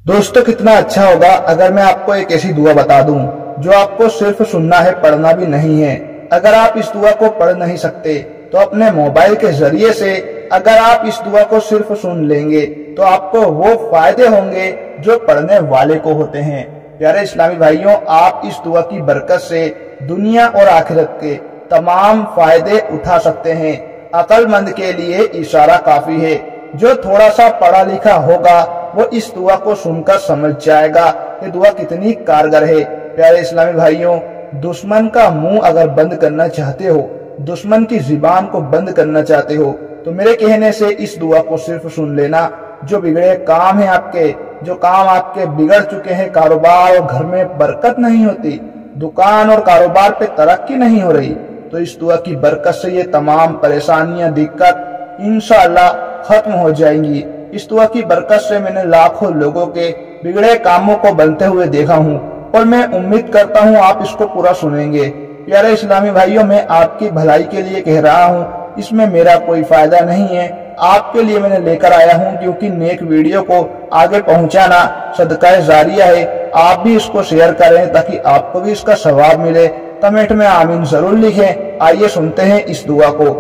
दोस्तों, कितना अच्छा होगा अगर मैं आपको एक ऐसी दुआ बता दूं जो आपको सिर्फ सुनना है, पढ़ना भी नहीं है। अगर आप इस दुआ को पढ़ नहीं सकते तो अपने मोबाइल के जरिए से अगर आप इस दुआ को सिर्फ सुन लेंगे तो आपको वो फायदे होंगे जो पढ़ने वाले को होते हैं। प्यारे इस्लामी भाइयों, आप इस दुआ की बरकत से दुनिया और आखिरत के तमाम फायदे उठा सकते हैं। अक्लमंद के लिए इशारा काफी है। जो थोड़ा सा पढ़ा लिखा होगा वो इस दुआ को सुनकर समझ जाएगा कि दुआ कितनी कारगर है। प्यारे इस्लामी भाइयों, दुश्मन का मुंह अगर बंद करना चाहते हो, दुश्मन की जुबान को बंद करना चाहते हो, तो मेरे कहने से इस दुआ को सिर्फ सुन लेना। जो बिगड़े काम है आपके, जो काम आपके बिगड़ चुके हैं, कारोबार और घर में बरकत नहीं होती, दुकान और कारोबार पे तरक्की नहीं हो रही, तो इस दुआ की बरकत से ये तमाम परेशानियां, दिक्कत इंशाअल्लाह खत्म हो जाएंगी। इस दुआ की बरकत से मैंने लाखों लोगों के बिगड़े कामों को बनते हुए देखा हूँ और मैं उम्मीद करता हूँ आप इसको पूरा सुनेंगे। प्यारे इस्लामी भाइयों, मैं आपकी भलाई के लिए कह रहा हूँ, इसमें मेरा कोई फायदा नहीं है। आपके लिए मैंने लेकर आया हूँ क्योंकि नेक वीडियो को आगे पहुँचाना सदका जारिया है। आप भी इसको शेयर करें ताकि आपको भी इसका सवाब मिले। कमेंट में आमीन जरूर लिखें। आइए सुनते हैं इस दुआ को।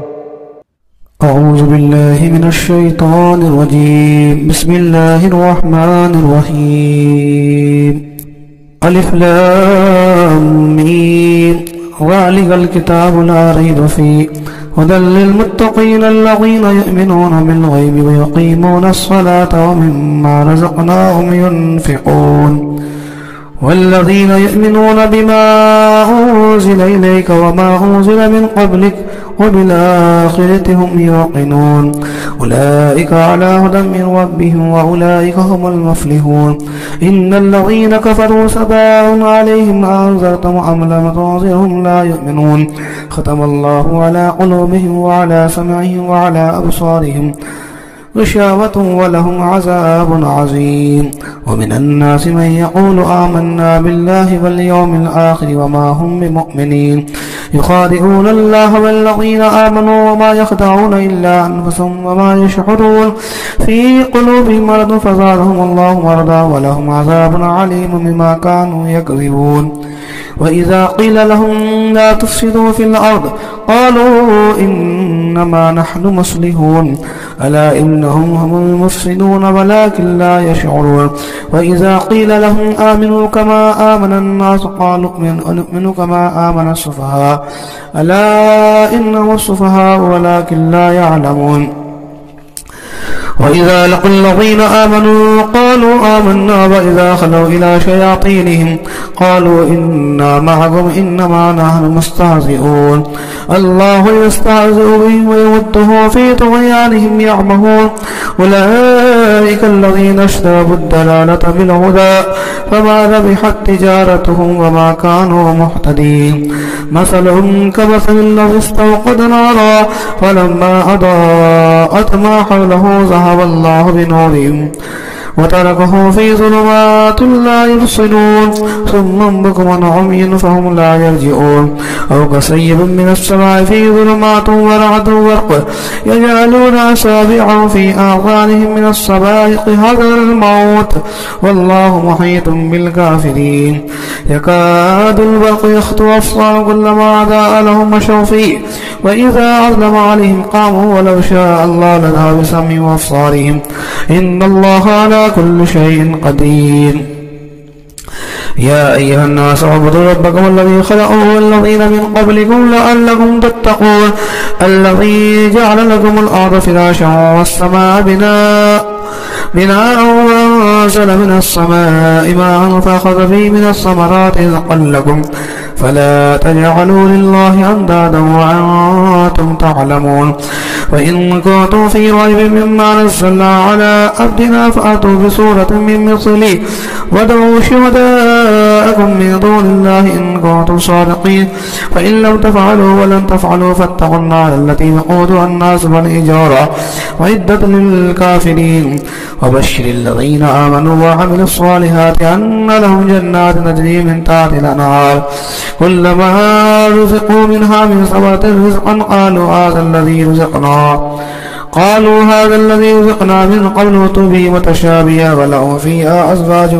अऊज़ु बिल्लाहि मिनश शैतानिर रजीम। बिस्मिल्लाहिर रहमानिर रहीम। अलिफ लाम मीम। ज़ालिकल किताबु ला रैब फ़ीह हुदल लिल मुत्तक़ीन अल्लज़ीना युमिनूना बिल ग़ैबि व युक़ीमूना अस्सलाता व मिम्मा रज़क़नाहुम युनफ़िक़ून वल्लज़ीना युमिनूना बिमा उन्ज़िला इलैका व मा उन्ज़िला मिन क़ब्लिक वबिल-आख़िरति हुम युक़िनून उलाइका अला हुदन मिन रब्बिहिम व उलाइका हुमुल मुफ़्लिहून। इन्नल्लज़ीना कफ़रू सवाअन अलैहिम अअन्ज़रतहुम अम लम तुनज़िरहुम ला युमिनून। ख़तमल्लाहु अला क़ुलूबिहिम व अला समइहिम व अला अबसारिहिम ग़िशावतुन व लहुम अज़ाबुन अज़ीम। वमिन अन्नास मन यक़ूलु आमन्ना बिल्लाहि वल यौमिल आख़िर व मा हुम बिमुमिनीन युख़ादिऊना अल्लाह वल्लज़ीना आमनू व मा यख़दऊना इल्ला अनफुसहुम व मा यशऊरून फ़ी क़ुलूबिहिम मरदुन फ़ज़ादहुमुल्लाहु मरदा व लहुम अज़ाबुन अलीमुन बिमा कानू यकज़िबून। वइज़ा क़ील लहुम ला तुफ़्सिदू फ़िल अर्ज़ क़ालू इन्नमा नहनु मुस्लिहून अला इन्नहुम हुमुल मुफ़्सिदून वलाकिन ला यशऊरून। वइज़ा क़ील लहुम आमिनू कमा आमनन नास क़ालू अनुमिनु कमा आमन अस्सुफ़हा अला इन्नहुम अस्सुफ़हा वलाकिन ला यअलमून। वइज़ा लक़ुल लज़ीना आमनू क़ालू आमन्ना वइज़ा ख़लौ इला शयातीनिहिम क़ालू इन्ना मअकुम इन्नमा नहनु मुस्तहज़िऊन। अल्लाहु यस्तहज़िउ बिहिम व यमुद्दुहुम फ़ी तुग़यानिहिम यअमहून उलाइका अल्लज़ीना इश्तरौ अद-दलालता बिल-हुदा फमा रबिहत तिजारतुहुम व मा कानू मुहतदीन। मसलुहुम कमसलिल लज़ी इस्तवक़द नारा फलम्मा अज़ाअत मा हवलहु ज़हब अल्लाहु बिनूरिहिम वतरकहुम फ़ी ज़ुलुमातिन ला युबसिरून सुम्मुन बुकमुन उम्युन फ़हुम ला यरजिऊन। औ कसय्यिबिन मिनस समाइ फ़ी ज़ुलुमातिन व रअदुन बर्क़ यजअलूना असाबिअहुम फ़ी आज़ानिहिम मिनस सवाइक़ि हज़रल मौत वल्लाहु मुहीतुन बिल काफ़िरीन। यकादुल बर्क़ु यख़्तफ़ु अब्सारहुम कुल्लमा अज़ाअ लहुम मशौ फ़ीहि व इज़ा अज़लम अलैहिम क़ामू वलौ शाअ अल्लाहु लज़हब बिसमइहिम व अब्सारिहिम इन्नल्लाहा अला कुल्लि शैइन क़दीर। या अय्युहन्नास उ'बुदू रब्बकुम अल्लज़ी ख़लक़कुम वल्लज़ीना मिन क़ब्लिकुम लअल्लकुम तत्तक़ून अल्लज़ी जअल लकुमुल अर्ज़ फ़िराशा वस्समाअ बिनाअ वअनज़ल मिनस समाइ माअन फ़अख़ज़ बिहि मिनस समराति रिज़क़न लकुम फला तजअलू लिल्लाहि अंदादा वअन्तुम तअलमून। वइन कुन्तुम फ़ी रैबिन मिम्मा नज़्ज़लना अला अब्दिना फ़अतू बिसूरतिन मिन मिस्लिहि वद'ू शुहदाअकुम मिन दूनिल्लाहि इन कुन्तुम सादिक़ीन फ़इन लम तफ़अलू वलन तफ़अलू फ़त्तक़ुन्नार अल्लती वक़ूदुहा अन्नास वल हिजारा उ'इद्दत लिल काफ़िरीन। वबश्शिरिल लज़ीना आमनू वअमिलुस सालिहाति अन्ना लहुम जन्नातिन तजरी मिन तहतिहा अल-अनहार कुल्लमा रुज़िक़ू मिनहा मिन समरतिन रिज़क़न क़ालू हाज़ा अल्लज़ी रुज़िक़ना قالوا هذا الذي رزقنا من قبل وأتوا به متشابها ولهم فيها أزواج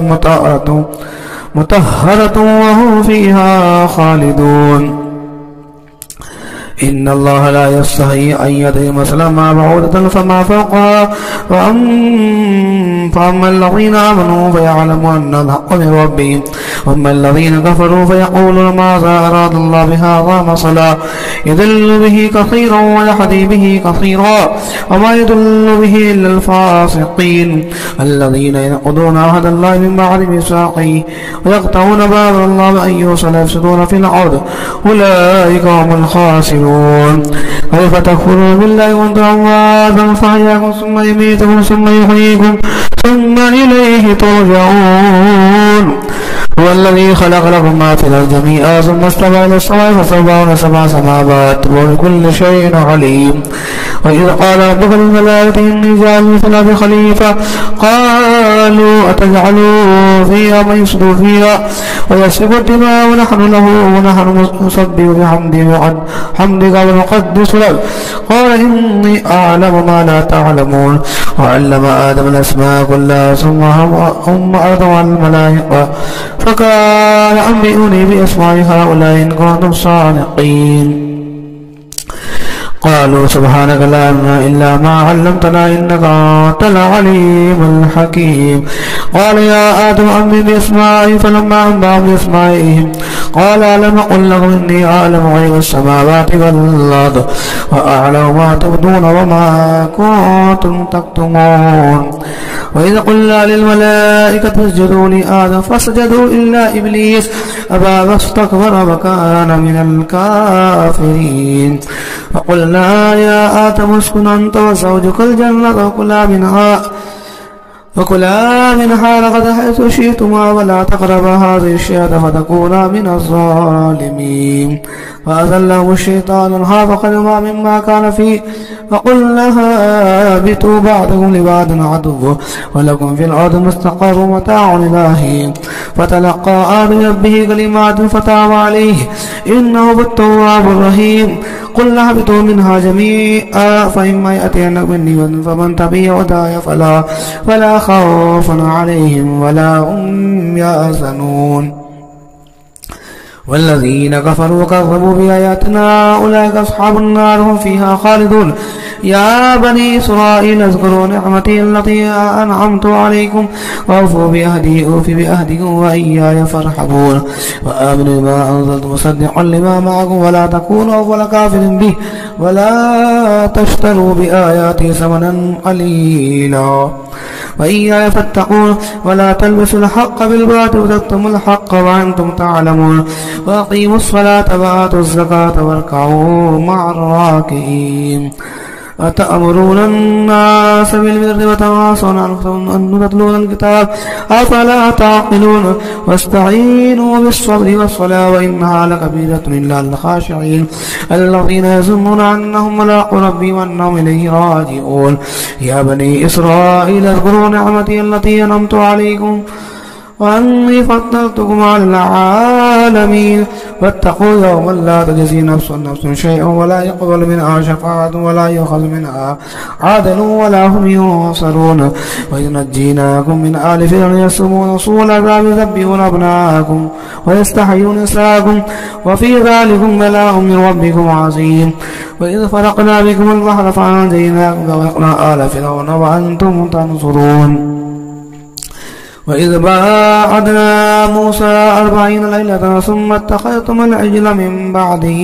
مطهرة وهم فيها خالدون إن الله لا يستحي أن يضرب مثلا ما بعوضة فما فوقها فأما الذين آمنوا فيعلمون أن الحق من ربهم وأما الذين كفروا فيقولون ماذا أراد الله بهذا مثلا يضل به كثيرا ويهدي به كثيرا وما يضل به إلا الفاسقين الذين ينقضون عهد الله من بعد ميثاقه ويقطعون ما أمر الله بأن يوصل يفسدون في الأرض أولئك هم الخاسرون كيف تكفرون بالله وأنتم أموات فأحياكم ثم يميتكم ثم يحييكم ثم إليه ترجعون هو الذي خلق لكم ما في الأرض جميعا ثم استوى إلى السماء فسواهن سبع سماوات وبكل شيء عليم وإذ قال ربك للملائكة إني جاعل في الأرض خليفة قالوا أتجعل فيها من يفسد فيها ويسفك الدماء ونحن نسبح بحمدك ونقدس لك قال إني أعلم ما لا تعلمون وعلم آدم الأسماء كلها ثم أعرضوا على الملائكة فقال أنبئوني بأسماء هؤلاء إن كنتم صادقين قالوا سبحانك لا علم إلا ما علمتنا إنك أنت العليم الحكيم قال يا آدم أنبئني بأسمائهم فلما أنبأهم بأسمائهم قال ألم أقل لكم إني أعلم غيب السماوات والأرض وأعلم ما تبدون وما كنتم تكتمون وإذا قلنا للملائكة اسجدوا لآدم فسجدوا إلا إبليس أبى واستكبر وكان من الكافرين فقلنا يا آدم اسكن أنت وزوجك الجنة وكلا منها رغدا حيث شئتما ولا تقربا هذه الشجرة فتكونا من الظالمين فأذلهم الشيطان عنها فخرجا مما كان فيه فقلنا اهبطوا بعضكم لبعض عدو ولكم في الأرض مستقر ومتاع إلى حين فتلقى آدم ربه كلمات فتاب عليه إنه هو التواب الرحيم قلنا اهبطوا منها جميعا فإما يأتينكم مني فمن تبع هداي فلا خوف عليهم ولا هم يحزنون والذين كفروا وكذبوا بآياتنا أولئك أصحاب النار هم فيها خالدون يا بني إسرائيل اذكروا نعمتي التي أنعمت عليكم وأوفوا بأهدي أوف بأهدكم وإياي فارحبون وآمنوا بما أنزلت مصدقا لما معكم ولا تكونوا أول كافر به ولا تشتروا بآياتي ثمنا قليلا وإياي فاتقون ولا تلبسوا الحق بالباطل وتكتموا الحق وأنتم تعلمون وأقيموا الصلاة وآتوا الزكاة واركعوا مع الراكعين أتأمرون الناس بالبر وتنهون عن تتلون الكتاب أفلا تعقلون واستعينوا بالصبر والصلاة وإنها لكبيرة إلا الخاشعين الذين يظنون أنهم ملاقو ربهم وأنهم إليه راجعون يا بني إسرائيل اذكروا نعمتي التي أنعمت عليكم وأني فضلتكم على العالمين واتقوا يوما لا تجزي نفس نفس شيئا ولا يقبل منها شفاعة ولا يؤخذ منها عدل ولا هم ينصرون وإذ نجيناكم من آل فرعون يسومون سوء العذاب يذبحون أبناءكم ويستحيون نساءكم وفي ذلكم بلاء من ربكم عظيم وإذ فرقنا بكم البحر فأنجيناكم وأغرقنا آل فرعون وأنتم تنصرون وإذ باعدنا موسى 40 ليلة ثم اتخذتم العجل من بعده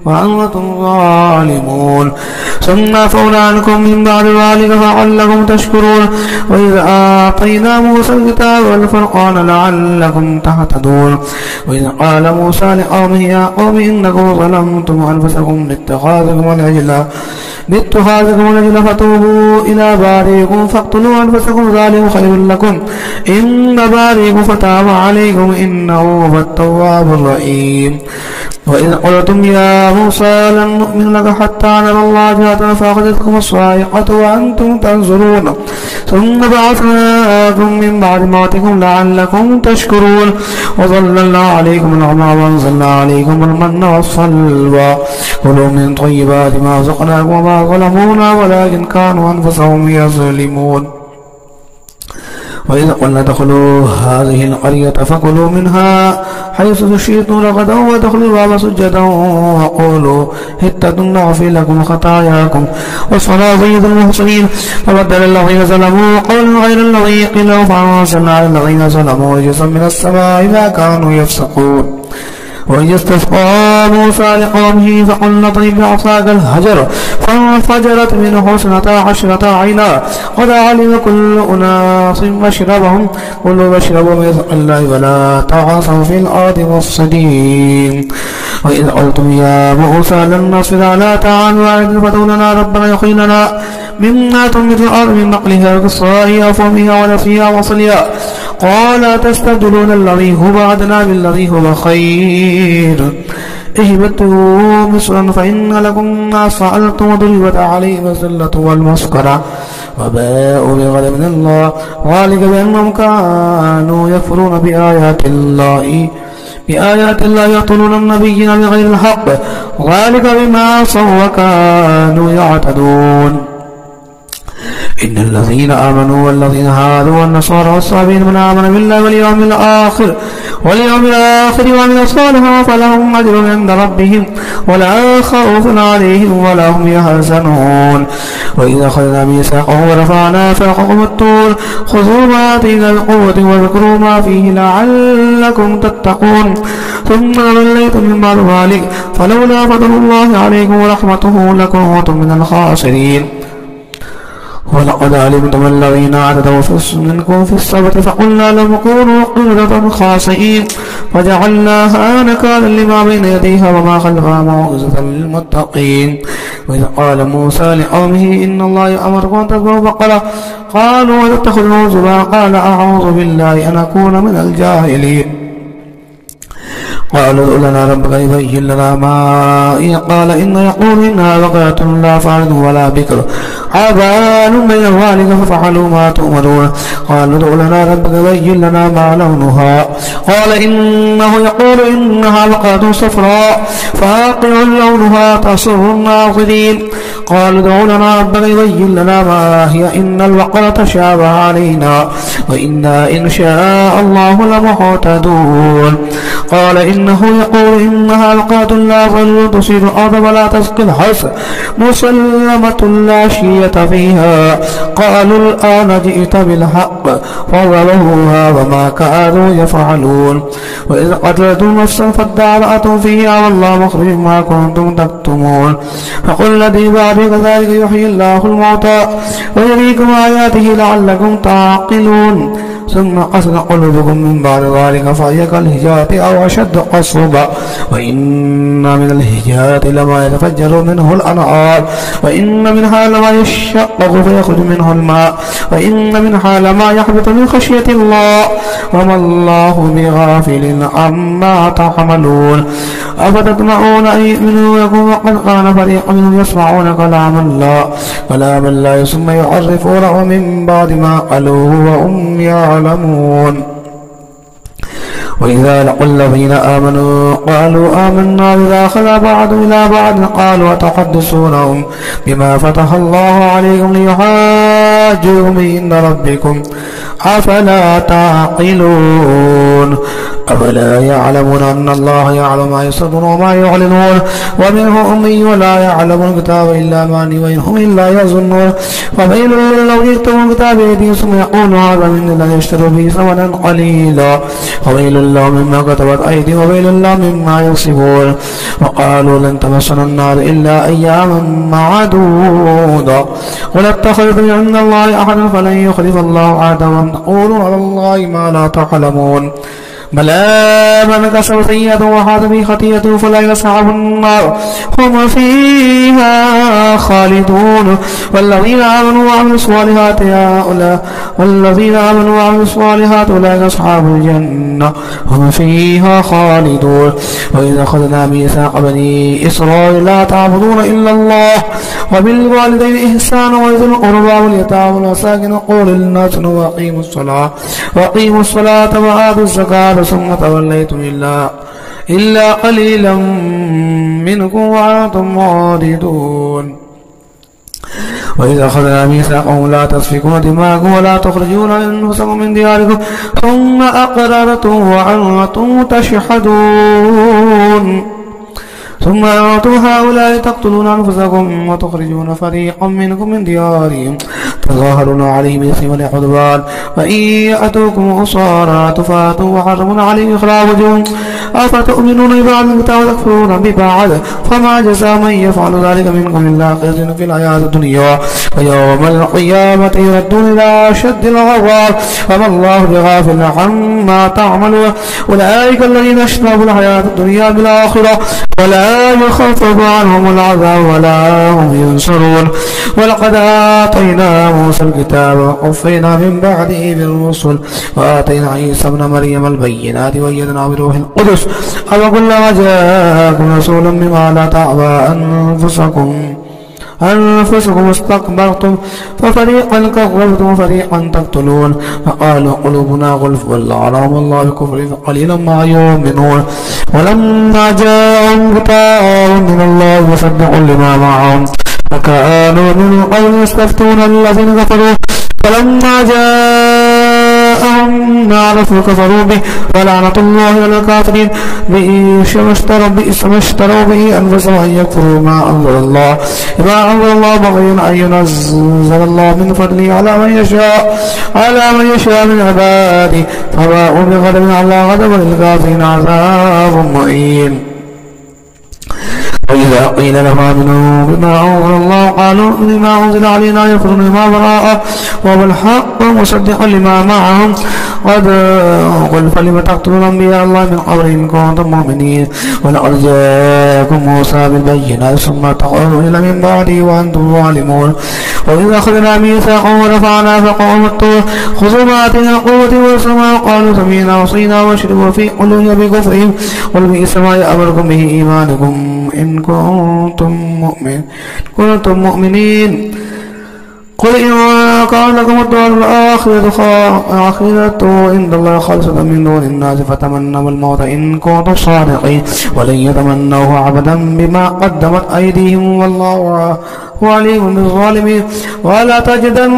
وأنتم ظالمون ثم عفونا عنكم من بعد ذلك فلعلكم تشكرون وإذ آتينا موسى الكتاب والفرقان لعلكم تهتدون وإذ قال موسى لقومه يا قوم إنكم ظلمتم أنفسكم باتخاذكم العجل فتوبوا إلى بارئكم فاقتلوا أنفسكم ذلك خير لكم إن بارئكم فتاب عليكم إنه هو التواب الرحيم. وإذ قلتم يا موسى لن نؤمن لك حتى نرى الله جهرة فأخذتكم الصاعقة وأنتم تنظرون ثم بعثناكم من بعد موتكم لعلكم تشكرون وظللنا عليكم الغمام وأنزلنا عليكم المن والسلوى كلوا من طيبات ما رزقناكم وما ظلمونا ولكن كانوا أنفسهم يظلمون. وإذا قلنا ادخلوا هذه القرية فكلوا منها حيث شئتم رغدا وادخلوا الباب سجدا وقولوا حطة نغفر لكم خطاياكم والصلاة سيد المحسنين. فبدل الذين ظلموا قولا غير الذي قيل لهم فأنزلنا على الذين ظلموا رجزا من السماء ما كانوا يفسقون. وإذ استسقى موسى لقومه فقلنا اضرب بعصاك الحجر فانفجرت منه 12 عينا قد علم كل أناس مشربهم كلوا واشربوا من رزق الله ولا تعصوا في الأرض مفسدين. وإذ قلتم يا موسى لن نصبر على طعام واحد فادع لنا ربنا يخرج لنا مما تنبت الأرض من نقلها وقصائها وفومها ونسيها وصلها قال تستبدلون الذي هو أدنى بالذي هو خير اهبطوا مصرا فإن لكم ما سألتم وضربت عليهم الذلة والمسكنة وباءوا بغضب من الله ذلك بأنهم كانوا يكفرون بآيات الله يقتلون النبيين بغير الحق ذلك بما عصوا وكانوا يعتدون. إن الذين آمنوا والذين هادوا والنصارى والصابين من آمن بالله واليوم الآخر وعمل صالحا فلهم أجر عند ربهم ولا خوف عليهم ولا هم يحزنون. وإذا أخذنا ميثاقهم ورفعنا فوقكم الطور خذوا ما آتينا بقوة واذكروا ما فيه لعلكم تتقون ثم توليتم من بعد ذلك فلولا فضل الله عليكم ورحمته لكنتم من الخاسرين. ولقد علمتم الذين اعتدوا منكم في السبت فقلنا لهم كونوا قردة خاسئين وجعلناها نكالا لما بين يديها وما خلفها موعظة للمتقين. وإذ قال موسى لقومه إن الله يأمركم أن تذبحوا بقرة قالوا وتتخذوا هزوا قال أعوذ بالله أن أكون من الجاهلين. قالوا ادع لنا ربك يبين لنا ما هي قال يقول إنها بقرة لا فارض ولا بكر عبان بين ذلك ففعلوا ما تؤمرون. قالوا ادع لنا ربك يبين لنا ما لونها قال إنه يقول إنها بقرة صفراء فاقع لونها تسر الناظرين. قالوا ادع لنا ربك يبين لنا ما هي إن البقرة تشابه علينا وإنا إن شاء الله لمهتدون. قال إنه يقول إنها بقرة لا ظل تصير الأرض ولا تسقي الحرث مسلمة لا شية فيها. قالوا الآن جئت بالحق فضربوها وما كانوا يفعلون. وإذ قتلتم نفسا فادارأتم فيها والله مخرج ما كنتم تكتمون. فقل الذي بعد كذلك يحيي الله الموتى ويريكم آياته لعلكم تعقلون. ثم قسد قلوبكم من بعد ذلك فهي كالحجارة أو أشد قسوة وإن من الحجارة لما يتفجر منه الأنهار وإن منها لما يشقق فيخرج منه الماء وإن منها لما يحبط من خشية الله وما الله بغافل عما تعملون. أفتطمعون أن يؤمنوا لكم وقد كان فريق منهم يسمعون كلام الله ثم يحرفونه من بعد ما قالوه وهم يعلمون. وإذا لقوا الذين آمنوا قالوا آمنا إذا خلا بعض إلى بعض قالوا وتحدثونهم بما فتح الله عليكم ليحاجوهم عند ربكم أفلا تعقلون. أفلا يعلمون أن الله يعلم ما يسرون وما يعلنون ومنهم أمي ولا يعلم الكتاب إلا أماني وإنهم إلا يظنون. فويل للذين يكتبون الكتاب بأيديهم ثم يقولون هذا من الذي يشتروا به ثمنا قليلا وويل لهم مما كتبت أيديهم وويل لهم مما يكسبون. وقالوا لن تمسنا النار إلا أياما معدودة قل اتخذتم عند الله أحدا فلن يخلف الله عهده وتقولون على الله ما لا تعلمون. بلى من كسب سيئة وحاط به خطيئته فأولئك أصحاب النار هم فيها خالدون والذين آمنوا وعملوا الصالحات أولئك أصحاب الجنة هم فيها خالدون. وإذا أخذنا ميثاق بني إسرائيل لا تعبدون إلا الله وبالوالدين إحسانا وذي القربى واليتامى والمساكين وقولوا للناس وأقيموا الصلاة وآتوا الزكاة ثم توليتم إلا قليلا منكم وأنتم معرضون. وإذا أخذنا ميثاقهم لا تسفكون دماءكم ولا تخرجون أنفسكم من دياركم ثم أقررتم وأنتم تشهدون ثم أنتم هؤلاء تقتلون أنفسكم وتخرجون فريقا منكم من ديارهم تظاهرون عليهم بالإثم والعدوان وإن يأتوكم أسارى تفاتوا وحرمون عليهم إخراجهم أفتؤمنون ببعض الكتاب وتكفرون ببعض فما جزاء من يفعل ذلك منكم إلا خزي في الحياة الدنيا ويوم القيامة يردون إلى أشد العذاب وما الله بغافل عما تعملون. أولئك الذين اشتروا الحياة الدنيا بالآخرة ولا يخفف عنهم العذاب ولا هم ينصرون. ولقد آتينا موسى الكتاب وقفينا من بعده بالرسل وآتينا عيسى ابن مريم البينات وأيدناه بروح القدس أفكلما جاءكم رسول بما لا تعبى أنفسكم استكبرتم ففريقا كذبتم وفريقا تقتلون فقالوا قلوبنا غلف والله الله بكفر قليلا ما يؤمنون. ولما جاءهم كتاب من الله مصدق لما معهم فكانوا من قوم يستفتون الذين كفروا فلما جاءهم ما عرفوا كفروا به ولعنة الله على الكافرين بئس ما اشتروا به أنفسهم أن يكفروا ما أنزل الله بغيا أن ينزل الله من فضله على من يشاء من عباده فباءوا بغضب على غضب للكافرين عذاب مهين. وإذا قيل لهم آمنوا بما أنزل الله قالوا لما أنزل علينا يكفرون بما وراءه وبالحق مصدقا لما معهم قل فلم تقتلون أنبياء الله من قبل إن كنتم مؤمنين ولقد جاءكم موسى بالبينات ثم تقولون من بعده وأنتم ظالمون. وإذا أخذنا ميثاقهم ورفعنا فوقهم الطور خذوا ما آتينا قوة واسمعوا قالوا سمعنا وعصينا واشربوا في قلوبهم بكفرهم ولبئس ما يأمركم به إيمانكم إن كنتم مؤمنين. قل إن كان لكم الدار الآخرة عند الله خالصة من دون الناس فتمنوا الموت إن كنتم صادقين ولن يتمنوه أبدا بما قدمت أيديهم والله عليم بالظالمين. ولا تجدن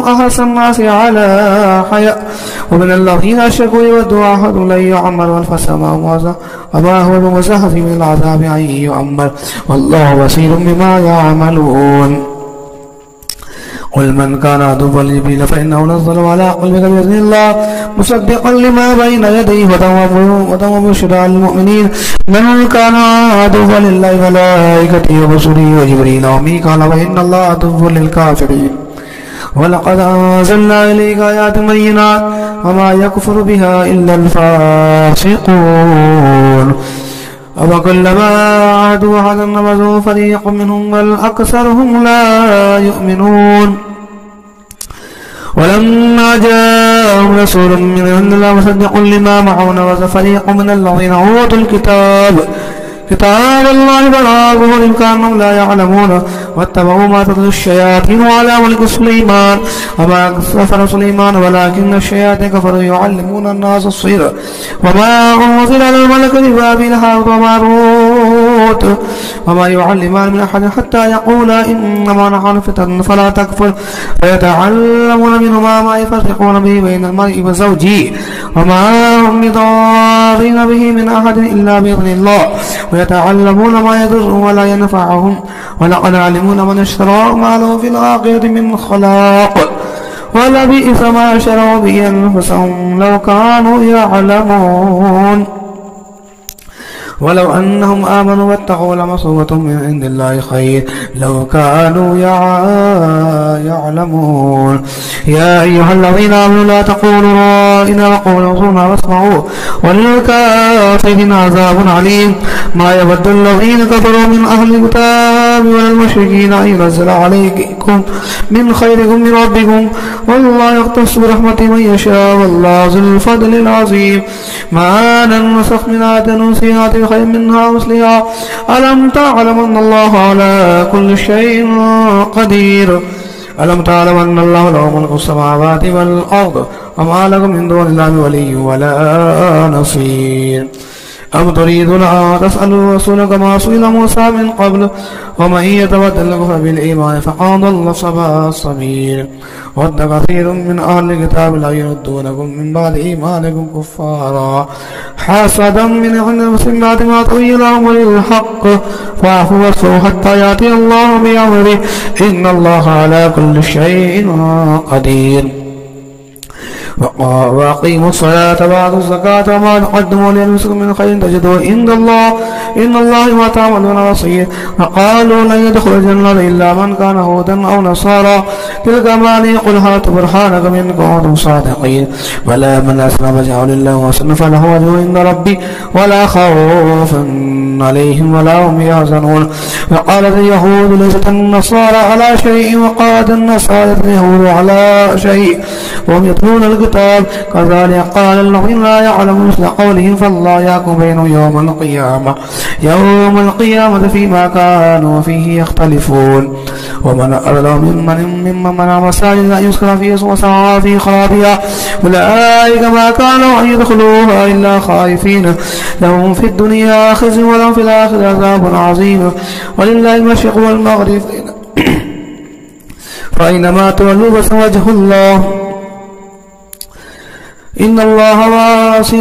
أحسن الناس على حياء ومن الذين أشركوا يودوا أحدهم لن يعمر ألف سنة وما هو بمزحزح من العذاب أن يعمر والله بصير بما يعملون. قل من كان عدوا لجبريل فإنه نزل على قلبك بإذن الله مصدقا لما بين يديه وهدى وبشرى للمؤمنين. من كان عدوا لله وملائكته ورسله وجبريل وميكال فإن الله عدو للكافرين. ولقد أنزلنا إليك آيات بينات وما يكفر بها إلا الفاسقون. وكلما عاهدوا عهدا نبذوه فريق منهم بل أكثرهم لا يؤمنون. ولما جاءهم رسول من عند الله مصدق لما معهم نبذ فريق من الذين أوتوا كتاب الله فراغه إن كانوا لا يعلمون واتبعوا ما تتلو الشياطين على ملك سليمان وما كفر سليمان ولكن الشياطين كفروا يعلمون الناس السحر وما أنزل على الملك ببابل هاروت وماروت وما يعلمان من أحد حتى يقولا إنما نحن فتنة فلا تكفر فيتعلمون منهما ما يفرقون به بين المرء وزوجه وما هم بضارين به من أحد إلا بإذن الله ويتعلمون ما يضرهم ولا ينفعهم ولقد علمون من اشتراه ما له في الآخرة من خلاق ولبئس ما شروا به أنفسهم لو كانوا يعلمون. ولو أنهم آمنوا واتقوا لمثوبة من عند الله خير لو كانوا يعلمون. يا أيها الذين آمنوا لا تقولوا رائنا وقولوا انظرنا واسمعوا وللكافرين عذاب عليم. ما يود الذين كفروا من أهل الكتاب ولا المشركين أن ينزل عليكم من خيركم من ربكم والله يختص برحمته من يشاء والله ذو الفضل العظيم. ما ننسخ من آية ننسها بخير منها مثلها ألم تعلم أن الله على كل شيء قدير. ألم تعلم أن الله له ملك السماوات والأرض وما لكم من دون الله ولي ولا نصير. أم تريدون أن تسألوا رسولك ما سئل موسى من قبل ومن يتبدل الكفر بالإيمان فقد ضل سواء السبيل. ود كثير من أهل الكتاب لا يردونكم من بعد إيمانكم كفارا حسدا من عند المسلمين ما تبين لهم الحق فاعفوا واصفحوا حتى يأتي الله بأمره إن الله على كل شيء قدير. وأقيموا الصلاة وآتوا الزكاة وما تقدموا لأنفسكم من خير تجدوه عند الله إن الله ما تعملون بصير. وقالوا لن يدخل الجنة إلا من كان هودا أو نصارى تلك أماني قل هاتوا برهانكم إن كنتم صادقين. بلى من أسلم وجهه لله وسلم فله أجر عند ربي ولا خوف عليهم ولا هم يحزنون. وقالت اليهود ليست النصارى على شيء وقالت النصارى اليهود على شيء وهم يتلون الكتاب كذلك قال الذين لا يعلمون مثل قولهم فالله يحكم بينهم يوم القيامة فيما كانوا فيه يختلفون. ومن أظلم ممن منع مساجد أن يذكر فيه اسمه وسعى في خرابها أولئك ما كانوا أن يدخلوها إلا خائفين لهم في الدنيا خزي ولهم في الآخرة عذاب عظيم ولله المشرق والمغرب فأينما تولوا فسوجه الله إن الله واسع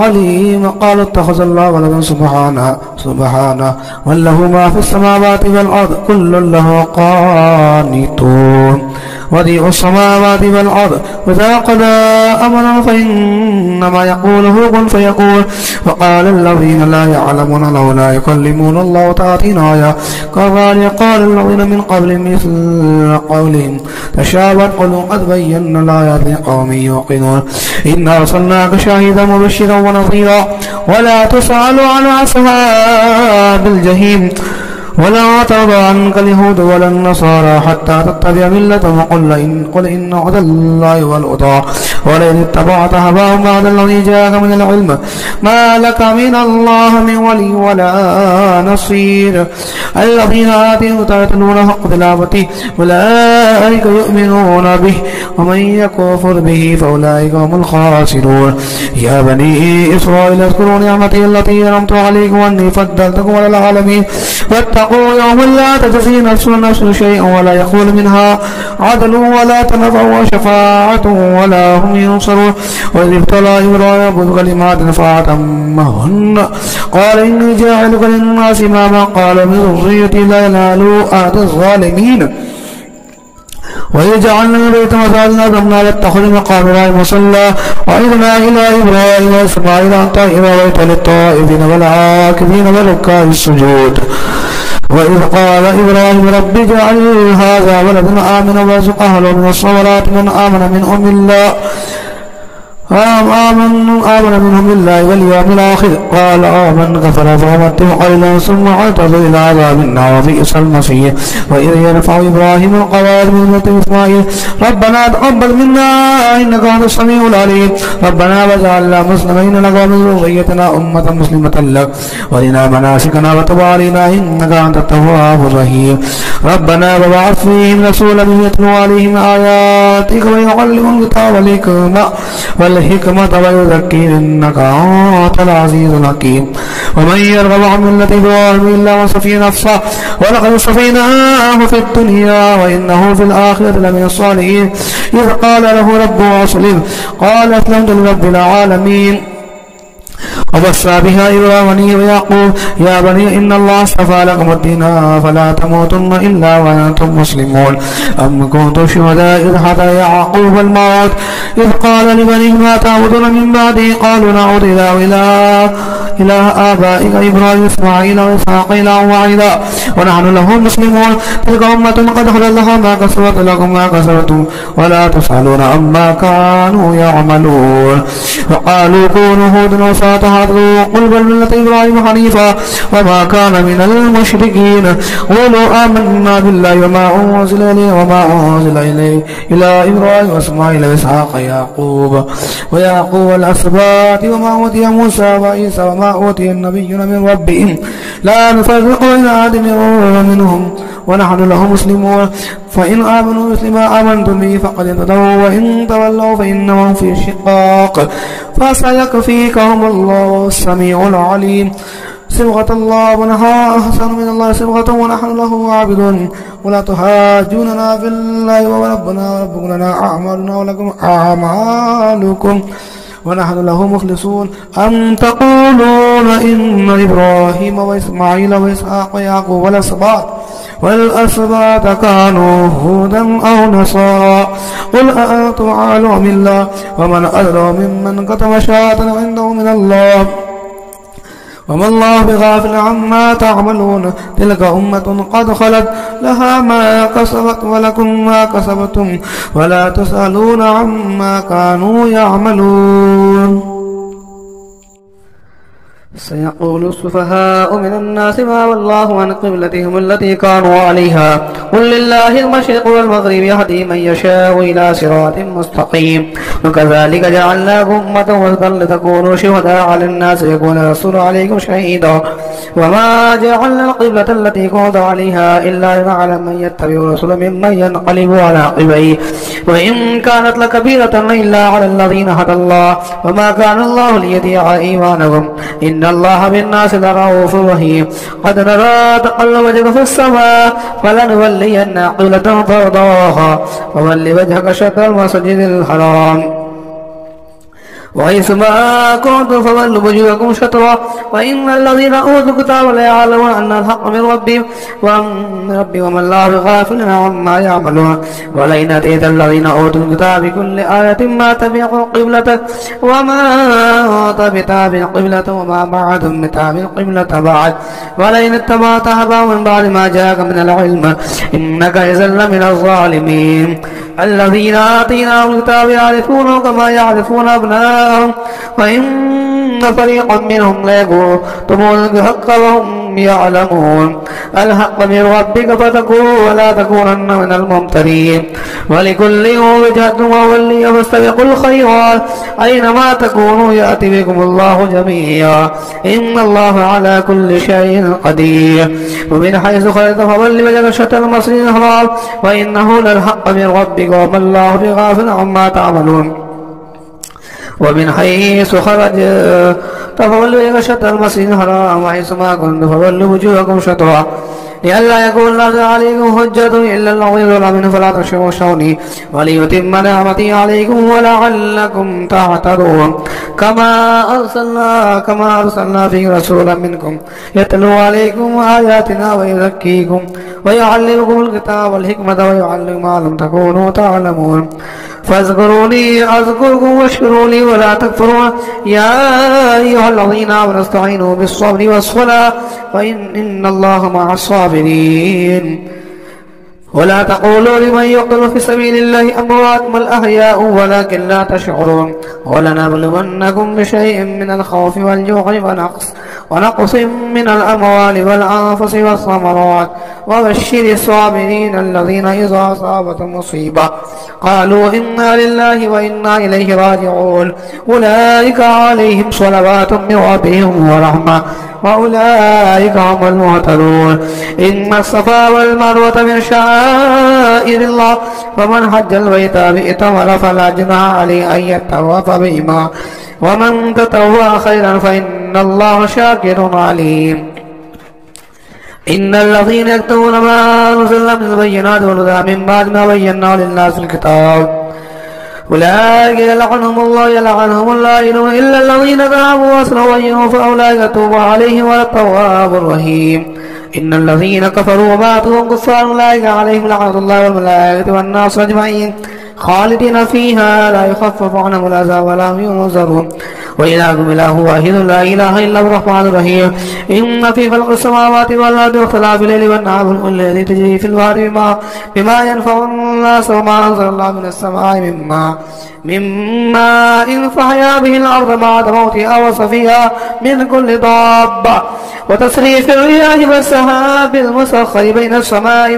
عليم. قالوا اتخذ الله ولدا سبحانه وله ما في السماوات والأرض كل له قانتون بديع السماوات والأرض وإذا قضى أمرا فإنما يقوله كن فيقول. وقال الذين لا يعلمون لولا يكلمون الله تعالى آية كذلك قال الذين من قبل مثل قولهم تشابهت قلوبهم قد بينا الآيات لقوم يوقنون. إنا أرسلناك شاهدا مبشرا ونذيرا ولا تسأل عن أصحاب الجحيم ولا ترضى عنك اليهود ولا النصارى حتى تتبع ملتهم قل إن هدى الله هو الهدى ولئن اتبعت هواهم بعد الذي جاءك من العلم ما لك من الله من ولي ولا نصير. الذين آتيهم يتلونه حق تلاوته أولئك يؤمنون به ومن يكفر به فأولئك هم الخاسرون. يا بني إسرائيل اذكروا نعمتي التي أنعمت عليكم وأني فضلتكم على العالمين واتقوا يوما لا تجزي نفس عن نفس شيئا ولا يقول منها عدل ولا تنفع شفاعة ولا هم ينصرون. وإذ ابتلى إبراهيم بكلمات فأتمهن قال إني جاعلك للناس إماما قال من ذريتي لا ينال أحد الظالمين. وإذ جعلنا من بيت مثلا أدمنا واتخذ مقام إبراهيم مصلى وعيدنا إلى إبراهيم وإسماعيل أن طهر بيت للطائفين والعاكفين والركع السجود. وإذ قال إبراهيم رب اجعل هذا ولدا آمنا وارزق أهله من الثمرات من آمن منهم بالله آمن منهم بالله واليوم الآخر قال آمن كفر فأمته قليلا ثم اعتذر إلى عذاب النار وبئس المصير. وإذ يرفع إبراهيم القواعد من بيت إسماعيل ربنا تقبل منا إنك أنت السميع العليم ربنا واجعلنا مسلمين لك ومن ذريتنا أمة مسلمة لك وارنا مناسكنا وتب علينا إنك أنت التواب الرحيم. ربنا وابعث فيهم رسولا يتلو عليهم آياتك ويعلمهم الكتاب والحكمة ويزكيهم إنك أنت العزيز الحكيم. ومن يرغب عن ملة إبراهيم إلا من سفي نفسه ولقد اصطفيناه في الدنيا وإنه في الآخرة لمن الصالحين. إذ قال له ربه أسلم قال أسلمت لرب العالمين. وبصى بها إبراهيم ويعقوب يا بني إن الله اصطفى لكم الدين فلا تموتن إلا وأنتم مسلمون. أم كنتم شهداء إذ حضر يعقوب الموت إذ قال لبنيه ما تعبدون من بعده قالوا نعبد إله آبائك إبراهيم وإسماعيل وإسحاق إلها واحدا ونحن له مسلمون تلك أمة قد خلت لها ما كسبت لكم ما كسبتم ولا تسألون عما كانوا يعملون وقالوا كونوا هودا وصالحا قل بل ملة إبراهيم حنيفا وما كان من المشركين قولوا آمنا بالله وما أنزل إليه وما أنزل إليه إلى إبراهيم وإسماعيل وإسحاق ويعقوب الأسباط وما أوتي موسى وعيسى وما أوتي النبيون من ربهم لا نفرق بين أحد منهم ونحن له مسلمون فإن آمنوا مثل ما آمنتم به فقد اهتدوا وإن تولوا فإنما هم في شقاق فسيكفيكهم الله السميع العليم صبغة الله ونحن أحسن من الله صبغة ونحن له عابدون ولا تحاجوننا في الله وربنا وربكم لنا أعمالنا ولكم أعمالكم ونحن له مخلصون أم تقولون إن إبراهيم وإسماعيل وإسحاق ويعقوب والأسباط كانوا هودا أو نصارى قل أأنتم أعلم أم الله ومن أدرى ممن كتم شهادة عنده من الله وما الله بغافل عما تعملون تلك أمة قد خلت لها ما كسبت ولكم ما كسبتم ولا تسألون عما كانوا يعملون سيقول السفهاء من الناس ما والله عن قبلتهم التي كانوا عليها قل لله المشرق والمغرب يهدي من يشاء إلى صراط مستقيم وكذلك جعلناكم أمة وسطا لتكونوا شهداء على الناس يكون الرسول عليكم شهيدا وما جعلنا القبلة التي كنت عليها إلا لنعلم من يتبع الرسول ممن ينقلب على عقبيه وإن كانت لكبيرة إلا على الذين هدى الله وما كان الله ليضيع إيمانكم إن الله بالناس لرؤوف رحيم قد نرى تقلب وجهك في السماء فلنولينك قبلة ترضاها فول وجهك شطر المسجد الحرام وحيث ما كنتم فولوا وجوهكم شطرا وإن الذين أوتوا الكتاب ليعلمون أن الحق من ربهم وما الله بغافل عما يعملون ولئن أتيت الذين أوتوا الكتاب بكل آية ما تبعوا قبلتك وما تبع قبلة وما بعدهم بتابع قبلة بعد ولئن اتبعت أهواءهم من بعد ما جاءك من العلم إنك إذا لمن الظالمين الذين آتيناهم الكتاب يعرفونه كما يعرفون أبناءهم وإن فريقا منهم ليكتمون الحق وهم يعلمون الحق من ربك فتكون ولا تكونن من الممترين ولكل وجهة وولي فاستبقوا الخيرات أينما تكونوا يأتي بكم الله جميعا إن الله على كل شيء قدير ومن حيث خرجت فول وجهك شطر المسجد الحرام وإنه للحق من ربك وما الله بغافل عما تعملون ومن حيث خرج فولوا وجهك شطر المسجد الحرام وحيث ما كنتم فولوا وجوهكم شطرا لئلا يكون لك عليكم حجة إلا الذين ظلموا منهم فلا تخشوني وليتم نعمتي عليكم ولعلكم تهتدون كما أرسلنا فيكم رسولا منكم يتلو عليكم آياتنا ويزكيكم ويعلمكم الكتاب والحكمة ويعلمكم ما لم تكونوا تعلمون فاذكروني أذكركم واشكروا لي ولا تكفرون يا أيها الذين آمنوا استعينوا بالصبر والصلاة وإن الله مع الصابرين ولا تقولوا لمن يقتل في سبيل الله أموات بل أحياء ولكن لا تشعرون ولنبلونكم بشيء من الخوف والجوع ونقص من الأموال والأنفس والثمرات وبشر الصابرين الذين إذا أصابتهم مصيبة قالوا إنا لله وإنا إليه راجعون أولئك عليهم صلوات من ربهم ورحمة وأولئك هم المهتدون إن الصفا والمروة من شعائر الله فمن حج البيت ائتمر فلا جناح عليه أن يطوف بهما ومن تطوع خيرا فإن الله شاكر عليم إن الذين يكتمون ما أنزل من البينات والهدى من بعد ما بيناه للناس الكتاب أولئك يلعنهم الله إلا الذين تابوا وأصلحوا فأولئك يتوب عليهم والتواب الرحيم إن الذين كفروا وماتوا كفار أولئك عليهم لعنة الله والملائكة والناس أجمعين خالدين فيها لا يخفف عنهم العذاب ولا هم ينظرون وإلهكم إله واحد لا إله إلا هو الرحمن الرحيم إن في خلق السماوات والأرض واختلاف الليل والنهار والذي تجري في البحر بما ينفع الناس وما أنزل الله من السماء مما إن فحيا به الأرض بعد موتها وصفيها من كل ضابة وتصريف الرياح والسحاب المسخر بين السماء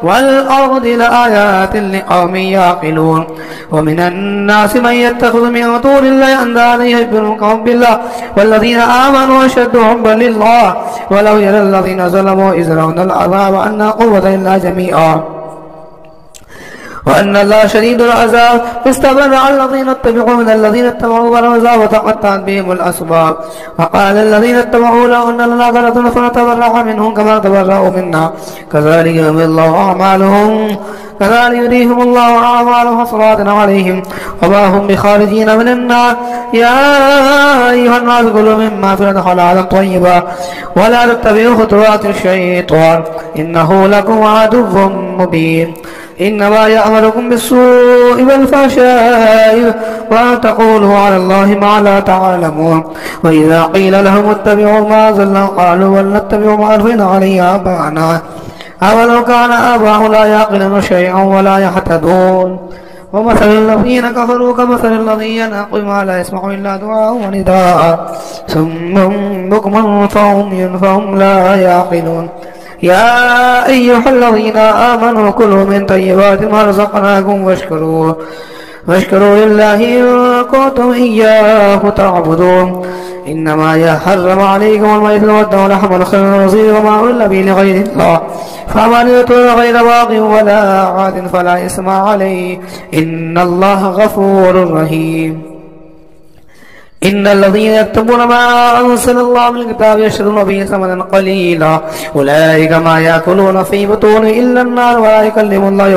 والأرض لآيات لقوم يعقلون ومن الناس من يتخذ من دون الله أندادا يحبونهم بالله والذين آمنوا أشد حبا لله ولو يرى الذين ظلموا إذ يرون العذاب أن قوة إلا جميعا وأن الله شديد العذاب فاستبرأ الذين اتبعوا من الذين اتبعوا بالعذاب وتقطعت بهم الأسباب وقال الذين اتبعوا لو أن لنا كرة فنتبرأ منهم كما تبرأوا منا كذلك يريهم الله أعمالهم حسرات عليهم وما هم بخارجين من النار يا أيها الناس كلوا مما في الأرض حلالا طيبا ولا تتبعوا خطوات الشيطان إنه لكم عدو مبين إنما يأمركم بالسوء والفحشاء وأن تقولوا على الله ما لا تعلمون وإذا قيل لهم اتبعوا ما أنزل قالوا بل نتبع ما ألفينا عليه آباءنا أولو كان آباؤهم لا يعقلون شيئا ولا يهتدون ومثل الذين كفروا كمثل الذي ينعق ما لا يسمع إلا دعاء ونداء ثم بكم فهم لا يعقلون يا أيها الذين آمنوا كلوا من طيبات ما رزقناكم واشكروا لله إن كنتم إياه تعبدون إنما يحرم عليكم الميت والدم ولحم الخنزير وما أهل به لغير الله فمن يطع غير باغ ولا عاد فلا إثم عليه إن الله غفور رحيم إن الذين يكتبون ما أنزل الله من الكتاب يشترون به ثمنا قليلا أولئك ما يأكلون في بطون إلا النار ولا يكلم الله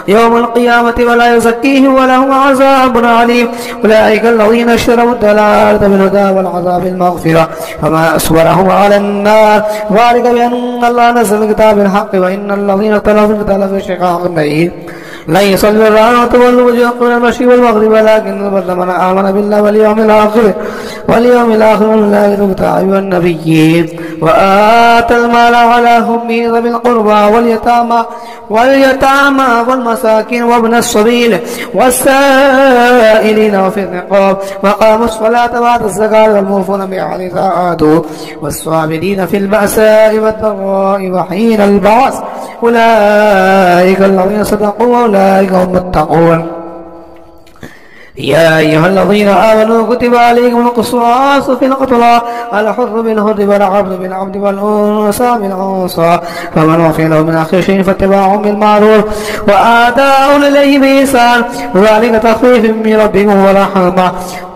يوم القيامة ولا يزكيهم ولهم عذاب عليم أولئك الذين اشتروا الضلالة بالهدى والعذاب المغفرة فما أصبرهم على النار ذلك بأن الله نزل الكتاب بالحق وإن الذين اختلفوا في الكتاب في شقاق بعيد لا يصلي الرعاة والوجوه من المشي والمغرب ولكن البر من آمن بالله واليوم الآخر والملائكة والنبيين وآتى المال على حبه ذوي القربى واليتامى والمساكين وابن السبيل والسائلين وفي الرقاب وقاموا الصلاة وآتوا الزكاة والموفون بعهدهم إذا عاهدوا والصابرين في البأساء والضراء وحين البعث أولئك الذين صدقوا وأولئك هم المتقون يا أيها الذين آمنوا كتب عليكم القصاص في القتلى الحر بالحر والعبد بالعبد والأنثى بالأنثى فمن عفي له من أخيه شيء فاتباع بالمعروف وآتاء إليه بإحسان ذلك تخفيف من ربكم ورحمة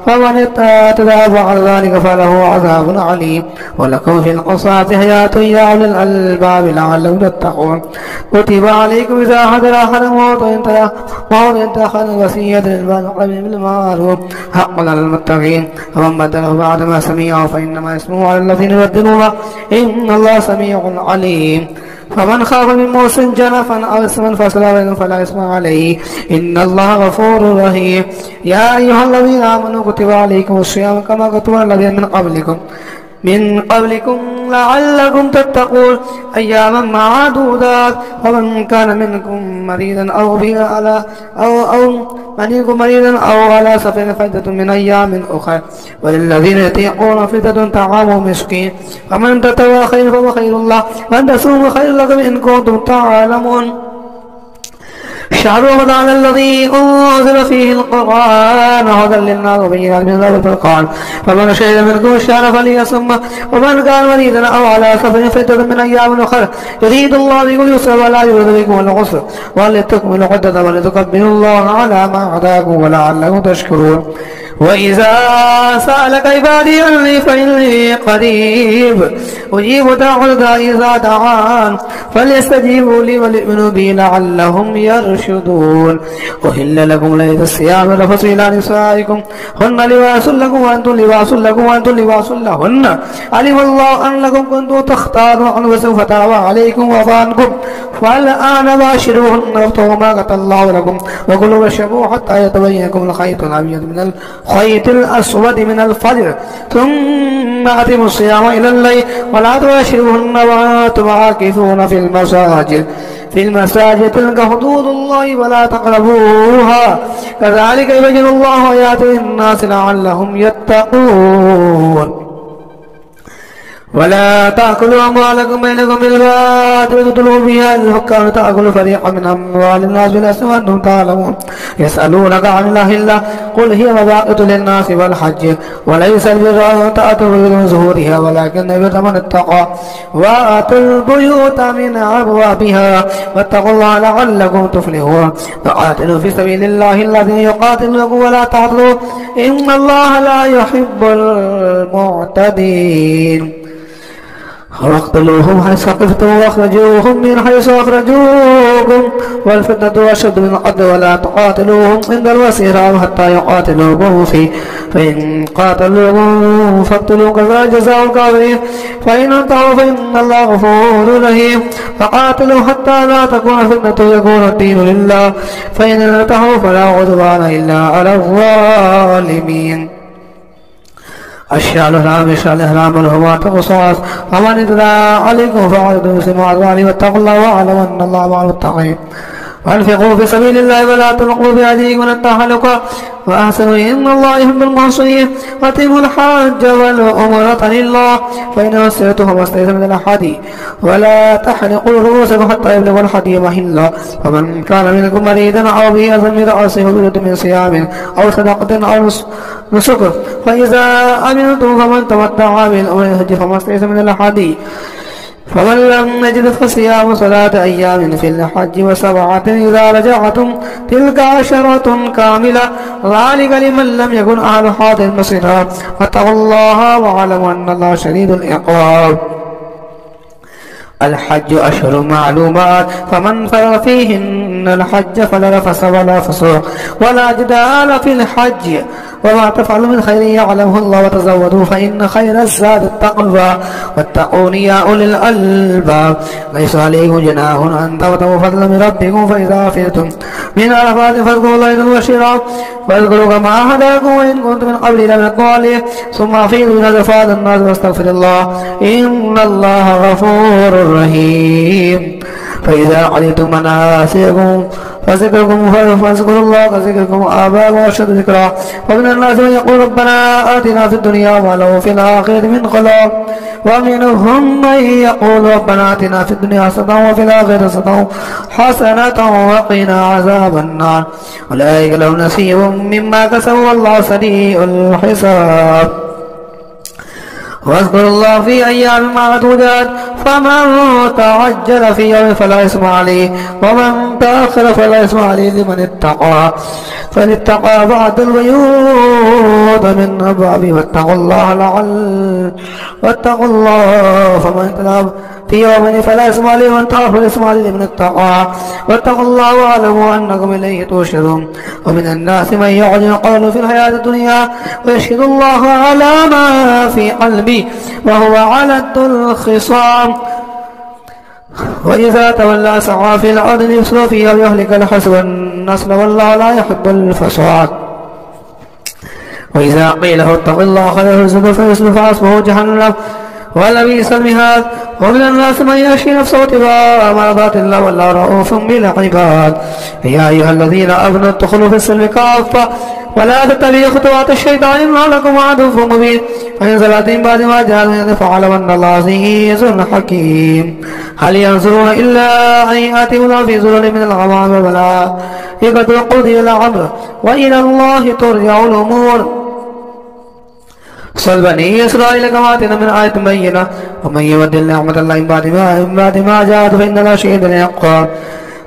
فمن اعتدى بعد ذلك فله عذاب عليم ولكم في القصاص حياة يا أولي الألباب لعلكم تتقون كتب عليكم إذا حضر أحد الموت إن تأخذ وصية للوالدين بالمعروف حقا على المتقين فمن بدله بعد ما سمعه فإنما اسمه على الذين يبدلونه إن الله سميع عليم فمن خاف من موص جنفا أو إثما فلا إثم عليه إن الله غفور رحيم يا أيها الذين آمنوا كتب عليكم الصيام كما كتب على الذين من قبلكم لعلكم تتقون أياما معدودات ومن كان منكم مريضا أو على سفر فعدة من أيام أخرى وللذين يطيقون فدية طعام مسكين فمن تطوع خيرا فهو خير الله وأن تصوموا خير لكم إن كنتم تعلمون شهر رمضان الذي أنزل فيه القرآن هدى للناس وبينات من الهدى والفرقان فمن شهد منكم الشهر فليصمه ومن كان مريضا أو على سفر فعدة من أيام أخرى يريد الله بكم اليسر ولا يريد بكم العسر ولتكملوا العدة ولتكبروا الله على ما هداكم ولعلكم تشكرون وإذا سألك عبادي عني فإني قريب أجيب دعوة الداعي إذا دعان فليستجيبوا لي وليؤمنوا بي لعلهم يرشدون. أحل لكم ليلة الصيام الرفث إلى نسائكم هن لباس لكم وأنتم لباس لكم وأنتم لباس لهن علم الله أنكم كنتم تختارون أنفسكم فتاب عليكم وعفى عنكم فالآن باشروهن وابتغوا ما كتب الله لكم وكلوا واشربوا حتى يتبين لكم الخيط الأبيض من الخيط الأسود من الفجر ثم أتموا الصيام إلى الليل ولا تباشروهن وأنتم عاكفون في المساجد تلك حدود الله ولا تقربوها كذلك يبين الله آياته للناس لعلهم يتقون. ولا تأكلوا أموالكم بينكم بالباطل وتدلوا بها الحكام تأكلوا فريقا من أموال الناس بالإثم وأنتم تعلمون. يسألونك عن الأهلة قل هي مواقيت للناس والحج وليس البر أن تأتوا من ظهورها ولكن البر من اتقى وآتوا البيوت من أبوابها واتقوا الله لعلكم تفلحون. وقاتلوا في سبيل الله الذين يقاتلونكم ولا تعتدوا إن الله لا يحب المعتدين. واقتلوهم حيث ثقفتم واخرجوهم من حيث اخرجوكم والفتنة أشد من القتل ولا تقاتلوهم عند المسير حتى يقاتلوكم فيه فإن قاتلوكم فاقتلوا كذلك جزاء الكافرين فإن انتهوا فإن الله غفور رحيم. فقاتلوا حتى لا تكون فتنة ويكون الدين لله فإن انتهوا فلا عدوان إلا على الظالمين. الشهر الحرام الشهر الحرام والحرمات قصاص فمن اعتدى عليكم فاعتدوا بمثل ما اعتدى عليه واتقوا الله واعلموا ان الله مع المتقين. وانفقوا في سبيل الله ولا تلقوا بأيديكم إلى التهلكة وأحسنوا إن الله يحب المحسنين. وأتموا الحج والعمرة لله فإن وسعتم فما استيسر من الهدي ولا تحلقوا رؤوسكم حتى يبلغ الهدي محله. فمن كان منكم مريضا أو به أذى من رأسه ففدية من صيام أو صدقة أو نسك فإذا أمنتم فمن تمتع بالعمرة إلى الحج فما استيسر من الهدي فمن لم يجد فصيام 3 أيام في الحج و7 إذا رجعتم تلك 10 كاملة ذلك لمن لم يكن أهل حاضر المسجد. واتقوا الله واعلموا أن الله شديد العقاب. الحج أشهر معلومات فمن فرض فيهن الحج فلا رفث ولا فسوق ولا جدال في الحج وما تفعلوا من خير يعلمه الله وتزودوا فإن خير الزاد التقوى واتقون يا أولي الألباب. ليس عليكم جناح أن تبتغوا فضلا من ربكم فإذا أفضتم من عرفات فاذكروا الله عند المشعر واذكروا كما هداكم وإن كنتم من قبل لمن الضالين ثم أفيضوا من عرفات الناس واستغفروا الله إن الله غفور رحيم. فإذا علمتم مناسككم فاذكروا الله كذكركم آباءكم وأشد ذكرا. ومن الناس من يقول ربنا آتنا في الدنيا وما له في الآخرة من خلاق ومنهم من يقول ربنا آتنا في الدنيا حسنة وفي الآخرة حسنة وقنا عذاب النار أولئك لهم نصيب مما كسبوا والله سريع الحساب. واذكروا الله في أيام معدودات فمن تعجل في يوم فلا إثم عليه ومن تأخر فلا إثم عليه لمن اتقى فلاتقى بعد البيوت من أبوابه واتقوا الله فمن اهتدى في يوم فلا إثم عليه ومن تأخر إثم عليه لمن اتقى واتقوا الله واعلموا أنكم إليه تحشرون. ومن الناس من يعجب قوله في الحياة الدنيا ويشهد الله على ما في قلبه وهو علد الخصام وإذا تولى سعى في الأرض ليفسد فيها ويهلك الحرث والنسل والله لا يحب الفساد. وإذا قيل له اتق الله خير فيصبح فحسبه جهنم ولبئس المهاد. ومن الناس من يشفي نفسه ابتغاء مرضات الله والله رؤوف بالعباد. يا أيها الذين آمنوا ادخلوا في السلم كافة ولا تتبعوا خطوات الشيطان إنه لكم عدو مبين. فإن زلت من بعد ما جاءكم فاعلموا أن الله عزيز حكيم. هل ينظرون إلا أن يأتوا الله في ظلل من الغمام والملائكة وقضي الأمر وإلى الله ترجع الأمور. صل بني إسرائيل كما آتينا من آية بينة ومن يبدل نعمة الله من بعد ما جاءته فإن الله شديد العقاب.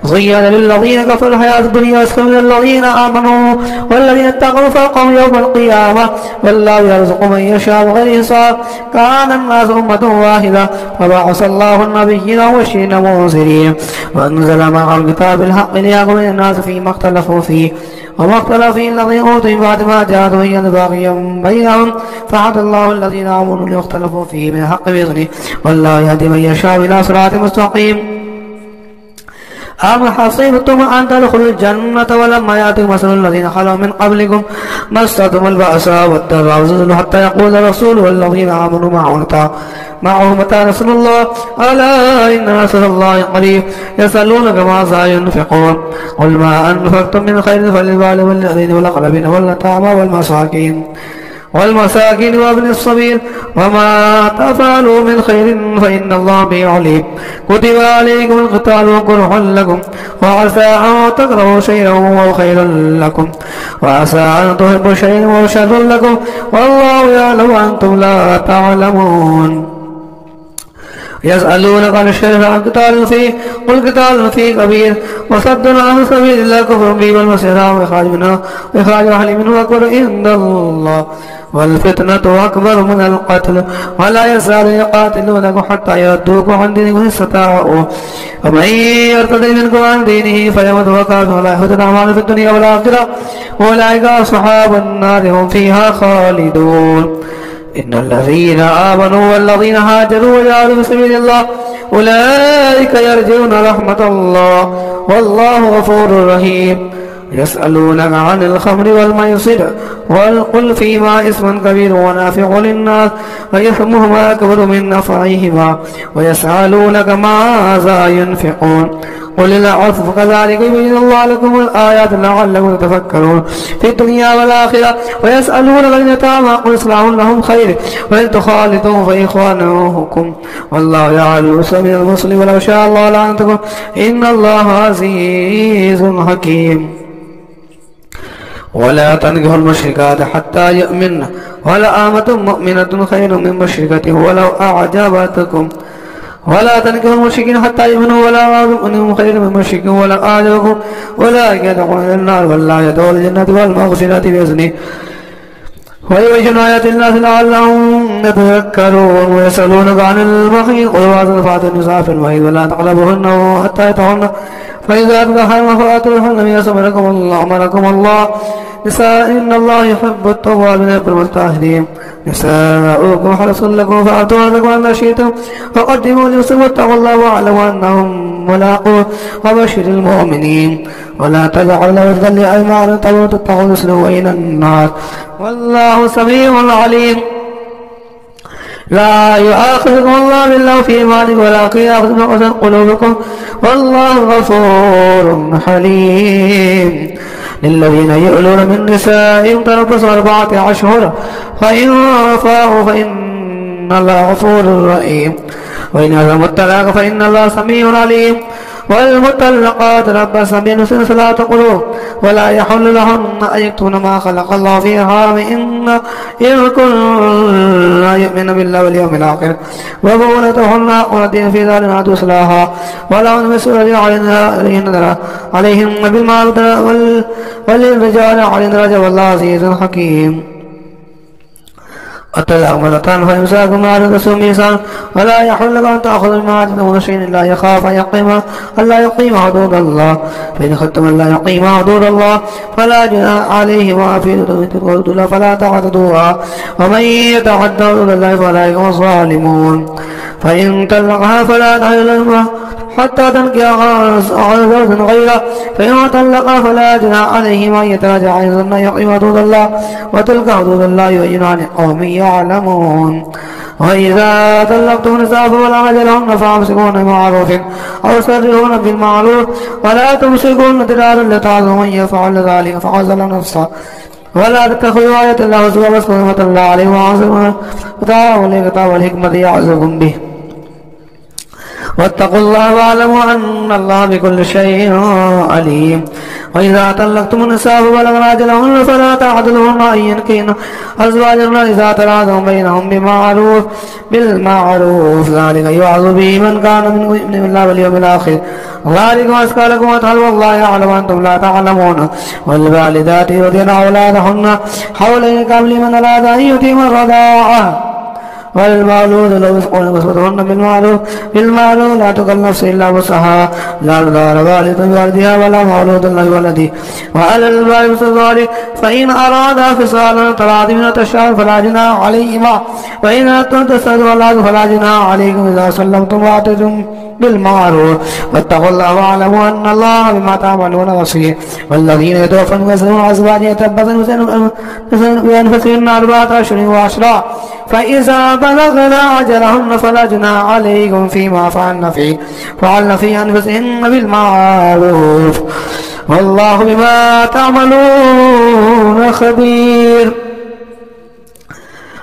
زين للذين كفروا الحياة الدنيا ويسخرون الذين آمنوا والذين اتقوا فوقهم يوم القيامة والله يرزق من يشاء بغير حساب. كان الناس أمة واحدة فبعث الله النبيين مبشرين ومنذرين وأنزل معهم الكتاب بالحق ليحكم الناس فيما اختلفوا فيه وما اختلف فيه الذين أوتوا من بعد ما جاءتهم بينة باغيا بينهم فهدى الله الذين آمنوا لما اختلفوا فيه من الحق بإذنه والله يهدي من يشاء إلى صراط مستقيم. أم حسبتم أن تدخلوا الجنة ولما يأتكم مثل الذين خلوا من قبلكم مستهم البأساء والضراء وزلزلوا حتى يقول الرسول والذين آمنوا معه متى نصر الله ألا إن نصر الله قريب. يسألونك ماذا ينفقون قل ما أنفقتم من خير فللوالدين والوالدين والأقربين واليتامى والمساكين وابن السبيل وما تفعلوا من خير فإن الله به عليم. كتب عليكم القتال وكره لكم وعسى أن تكرهوا شيئا وهو خير لكم وعسى أن تحبوا شيئا وهو شر لكم والله يعلم وأنتم لا تعلمون. يسألونك عن الشرك عن قتال فيه قل قتال فيه كبير وصد عن سبيل الله كفر به والمسيح وإخراج أهل منه أكبر عند الله والفتنة أكبر من القتل ولا يزال يقاتلونكم حتى يردوكم عن دينكم إن استطاعوا ومن يرتد منكم عن دينه فيمت وهو كافر ولا يحبط أعماله في الدنيا والآخرة أولئك أصحاب النار هم فيها خالدون. إن الذين آمنوا والذين هاجروا وجاهدوا في سبيل الله أولئك يرجون رحمة الله والله غفور رحيم. يسألونك عن الخمر والميسر قل فيما اسم كبير ونافع للناس وإثمهما أكبر من نفعهما ويسألونك ماذا ينفقون قل العفو كذلك يبين الله لكم الآيات لعلكم تتفكرون في الدنيا والآخرة. ويسألونك عن اليتامى قل إصلاح لهم خير وإن تخالطوهم فإخوانكم والله يعلم سبيل المسلم ولو شاء الله لعنتكم إن الله عزيز حكيم. ولا تنكحوا المشركات حتى يؤمن ولأمة مؤمنة خير من مشركة ولو أعجبتكم ولا تنكحوا المشركين حتى يؤمنوا ولا أمة خير من مشرك ولو أعجبكم أولئك يدخلون إلى النار والله يدخل الجنة والمغفرة بإذنه ويبين آيات الناس لعلهم يتذكرون. ويسألونك عن المحيض قل وأطفال النساء في المحيض ولا تقربوهن حتى يطهرن فإذا تطهرن فآتوهن من أمركم الله نساء إن الله يحب التوابين ويحب المتطهرين. نساؤكم حرص لكم فآتوا لكم أن شئتم فقدموا ليصبوا واتقوا الله واعلموا أنهم ملاقوه وبشر المؤمنين. ولا تجعلوا وزدا لأيمانكم تبروا تتقوا تسلوا إلى النار والله سميع عليم. لا يؤاخذكم الله باللغو في أيمانكم ولكن يؤاخذكم بما كسبت قلوبكم والله غفور حليم. للذين يؤلون من نسائهم تربصوا 4 أشهر فإن فاءوا فإن الله غفور رحيم وإن عزموا الطلاق فإن الله سميع عليم. والمطلقات ربصن بأنفسهن 3 قروء ولا يحل لهن أن يكتمن ما خلق الله في أرحامهن إن كن لا يؤمن بالله واليوم الآخر وبعولتهن أولادهن في ذلك عدو إصلاحا ولهن مثل الذي عليهن بالمعروف وللرجال عليهن درجة والله عزيز حكيم. الطلاق مرتان فإمساك بمعروف بإحسان ولا يحل لكم أن تأخذوا مما آتيتموهن شيئا إلا يخاف أن لا يقيم حدود الله فإن خفتم أن لا يقيم حدود الله فلا جناح عليهما في حدود الله فلا تعتدوها ومن يتعدى حدود الله فأولئك هم الظالمون. فإن طلقها فلا تحل له حتى تنكح زوجا غيره فإن طلقها فلا جناح عليهما أن يتراجعا إن ظنا يقيم حدود الله وتلك حدود الله يبينها لقوم يعلمون. وإذا طلقتم النساء فبلغن أجلهن فأمسكوهن بمعروف أو سرحوهن بالمعروف ولا تمسكوهن ضرارا لتعظموا من يفعل ذلك فعزل نفسه ولا تتخذوا آية الله هزوا واذكروا نعمة الله عليكم وعظموا وتعالوا لكتاب الحكمة يعظكم به واتقوا الله واعلموا أن الله بكل شيء عليم. وإذا طلقتم النساء فبلغن أجلهن فلا تعضلوهن أن ينكحن أزواجهن إذا تراضوا بينهم بالمعروف ذلك يوعظ به من كان منكم يؤمن بالله واليوم الآخر ذلك أزكى لكم وأطهر والله يعلم وأنتم لا تعلمون. والوالدات يرضعن أولادهن حولين كاملين من أراد أن يتم الرضاعة والمولود له رزقهن وكسوتهن بالمعروف لا تكلف نفس إلا وسعها لا تضار والدة بوالدها ولا مولود له بولده وعلى الوالد مثل ذلك فإن أرادا فصالا تراض من التشاور فلا جناح عليهما وإن أردتم تستأذنوا الله فلا جناح عليكم إذا سلمتم وآتيتم بالمعروف واتقوا الله واعلموا أن الله بما تعملون بصير. والذين يتوفون يذرون أزواجا يتربصن بأنفسهن 4 أشهر وعشرا فإذا بلغن أجلهن فلا جناح عليكم فيما فعلن في أنفسهن بالمعروف والله بما تعملون خبير.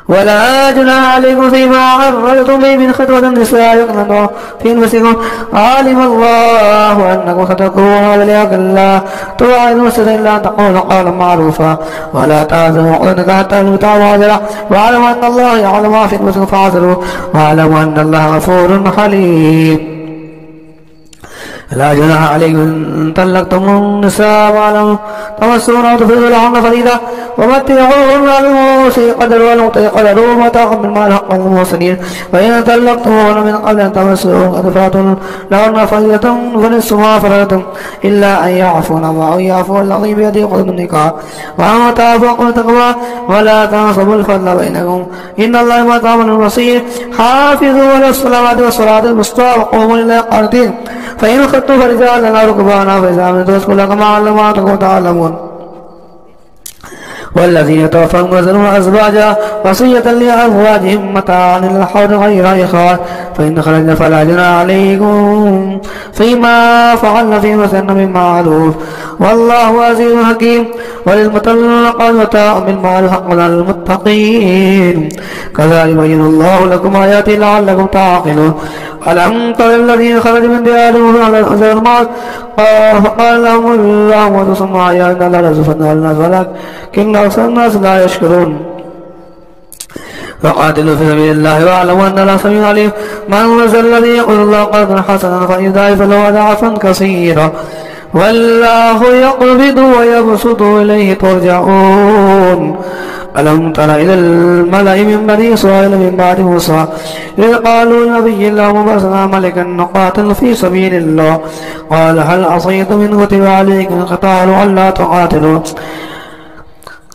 ولا جناح عليكم فيما عرضتم به من خطبة النساء يقنطن في أنفسكم علم الله أنكم ستكونون وليكن الله توعدون إلا أن تقولوا قولا معروفا ولا تعزموا عقدة حتى تبلغوا أجله واعلموا أن الله يعلم ما في أنفسكم فاعذروه واعلموا أن الله غفور حليم. لا جناح عليكم إن طلقتم النساء ولم تمسون أو تفرضوا لهن فريضة ومتعوهن بالموسع قدر والمقتدر قدر ومتاعا بالمال حقا للمحسنين. وإن طلقتموهن من قبل أن تمسوهن قد فرضتم لهن فريضة فنصف ما فرضتم إلا أن يعفون أو يعفو الذي بيده عقدة النكاح وأن تعفوا عقدة التقوى ولا تنصبوا الفضل بينكم إن الله بما تعملون بصير. حافظوا على الصلوات والصلاة الوسطى وقوموا لله قانتين فإن خفتم فرجالا أو ركبانا فإذا أمنتم فاذكروا الله كما علمكم تعلمون. والذين يتوفون يذرون أزواجا وصية لأزواجهم متاعا إلى الحول غير إخراج فإن خرجن فلا جناح عليكم فيما فعلن في مثلن بالمعروف والله عزيز حكيم. وللمطلقات متاع بالمعروف حقا على المتقين كذلك يبين الله لكم آياته لعلكم تعقلون. ألم تر الذين خرجوا من ديارهم على الموت فقال لهم الله موتوا ثم أحياهم إن الله ليزيدن الناس ولكن أكثر الناس لا يشكرون. فقاتلوا في سبيل الله واعلموا أن الله سميع عليم. من ذا الذي يقول الله قرضا حسنا فيضاعف له أضعافا كثيرا والله يقبض ويبسط إليه ترجعون. ألم تر إلى الملأ من بني إسرائيل من بعد موسى إذ قالوا لنبي الله ابعث ملكا نقاتل في سبيل الله قال هل عصيتم إن كتب عليكم القتال ألا تقاتلوا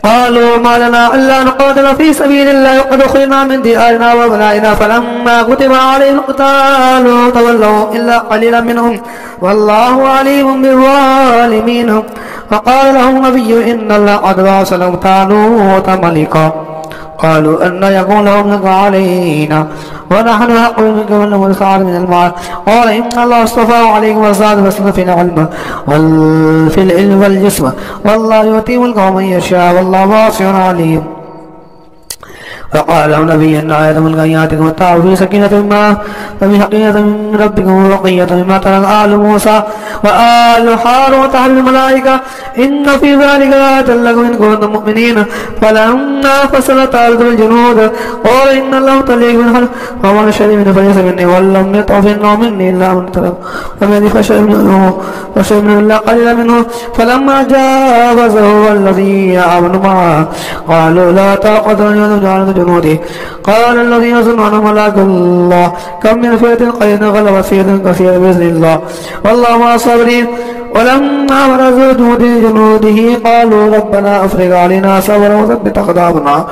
قالوا ما لنا إلا نقاتل في سبيل الله وقد أخرجنا من ديارنا وأبنائنا فلما كتب عليهم القتال تولوا إلا قليلا منهم والله عليم بالظالمين. فقال لهم نبي إن الله قد بعث لكم طالوت ملكا قالوا أن يكون لهم ملك علينا ونحن أقل منكم ولم نسعد من المال قال إن الله اصطفاه عليكم وزاد فاسلم في العلم وفي العلم والجسم والله يؤتي ملكه من يشاء والله واسع عليم. فقال له نبي إن آية من آياتكم التعب في سكينة ما فمن حقيقة من ربكم وقية مما ترى آل موسى وآل هارون تحمل الملائكة إن في ذلك آية لكم إن كنتم مؤمنين. فلما فصلت الأرض بالجنود قال إن الله طليق من خلق فمن شرب منه فليس مني ولم يطع في النوم مني إلا من ترك فمن فشرب منه إلا قليلا منه. فلما جاوزه والذين آمنوا معه قالوا لا طاقة لنا جنوده قال الذين يظنون ملاك الله كم من فئة قليلة غلبت فئة كثيرة بإذن الله والله مع الصابرين. ولما برزوا جنوده قالوا ربنا أفرغ علينا صبرا وثبت أقدامنا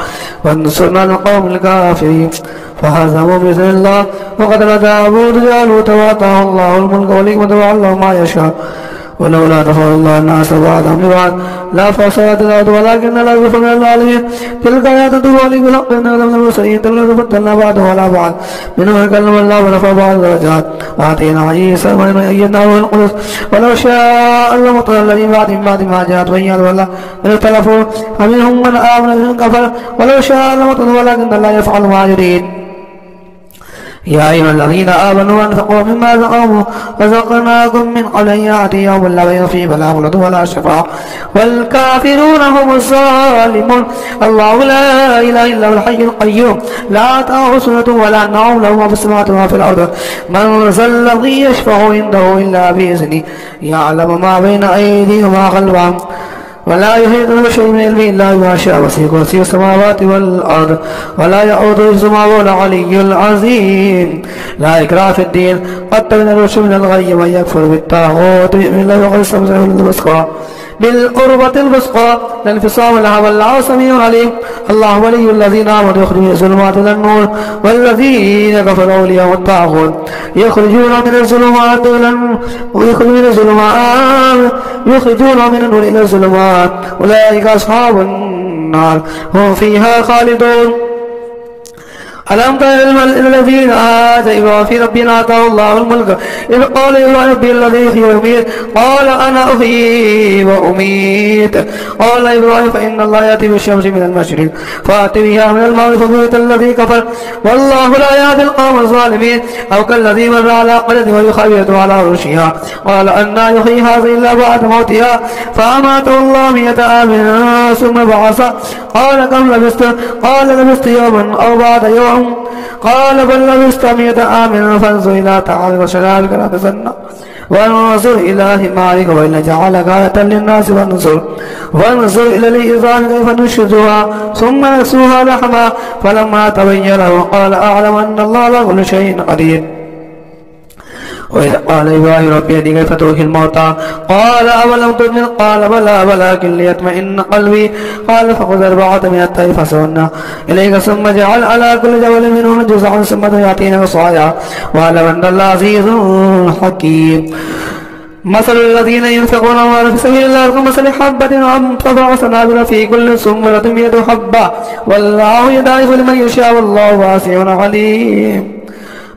وانصرنا على القوم الكافرين فهزموا بإذن الله وقتل داوود جالوت وآتاه الله الملك والحكمة وعلمه ما يشاء ولولا دفع الله الناس بعضهم ببعض لا فسدت الأرض ولكن الله ذو فضل على العالمين. تلك آيات تبين بالحق إنك من المرسلين تلك فضلنا بعضهم على بعض منهم من كلم الله ورفع بعض الدرجات وآتينا عيسى ومن أيدناه بالقدس ولو شاء الله مطر الذين بعد ما جاءت بينات والله من اختلفوا فمنهم من آمن ومنهم كفر ولو شاء الله مطر ولكن الله يفعل ما يريد. يا أيها الذين آمنوا أنفقوا مما رزقناكم من قبل أن يأتي يوم لا بيع فيه ولا خلة ولا شفاعة والكافرون هم الظالمون. الله لا إله إلا هو الحي القيوم لا تأخذه سنة ولا نوم له ما في السماوات وما في الأرض من ذا الذي يشفع عنده إلا بإذنه يعلم ما بين أيديهم وما خلفهم ولا يحيطون بشيء من علمه إلا بما شاء وسع كرسيه السماوات والأرض ولا يؤوده حفظهما وهو العلي العظيم. لا إكراه في الدين قد تبين الرشد من الغي من يكفر بالطاغوت يؤمن بالله وقد استمسك بالقربة الوثقى لا انفصام لها والله سميع عليم. الله ولي الذين آمنوا يخرجون من الظلمات إلى النور والذين كفروا أولياءهم الطاغوت يخرجون من الظلمات من النور إلى الظلمات أولئك أصحاب النار هم فيها خالدون. ألم تر إلى الذين آتوا في ربنا آتاه الله الملك إذ قال إبراهيم ربي الذي يحيي ويميت قال أنا أحيي وأميت قال إبراهيم فإن الله يأتي بالشمس من المشرق فأت بها من المغرب فبهت الذي كفر والله لا يهدي القوم الظالمين. أو كالذي مر على قرية وهي خاوية على عروشها قال أنى يحيي هذه إلا بعد موتها فأماته الله 100 عام ثم بعث قال كم لبثت قال لبثت يوما أو بعد يوم قال بل لبثت 100 عام فانظر إلى طعامك وشرابك لا تسنى وانظر إلى حمارك وإن جعلك آية للناس وانظر إلى العظام كيف ننشزها ثم نكسوها لحما فلما تبين له قال أعلم أن الله على كل شيء قدير. وإذ قال إبراهيم ربي أرني كيف تحيي الموتى قال أولم تؤمن قال بلى ولكن ليطمئن قلبي قال فخذ 4 من الطير فصرنا إليك ثم اجعل على كل جبل منهن جزعا ثم يأتينا بصايا واعلم أن الله عزيز حكيم. مثل الذين ينفقون أموالهم في سبيل الله كمثل حبة أنبتت سنابل في كل سنبلة 100 حبة والله يضاعف لمن يشاء والله واسع عليم.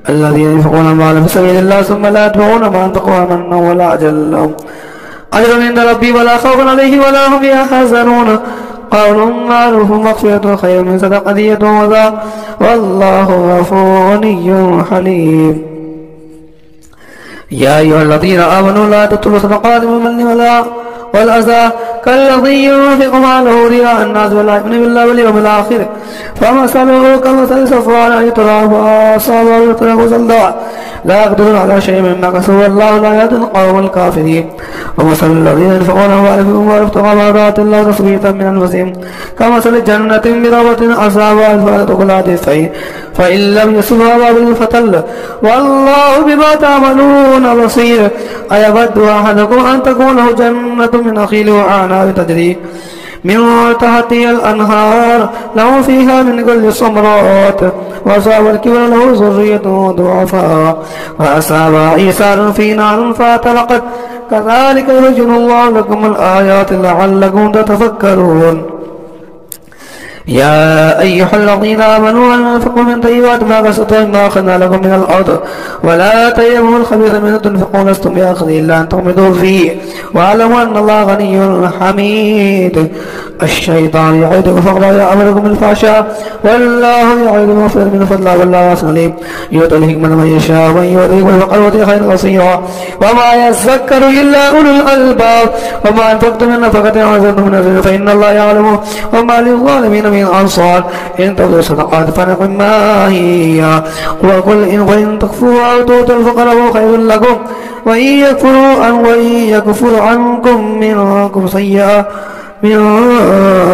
الذين ينفقون أموالهم في سبيل الله ثم لا يتبعون ما أنفقوا منا ولا أجل لهم أجر عند ربي ولا خوف عليهم ولا هم يحزنون قول معروف مغفرة خير من صدقة يتوضأ والله غفور غني حليم. يا أيها الذين آمنوا لا تبطلوا صدقات بالمن والأذى كالذي ينفق ماله رياء الناس ولا يؤمن بالله واليوم الآخر فمثله كمثل صفوان عليه تراب أصابه تراب صلدا لا يقدرون على شيء مما كسبوا والله لا يهدي القوم الكافرين. ومثل الذين ينفقون أموالهم وابتغاء مرضات الله تثبيتا من أنفسهم كمثل جنة بربوة أصابها الفاتحة كلها دفعين فإن لم يصبها وابل فتل والله بما تعملون بصير. أيود أحدكم أن تكون له جنة من نخيل وأعناب تجري من تحتها الأنهار له فيها من كل الثمرات وأصاب الكبر له ذرية ضعفاء وأصاب عيسى في نار فاحترقت كذلك يبين الله لكم الآيات لعلكم تتفكرون. يا أيها الذين آمنوا أنفقوا من طيبات ما كسبتم مما أخذنا لكم من الأرض ولا تيمموا الخبيث منه تنفقون لستم بآخذه إلا أن تغمضوا فيه واعلموا أن الله غني حميد. الشيطان يعدكم فقرا ويأمركم بالفحشاء والله يعدكم مغفرة من فضله والله واسع عليم. يؤتي الحكمة من يشاء ومن يؤتيه الفقر ويؤتيه خيرا كثيرا وما يذكر إلا أولو الألباب. وما أنفقتم من نفقة أو نذرتم من نذر فإن الله يعلمه وما للظالمين من أنصار إن تبدوا صدقات فنعم ما هي وقل إن تخفوها أو تؤتوا الفقراء فهو خير لكم وإن يكفر عنكم منكم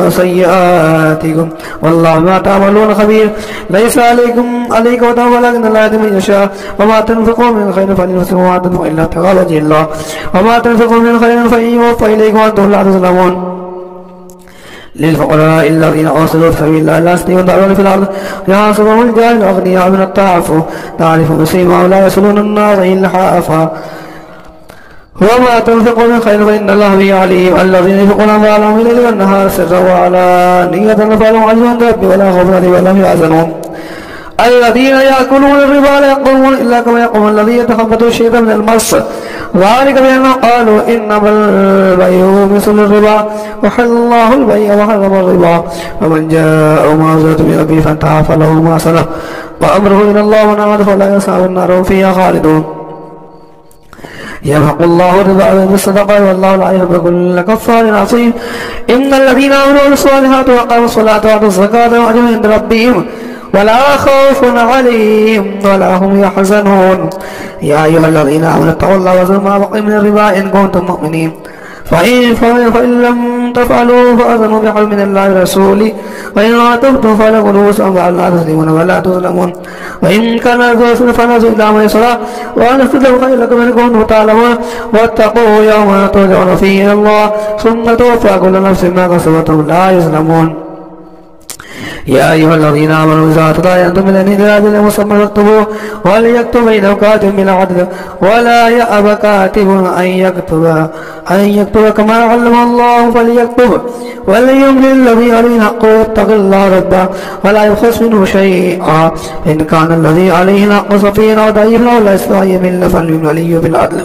سيئاتكم والله ما تعملون خبير. ليس عليكم وتعالى ولكن الله يهدي من يشاء وما تنفقوا من خير فلنفسكم وما تنفقوا إلا ابتغاء وجه الله وما تنفقوا من خير فيوفى إليكم وأنتم لا تظلمون. للفقراء الذين أرسلوا في سبيل الله لا يستطيعون دعوة في الأرض يحسبهم الجاهل أغنياء من التعفف تعرف بسيماهم لا يسألون الناس إلحافا وما تنفقوا من خير فإن الله به عليم. الذين ينفقون أموالهم بالليل والنهار سرا وعلانية فلهم أجر ربي ولا خوف عليهم ولا هم يحزنون. الذين يأكلون الربا لا يقومون إلا كما يقوم الذي يتخبطه الشيطان من المس ذلك بأنهم قالوا إنما البيع مثل الربا وحل الله البيع وحرم الربا. ومن جاء موعظة من ربه فانتهى فله ما سلف وأمره إلى الله ومن عاد فلا يصعب النار هم فيها خالدون. يمحق الله الربا بالصدقات والله لا يحب كل كفار عصيم. إن الذين آمنوا بالصالحات وأقاموا الصلاة وآتوا الزكاة وأجروا عند ربهم ولا خوف عليهم ولا هم يحزنون. يا أيها الذين آمنوا اتقوا الله وذروا ما بقي من الربا إن كنتم مؤمنين فإن لم تفعلوا فأذنوا بحرب من الله ورسوله وإن عاتبتم فلكم رؤوس أموالنا تسلمون ولا تظلمون وإن كان ذو فنزل إلى ميسرة وأن استدلوا خير لكم إن كنتم تعلمون واتقوا يوما ترجعون فيه إلى الله ثم توفى كل نفس ما كسبت لا يظلمون. يا أيها الذين آمنوا إذا تداينتم بالدين إلى أجل مسمى فاكتبوه وليكتب بينكم كاتب بالعدل ولا يأب كاتب أن يكتب كما علم الله فليكتب وليملل الذي عليه الحق ويتق الله ربه ولا يبخس منه شيئا إن كان الذي عليه الحق صفيا أو ضعيفا أو ليس يمل فليملل بالعدل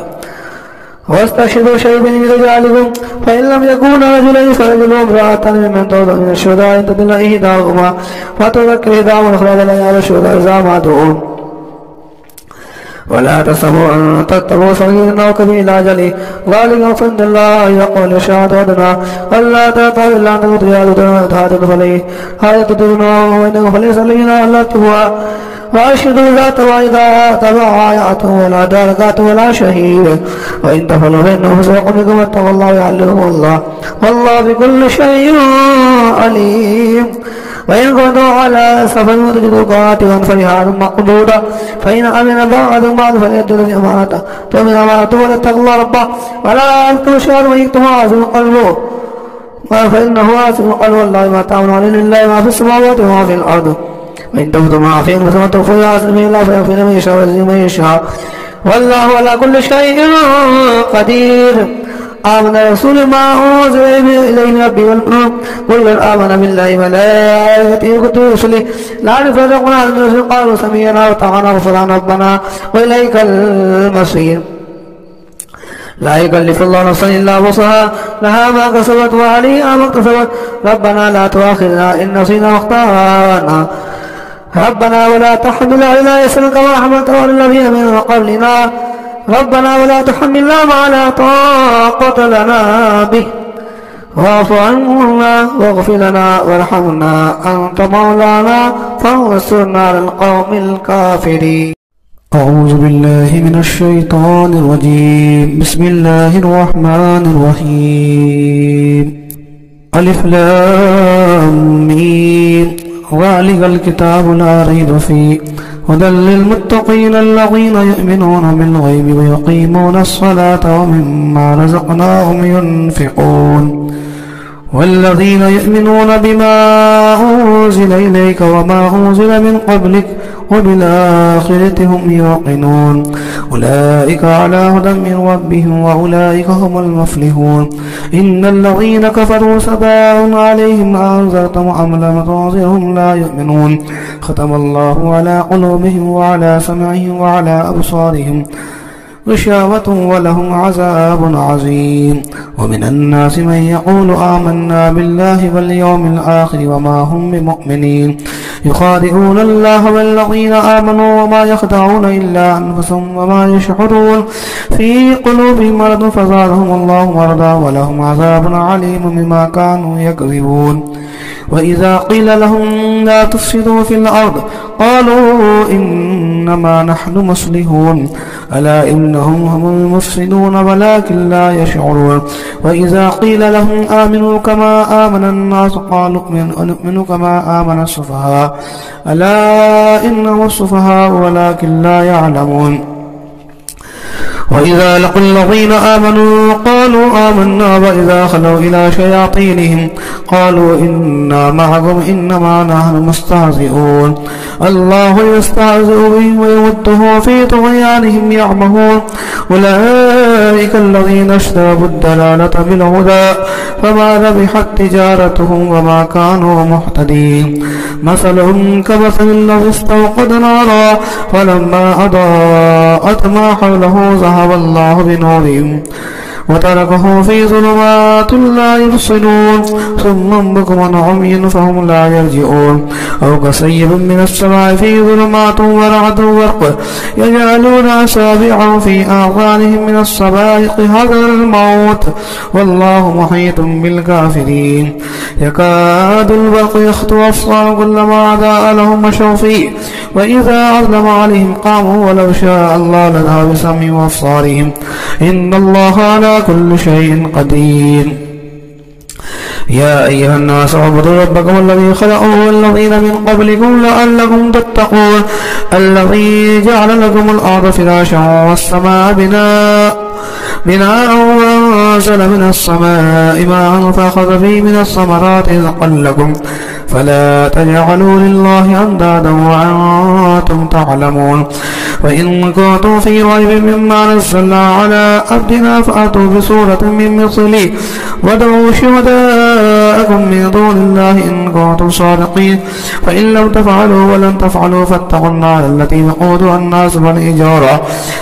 واستشهدوا شهيدا من رجالكم فإن لم يكونا رجلين فرجل وامرأتان ممن ترضون من الشهداء إن تضل إحداهما فتذكر إحداهما الأخرى لا يعلم الشهداء إذا ماتوا ولا تسبوا أن تتبعوا صغيرا أو كبيرا إلى أجله ذلك فإن الله يقول الشهادة ودنا ولا تأتوا إلا أن تغطيا فليه هذا تدرنا وإنه فليس لنا ألا تبوا وأشهدوا ذات وإذا تبايعتم ولا درجات ولا شهيد وإن تفعلوا فإنه فسوق بكم واتقوا الله ويعلمكم الله والله بكل شيء عليم. وإن كنتم على سفر وتجدوا كاتبا فرهان مقبوضا فإن أمن بعضكم بعض فليؤدوا الذي أمانته تؤمن أمانته وليتقوا الله ربه ولا يكتم الشهر ويكتم عازم قلبه فإنه عازم قلبه والله ما تعملون لله ما في السماوات وما في الأرض وإن تبدوا ما فيهم ثم تخفوا يعصم الله فيغفر من يشاء ويعز من يشاء والله على كل شيء قدير. آمن الرسول ما أنزل إليه من ربه والمؤمنون كل آمن بالله وملائكته وكتبه ورسله لا نفرق بين أحد من رسله قالوا سمعنا وأطعنا غفرانك ربنا وإليك المصير. لا يكلف الله نفسا إلا وسعها لها ما كسبت وعليها ما اكتسبت ربنا لا تؤاخذنا إن نسينا واخطأنا ربنا ولا تحمل علينا إصرا كما حملته على الذين من قبلنا ربنا ولا تحملنا ما لا طاقة لنا به واعف عنا واغفر لنا وارحمنا أنت مولانا فانصرنا على القوم الكافرين. أعوذ بالله من الشيطان الرجيم. بسم الله الرحمن الرحيم. ألف لام ميم ذلك الكتاب لا ريب فيه هدى للمتقين الذين يؤمنون بالغيب ويقيمون الصلاة ومما رزقناهم ينفقون والذين يؤمنون بما أنزل إليك وما أنزل من قبلك وبالآخرة هم يوقنون أولئك على هدى من ربهم وأولئك هم المفلحون. إن الذين كفروا سواء عليهم أنذرتهم أم لم تنذرهم لا يؤمنون ختم الله على قلوبهم وعلى سمعهم وعلى أبصارهم غشاوة ولهم عذاب عظيم. ومن الناس من يقول آمنا بالله واليوم الآخر وما هم بمؤمنين يخادعون الله والذين آمنوا وما يخدعون إلا أنفسهم وما يشعرون في قلوبهم مرض فزادهم الله مرضا ولهم عذاب عليم بما كانوا يكذبون. وإذا قيل لهم لا تفسدوا في الأرض قالوا إنما نحن مصلحون ألا إنهم هم المفسدون ولكن لا يشعرون. وإذا قيل لهم آمنوا كما آمن الناس قالوا نؤمن كما آمن السفهاء ألا إنهم السفهاء ولكن لا يعلمون. وإذا لقوا الذين آمنوا قالوا آمنا وإذا خلوا إلى شياطينهم قالوا إنا معكم إنما نحن مستهزئون الله يستهزئ بهم ويمدهم في طغيانهم يعمهون أولئك الذين اشتروا الضلالة بالهدى فما ربحت تجارتهم وما كانوا مهتدين. مثلهم كمثل الذي استوقد نارا فلما أضاءت ما حوله ذهب الله بنورهم وتركه في ظلمات لا يبصرون صم بكم عمي فهم لا يرجعون أو كصيب من السماء في ظلمات ورعد وبرق يجعلون أصابعهم في آذانهم من الصواعق حذر الموت والله محيط بالكافرين يكاد البرق يخطف أبصارهم كلما أضاء لهم مشوا فيه وإذا أظلم عليهم قاموا ولو شاء الله لذهب بسمعهم وأبصارهم إن الله على كل شيء قدير يا أيها الناس اعبدوا ربكم الذي خلقكم والذين من قبلكم لعلكم تتقون الذي جعل لكم الأرض فراشا والسماء بناء وأنزل من السماء ماء فأخذ به من الثمرات رزقا لكم فلا تجعلوا لله أندادا وأنتم تعلمون وإن كنتم في ريب مما نزلنا على عبدنا فأتوا بسورة من مثله وادعوا شهداءكم من دون الله إن كنتم صادقين فإن لم تفعلوا ولن تفعلوا فاتقوا النار التي وقودها الناس والحجارة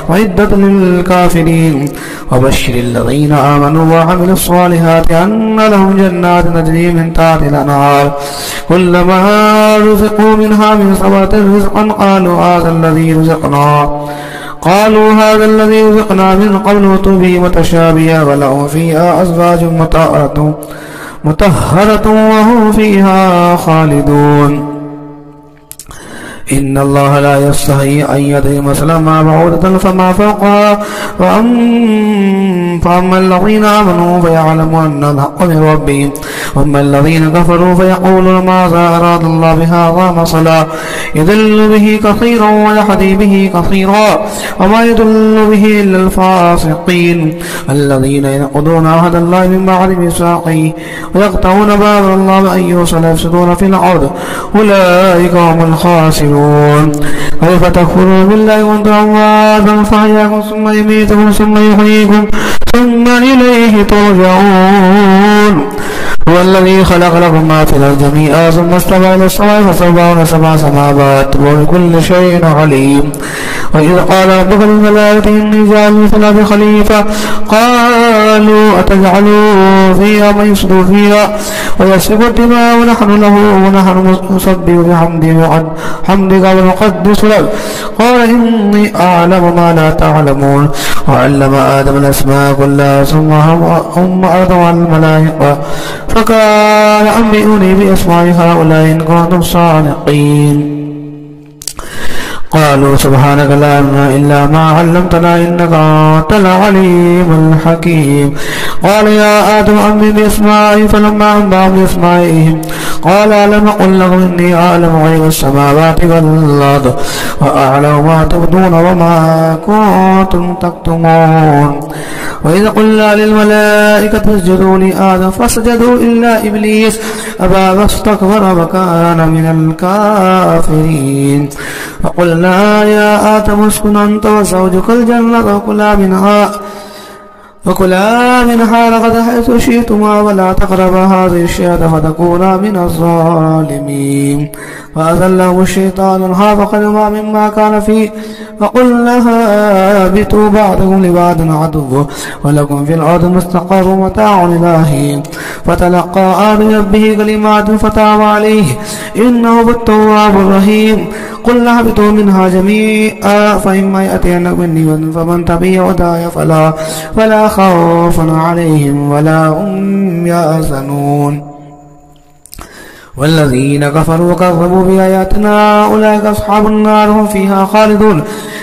وعدت للكافرين وبشر الذين آمنوا وعملوا الصالحات أن لهم جنات تجري من تحتها الأنهار كلما رزقوا منها من ثمرة رزقا قالوا هذا الذي رزقنا من قبل به متشابها ولهم فيها أزواج مطهرة وهم فيها خالدون إن الله لا يستحي أن يضرب مثلا ما بعوضة فما فوقها فأما الذين آمنوا فيعلمون أن الحق من ربهم وأما الذين كفروا فيقولون ماذا أراد الله بهذا مثلا يضل به كثيرا ويهدي به كثيرا وما يضل به إلا الفاسقين الذين ينقضون عهد الله من بعد ميثاقه ويقطعون باب الله أن يوصل يفسدون في الأرض أولئك هم الخاسرون كيف تكفرون بالله وأنتم أموات فأحياكم ثم يميتكم ثم يحييكم ثم إليه ترجعون هو الذي خلق لكم ما في الأرض جميعا ثم استوى إلى السماء فسواهن سبع سماوات وبكل شيء عليم وإذ قال ربك للملائكة إني جاعل في الأرض خليفة قالوا أتجعل فيها من يفسد فيها ويسفك الدماء ونحن نسبح بحمدك ونقدس لك قال إني أعلم ما لا تعلمون وعلم آدم الأسماء كلها ثم هم أرضوا على الملائكة فقال أنبئوني بأسماء هؤلاء إن كنتم صادقين قالوا سبحانك لا علم إلا ما علمتنا إنك أنت العليم الحكيم قال يا آدم أنبئني بأسمائهم فلما أنبأهم بأسمائهم قال ألم أقل لكم إني أعلم غيب السماوات والأرض وأعلم ما تبدون وما كنتم تكتمون وإذ قلنا للملائكة اسجدوا لآدم فسجدوا إلا إبليس أبى واستكبر وكان من الكافرين فقلنا يا آدم اسكن أنت وزوجك الجنة وكلا منها رغدا حيث شئتما ولا تقربا هذه الشجرة فتكونا من الظالمين فأذلهم الشيطان عنها فقدما مما كان فيه فقلنا اهبطوا بعضكم لبعض عدو ولكم في الأرض مستقر ومتاع إلى حين فتلقى آدم ربه كلمات فتاب عليه إنه بالتواب الرحيم قلنا اهبطوا منها جميعا فإما يأتينكم مني فمن تبع هداي فلا خوف عليهم ولا هم يحزنون والذين كفروا وكذبوا بآياتنا أولئك أصحاب النار هم فيها خالدون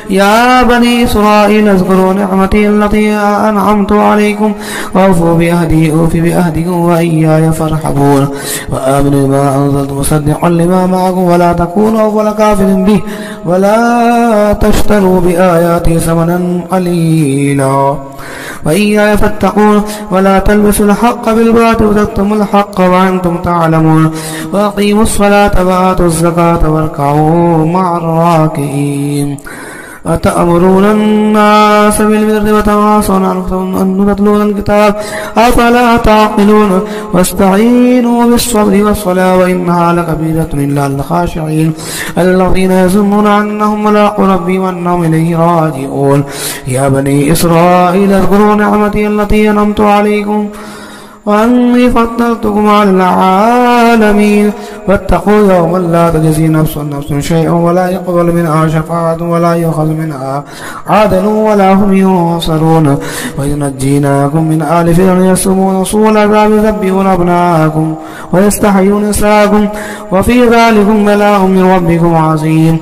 يا بني إسرائيل اذكروا نعمتي التي أنعمت عليكم وأوفوا بأهدي أوف بأهدكم وإياي فارحبون وآمنوا بما أنزلت مصدقا لما معكم ولا تكونوا أول كافر به ولا تشتروا بآياتي ثمنا قليلا وإياي فاتقون ولا تلبسوا الحق بالباطل وتكتموا الحق وأنتم تعلمون وأقيموا الصلاة وآتوا الزكاة واركعوا مع الراكعين أتأمرون الناس بالبر وتنسون أنفسكم أن تتلون الكتاب أفلا تعقلون واستعينوا بالصبر والصلاة وإنها لكبيرة إلا الخاشعين الذين يظنون أنهم ملاقو ربهم وأنهم إليه راجعون يا بني إسرائيل اذكروا نعمتي التي أنعمت عليكم وأني فضلتكم على العالمين واتقوا يوما لا تجزي نفس شيئا ولا يقبل منها شفاعة ولا يؤخذ منها عدل ولا هم ينصرون وإذ نجيناكم من آل فرعون يسومون سوء العذاب يذبحون أبناءكم ويستحيون نساءكم وفي ذلكم بلاء من ربكم عظيم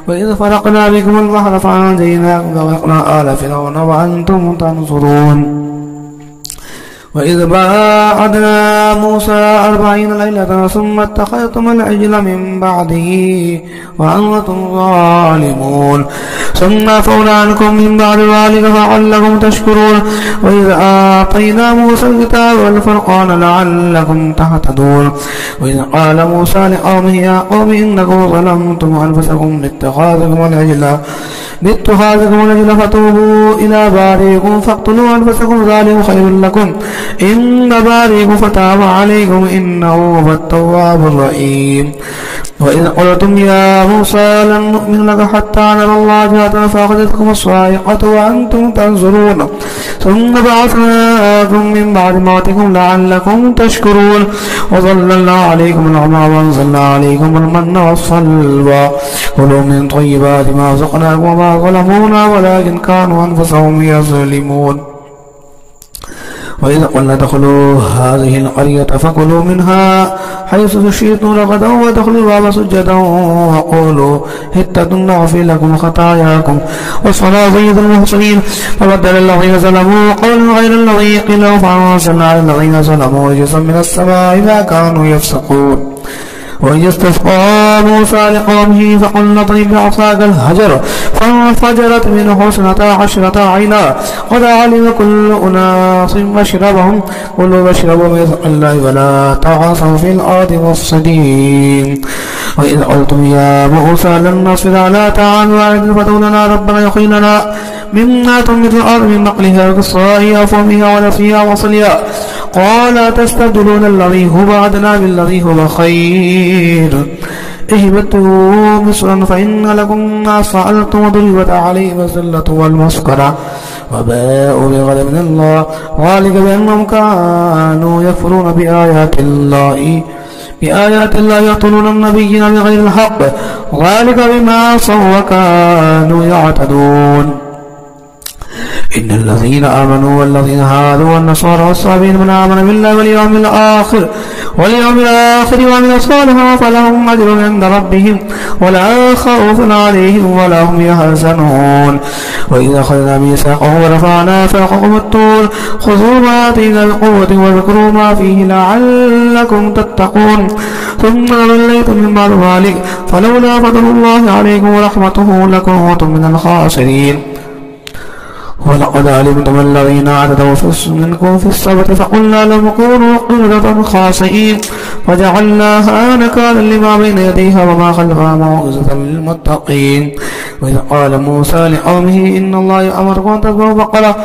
وإذ فرقنا بكم البحر فأنجيناكم وأغرقنا آل فرعون وأنتم تنصرون وإذ باعدنا موسى 40 ليلة ثم اتخذتم العجل من بعده وأنتم ظالمون ثم عفونا عنكم من بعد ذلك لعلكم تشكرون وإذ آتينا موسى الكتاب والفرقان لعلكم تهتدون وإذ قال موسى لقومه يا قوم إنكم ظلمتم أنفسكم باتخاذكم العجل فتوبوا إلى بارئكم فاقتلوا أنفسكم ذلك خير لكم إن بارئكم فتاب عليكم إنه هو التواب الرحيم وإذ قلتم يا موسى لن نؤمن لك حتى نرى الله جهرة فأخذتكم الصاعقة وأنتم تنظرون ثم بعثناكم من بعد موتكم لعلكم تشكرون وظللنا عليكم الغمام وأنزلنا عليكم المن والسلوى كلوا من طيبات ما رزقناكم وما ظلمونا ولكن كانوا أنفسهم يظلمون وإذا قلنا ادخلوا هذه القرية فكلوا منها حيث شئتم رغدا وادخلوا الباب سجدا وقولوا حطة نغفر لكم خطاياكم والصلاة سيد المحسنين فبدل الذين ظلموا قولا غير الذي قيل لهم فأنزلنا على الذين ظلموا رجزا من السماء ما كانوا يفسقون وإذ استسقى موسى لقومه فقلنا اضرب بعصاك الحجر فانفجرت منه 12 عينا قد علم كل أناس مشربهم كلوا واشربوا من رزق الله ولا تعصوا في الأرض مفسدين وإذ قلتم يا موسى لن نصبر على طعام واحد فادع لنا ربنا يخرج لنا مما تنبت الأرض من نقلها وقصائها وفومها ونسيها وصلها قال تستبدلون الذي هو أدنى بالذي هو خير اهبطوا مصرا فإن لكم ما سألتم وضربت عليهم الذلة والمسكنة وباءوا بغضب من الله ذلك بأنهم كانوا يكفرون بآيات الله يقتلون النبيين بغير الحق ذلك بما عصوا وكانوا يعتدون إن الذين آمنوا والذين هادوا والنصارى والصابين من آمن بالله واليوم الآخر وعمل صالحا فلهم أجر عند ربهم ولا خوف عليهم ولا هم يحزنون وإذا أخذنا ميثاقهم ورفعنا فوقكم الطور خذوا ما آتينا بقوة واذكروا ما فيه لعلكم تتقون ثم توليتم من بعد ذلك فلولا فضل الله عليكم ورحمته لكنتم من الخاسرين ولقد علمتم الذين اعتدوا منكم في السبت فقلنا لهم كونوا قردة خاسئين وجعلناها نكالا لما بين يديها وما خلفها موعظة للمتقين وإذ قال موسى لقومه إن الله يأمركم أن تذبحوا بقرة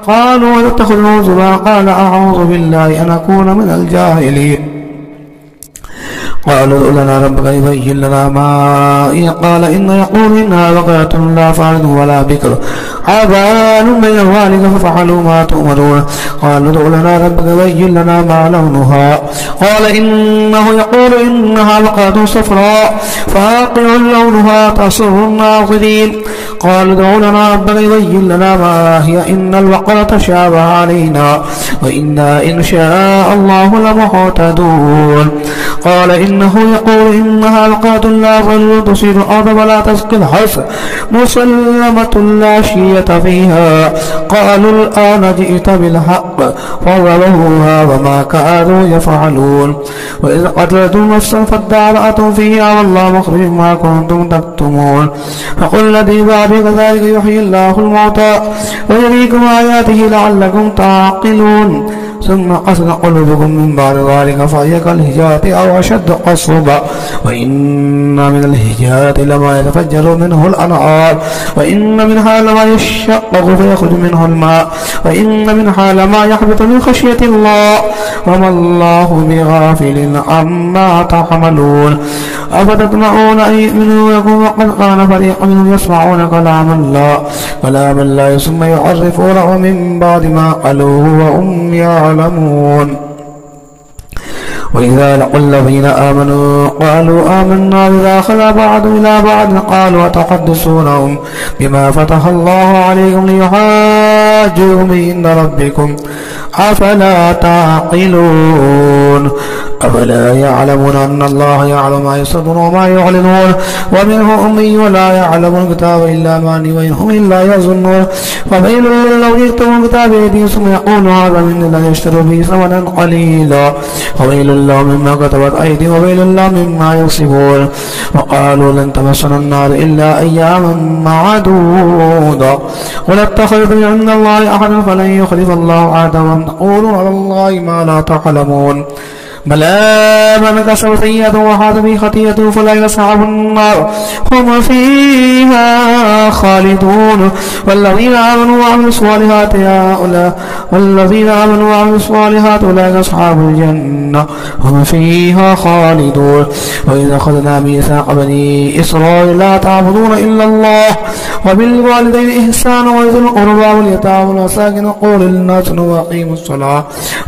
قالوا وتتخذوا هزوا قال أعوذ بالله أن أكون من الجاهلين قالوا ادع لنا ربك يبين لنا ما هي قال يقول إنها بقرة لا فارض ولا بكر عبان بين ذلك ففعلوا ما تؤمرون قالوا ادع لنا ربك يبين لنا ما لونها قال إنه يقول إنها بقرة صفراء فاقع لونها تسر الناظرين قالوا ادع لنا ربك يبين لنا ما هي إن البقرة شابه علينا وإنا إن شاء الله لمهتدون قال إنه يقول إنها بقرة لا ظل تصير الأرض ولا تسقي الحرث مسلمة لا شية فيها قالوا الآن جئت بالحق فظلموها وما كانوا يفعلون وإذ قتلتم نفسا فادارأتم فيها والله مخرج ما كنتم تكتمون فقل الذي بعد كذلك يحيي الله الموتى ويريكم آياته لعلكم تعقلون ثم قست قلوبكم من بعد ذلك فهي كالحجارة أو أشد قسوة وإن من الحجارة لما يتفجر منه الأنهار وإن منها لما يشقق فيخرج منه الماء وإن منها لما يحبط من خشية الله وما الله بغافل عما تعملون أفتطمعون أن يؤمنوا لكم وقد كان فريق منهم يسمعون كلام الله ثم يحرفونه من بعد ما قالوه وهم يعلمون وإذا لقوا الذين آمنوا قالوا آمنا وإذا خلا بعضهم إلى بعض قالوا أتحدثونهم بما فتح الله عليكم ليحاجوكم به عند ربكم أفلا تعقلون أفلا يعلمون أن الله يعلم ما يسرون وما يعلنون ومنهم أمي ولا يعلم الكتاب إلا أماني وإنهم إلا يظنون فويل للذين يكتبون الكتاب بأيديهم ثم يقولون هذا من الله يشتروا به ثمنا قليلا وويل لهم مما كتبت أيديهم وويل لهم مما يكسبون وقالوا لن تمسنا النار إلا أياما معدودة قل اتخذتم عند الله أحدا فلن يخلف الله عهده وأن تقولوا على الله ما لا تعلمون بلى من كسب سيئة وحاط به خطيئته فلا أصحاب النار هم فيها خالدون والذين آمنوا وعملوا الصالحات أولئك أصحاب الجنة هم فيها خالدون وإذا أخذنا ميثاق بني إسرائيل لا تعبدون إلا الله وبالوالدين إحسانا وذي القربى واليتامى والمساكين وقولوا للناس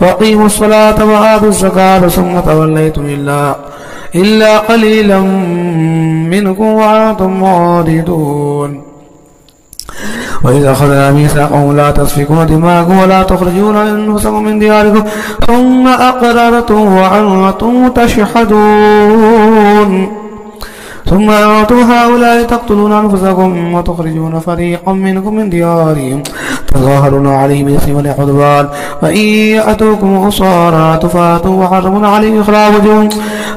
وأقيموا الصلاة وآتوا الزكاة ثم توليتم إلا قليلا منكم وأنتم معرضون وإذا أخذنا ميثاقهم لا تسفكون دماءكم ولا تخرجون أنفسكم من دياركم ثم أقررتم وأنتم تشهدون ثم أنتم هؤلاء تقتلون أنفسكم وتخرجون فريقا منكم من ديارهم تظاهرون عليهم بالإثم والعدوان وإن يأتوكم أسارى تفاتوا وحرمون عليهم إخراجهم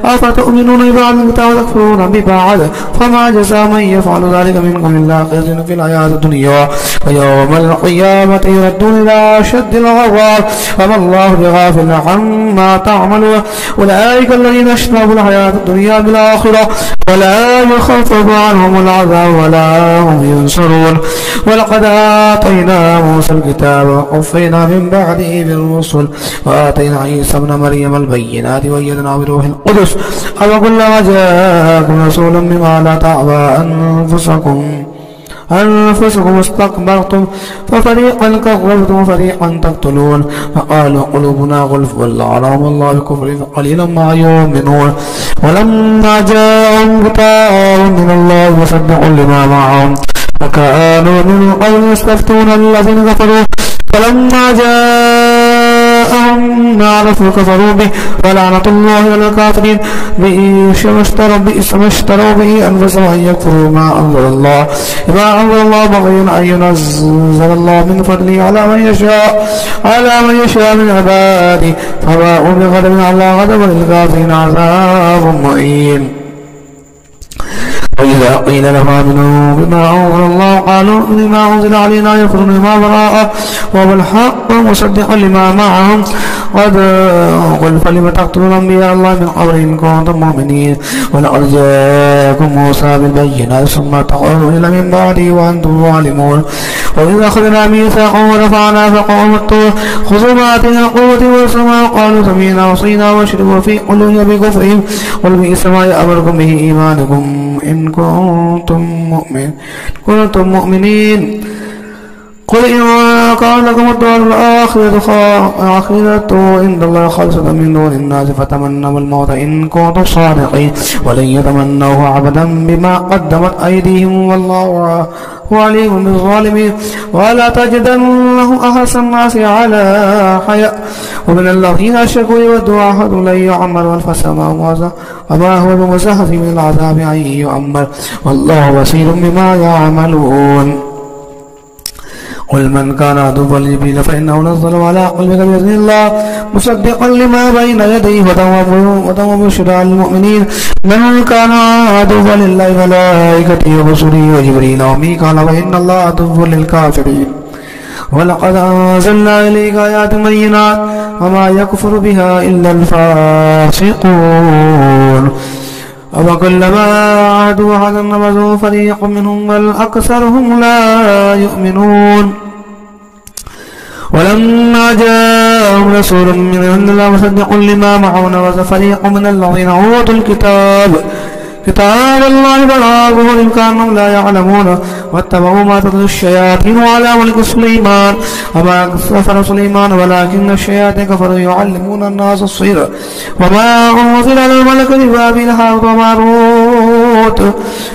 أفتؤمنون ببعض الكتاب وتكفرون ببعض فما جزاء من يفعل ذلك منكم إلا خزي في الحياة الدنيا ويوم القيامة يردون إلى أشد العذاب وما الله بغافل عما تعملون أولئك الذين اشتروا الحياة الدنيا بالآخرة ولا يخفف عنهم العذاب ولا هم ينصرون ولقد آتينا موسى الكتاب وقفينا من بعده بالرسل وآتينا عيسى ابن مريم البينات وأيدناه بروح القدس أفكلما جاءكم رسول بما لا تعبى أنفسكم استكبرتم ففريقا كذبتم وفريقا تقتلون فقالوا قلوبنا غلف ولعنهم الله بكفر فقليلا ما يؤمنون ولما جاءهم كتاب من الله مصدق لما معهم فكانوا من قوم يستفتون الذين كفروا فلما جاءهم ما عرفوا كفروا به فلعنة الله على الكافرين بئس ما اشتروا به أنفسهم أن يكفروا ما أنزل الله بغيا أن ينزل الله من فضله على من يشاء من عباده فباءوا بغضب على غضب للكافرين عذاب مهين وإذا قيل لهم آمنوا بما أنزل الله قالوا بما أنزل علينا يكفرون بما وراءه وهو الحق مصدقا لما معهم قد قل فلم تقتلون أنبياء الله من قبل إن كنتم مؤمنين ولقد جاءكم موسى بالبينات ثم تقولون إلى من بعده وأنتم ظالمون وإذا أخذنا ميثاقهم ورفعنا فوقهم الطور خذوا ما آتيناكم بقوة واسمعوا قالوا سمعنا وعصينا واشربوا في قلوبهم بكفرهم قل بئس ما يأمركم به إيمانكم إن كنتم مؤمنين قل إن كان لكم الدار الآخرة عند الله خالصة من دون الناس فتمنوا الموت إن كنتم صادقين ولن يتمنوه أبدا بما قدمت أيديهم والله عليم بالظالمين ولا تجدنهم أحسن الناس على حياء ومن الذين أشركوا يود أحدهم لن يعمر ألف سنة وما هو بمزحزح من العذاب أن يعمر والله بصير بما يعملون قل من كان عدوا لجبريل فإنه نزل على قلبك بإذن الله مصدقا لما بين يديه وهدى وبشرى للمؤمنين من كان عدوا لله وملائكته ورسله وجبريل وميكال وإن الله عدو للكافرين ولقد أنزلنا إليك آيات بينات وما يكفر بها إلا الفاسقون وكلما عاهدوا عهدا نبذوه فريق منهم بل أكثرهم لا يؤمنون ولما جاءهم رسول من عند الله مصدق لما معه نبذ فريق من الذين أوتوا كتاب الله وراء ظهورهم كأنهم لا يعلمون واتبعوا ما تتلو الشياطين على ملك سليمان وما كفر سليمان ولكن الشياطين كفروا يعلمون الناس السحر وما أنزل على الملك ببابل هاروت وماروت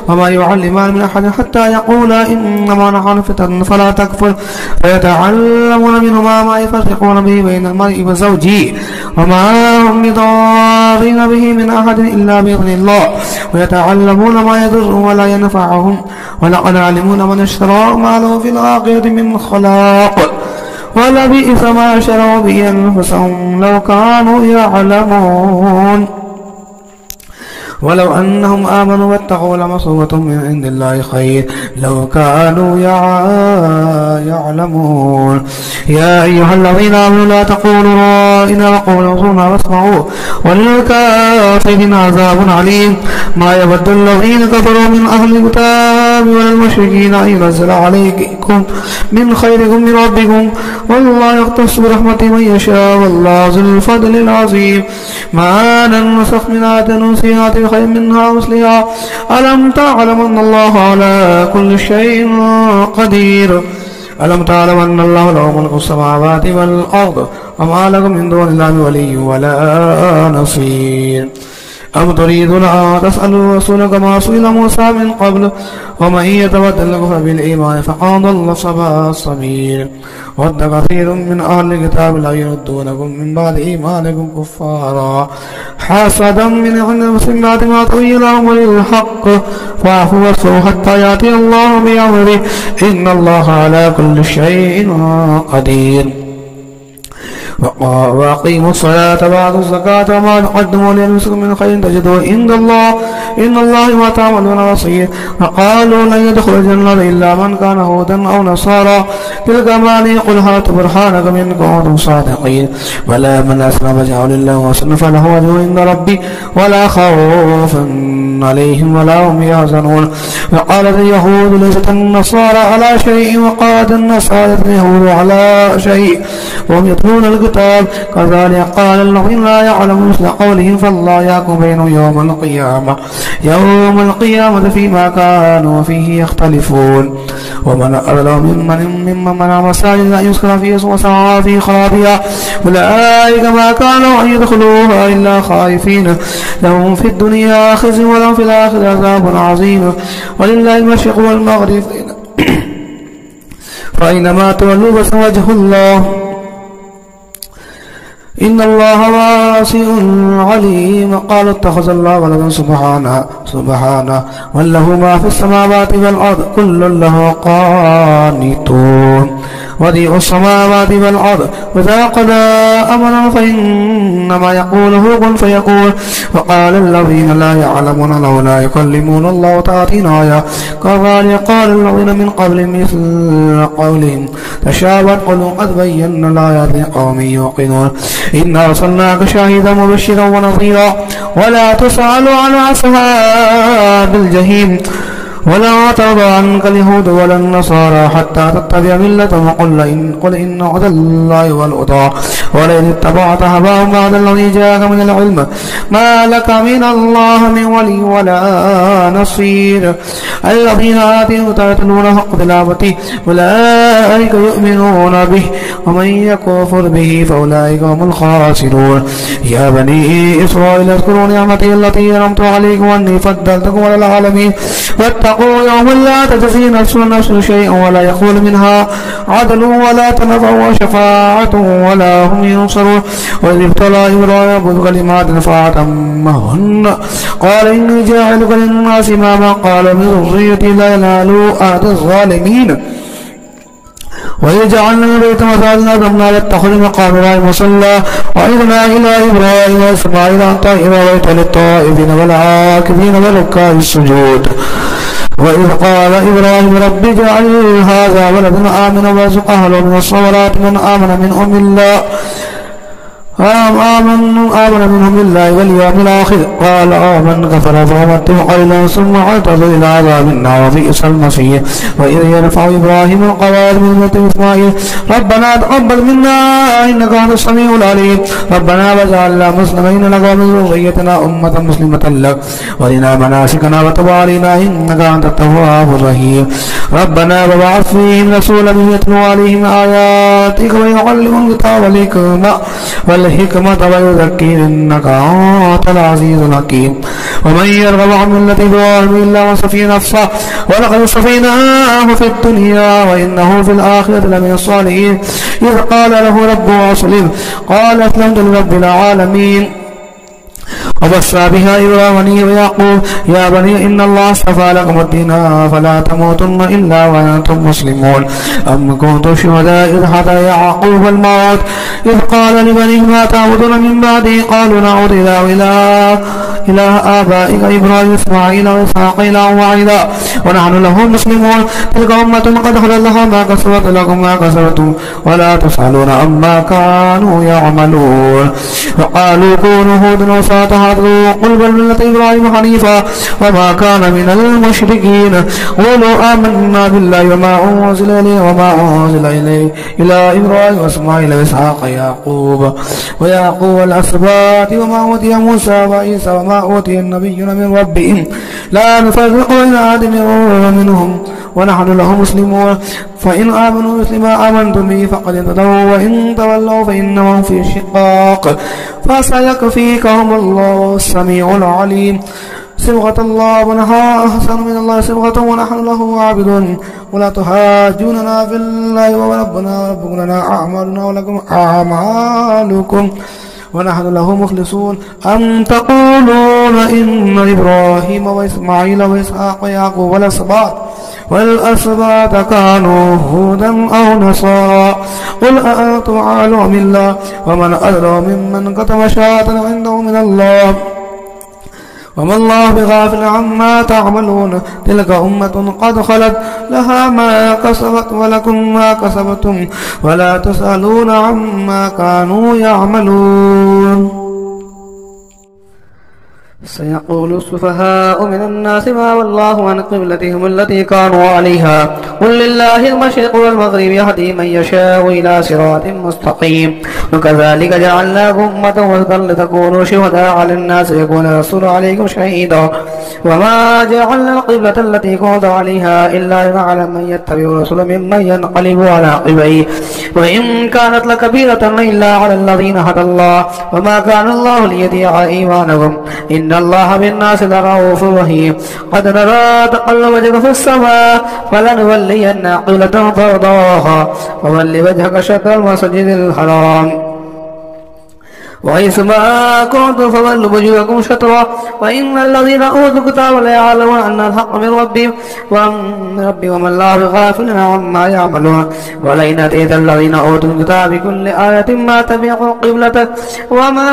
وما يعلمان من أحد حتى يقولا إنما نحن فتنة فلا تكفر فيتعلمون منهما ما يفرقون به بين المرء وزوجه وما هم بضارين به من أحد إلا بإذن الله ويتعلمون ما يضرهم ولا ينفعهم ولقد علمون من اشتراه ما له في الآخرة من خلاق ولبئس ما شروا به أنفسهم لو كانوا يعلمون ولو أنهم آمنوا واتقوا لمثوبة من عند الله خير لو كانوا يعلمون يا أيها الذين آمنوا لا تقولوا رائنا وقولوا انظرنا واسمعوا وللكافرين عذاب عليم ما يود الذين كفروا من أهل الكتاب ولا المشركين أن ينزل عليكم من خيركم من ربكم والله يختص برحمته من يشاء والله ذو الفضل العظيم ما ننسخ من آية ننسها خير منها مثلها ألم تعلم أن الله على كل شيء قدير ألم تعلم أن الله له ملك السماوات والأرض وما لكم من دون الله ولي ولا نصير أم تريدون أن تسألوا رسولك ما سئل موسى من قبل ومن يتبدل الكفر بالإيمان فقد ضل سواء السبيل ود كثير من أهل الكتاب لا يردونكم من بعد إيمانكم كفارا حسدا من عند المسلمين بعد ما تبين لهم الحق فاعفوا واصفحوا حتى يأتي الله بأمره إن الله على كل شيء قدير وأقيموا الصلاة وآتوا الزكاة وما تقدموا لأنفسكم من خير تجدوه عند الله إن الله ما تعملون بصير وقالوا لن يدخل الجنة إلا من كان هودا أو نصارى تلك أماني قل هاتوا برهانكم إن كنتم صادقين ولا من أسلم وجهه لله وسلم فله أجر عند ربي ولا خوف عليهم ولا هم يحزنون وقالت اليهود ليست النصارى على شيء وقالت النصارى اليهود على شيء وهم يتلون الكتاب كذلك قال الذين لا يعلمون مثل قولهم فالله يحكم بينهم يوم القيامة فيما كانوا فيه يختلفون ومن أظلم ممن منع مساجد أن يذكر فيها اسمه وسعى في خرابها أولئك ما كانوا أن يدخلوها إلا خائفين لهم في الدنيا خزي ولهم في الآخرة عذاب عظيم ولله المشرق والمغرب فأينما تولوا فسوجه الله إن الله واسع عليم قال اتخذ الله ولدا سبحانه وله ما في السماوات والأرض كل له قانتون بديع السماوات والأرض وإذا قضى أمرا فإنما يقوله كن فيقول وقال الذين لا يعلمون لولا يكلمون الله تأتينا آية كذلك قال الذين من قبل مثل قولهم تشابهت قلوبهم قد بينا الآيات لقوم يوقنون إنا أرسلناك شاهدا مبشرا ونظيرا ولا تسأل عن أصحاب الجحيم ولا ترضى عنك اليهود ولا النصارى حتى تتبع ملتهم قل إن هدى الله والهدى ولئن اتبعت هواهم بعد الذي جاءك من العلم ما لك من الله من ولي ولا نصير الذين آتيهم يتلون حق تلاوته أولئك يؤمنون به ومن يكفر به فأولئك هم الخاسرون يا بني إسرائيل اذكروا نعمتي التي أنعمت عليكم وأني فضلتكم على العالمين واتقوا يوما لا تجزي نفس عن نفس شيئا ولا يقبل منها عدل ولا تنفع شفاعة ولا هم ينصرون وإذ ابتلى إبراهيم بكلمات فأتمهن قال إني جاعلك للناس إماما قال من ذريتي لا ينال أحد الظالمين وإذ جعلنا بيت مثالنا ضمنا للتخذ مقام إبراهيم مصلى وعيدنا إلى إبراهيم وإسماعيل أن طهر بيت للطائفين والعاكفين والركع السجود وإذ قال إبراهيم رب اجعل هذا بلدا آمنا وارزق أهله من الثمرات من آمن منهم بالله آمن منهم بالله واليوم الآخر قال آمن كفر فأمته قليلا ثم اعتذر إلى عذاب النار وبئس المصير. وإذ يرفع إبراهيم القواعد من بيت إسماعيل ربنا تقبل منا إنك أنت السميع العليم ربنا واجعلنا مسلمين لك ومن ذريتنا أمة مسلمة لك وارنا مناسكنا وتب علينا إنك أنت التواب الرحيم. ربنا وابعث فيهم رسولا يتلو عليهم آياتك ويعلمهم الكتاب والحكمة ويزكيهم إنك أنت العزيز الحكيم. ومن يرغب عن ملة إبراهيم إلا من سفي نفسه ولقد اصطفيناه في الدنيا وإنه في الآخرة لمن الصالحين. إذ قال له ربه أسلم قال أسلمت لرب العالمين. وبشر بها إبراهيم ويعقوب يا بني إن الله اصطفى لكم الدين فلا تموتن إلا وأنتم مسلمون. أم كنتم شهداء إذ حضر يعقوب الموت إذ قال لبنيه ما تعبدون من بعدي قالوا نعبد إله آبائك إبراهيم إسماعيل وإسحاق إلها واحدا ونحن له مسلمون. تلك أمة قد خلت لها ما كسبت لكم ما كسبتم ولا تسألون عما كانوا يعملون. وقالوا كونوا هودا وصالحا قل بل ملة إبراهيم حنيفا وما كان من المشركين. قولوا آمنا بالله وما أنزل إليه وما أنزل إليه إلى إبراهيم وإسماعيل وإسحاق ويعقوب والأسباط وما أوتي موسى وعيسى وما أوتي النبيون من ربهم لا نفرق بين أحد منهم ونحن له مسلمون. فإن آمنوا مثل ما آمنتم به فقد اهتدوا وإن تولوا فإنهم في شقاق فسيكفيكهم الله السميع العليم. صبغة الله ونحن أحسن من الله صبغة ونحن له عابدون. ولا تحاجوننا في الله وربنا وربكم لنا أعمالنا ولكم أعمالكم ونحن له مخلصون. أم تقولون إن إبراهيم وإسماعيل وإسحاق ويعقوب والأسباط كانوا هودا أو نصارى قل أأنتم أعلم أم الله ومن أدرى ممن كتم شهادة عنده من الله وما الله بغافل عما تعملون. تلك أمة قد خلت لها ما كسبت ولكم ما كسبتم ولا تسألون عما كانوا يعملون. سيقول السفهاء من الناس ما والله عن قبلتهم التي كانوا عليها قل لله المشرق والمغرب يهدي من يشاء إلى صراط مستقيم. وكذلك جعلناكم أمة وسطا لتكونوا شهداء على الناس ويكون الرسول عليكم شهيدا. وما جعلنا القبلة التي كنت عليها إلا لنعلم من يتبع الرسول ممن ينقلب على عقبيه وإن كانت لكبيرة إلا على الذين هدى الله وما كان الله ليضيع إيمانكم إن الله بالناس لرؤوف رحيم. قد نرى تقلب وجهك في السماء فلنولينك قبلة ترضاها فول وجهك شطر المسجد الحرام وحيث ما كنتم فولوا وجوهكم شطرا وإن الذين أوتوا الكتاب ليعلمون أن الحق من ربهم وما الله بغافل عما يعملون. ولئن أتيت الذين أوتوا الكتاب بكل آية ما تبعوا قبلتك وما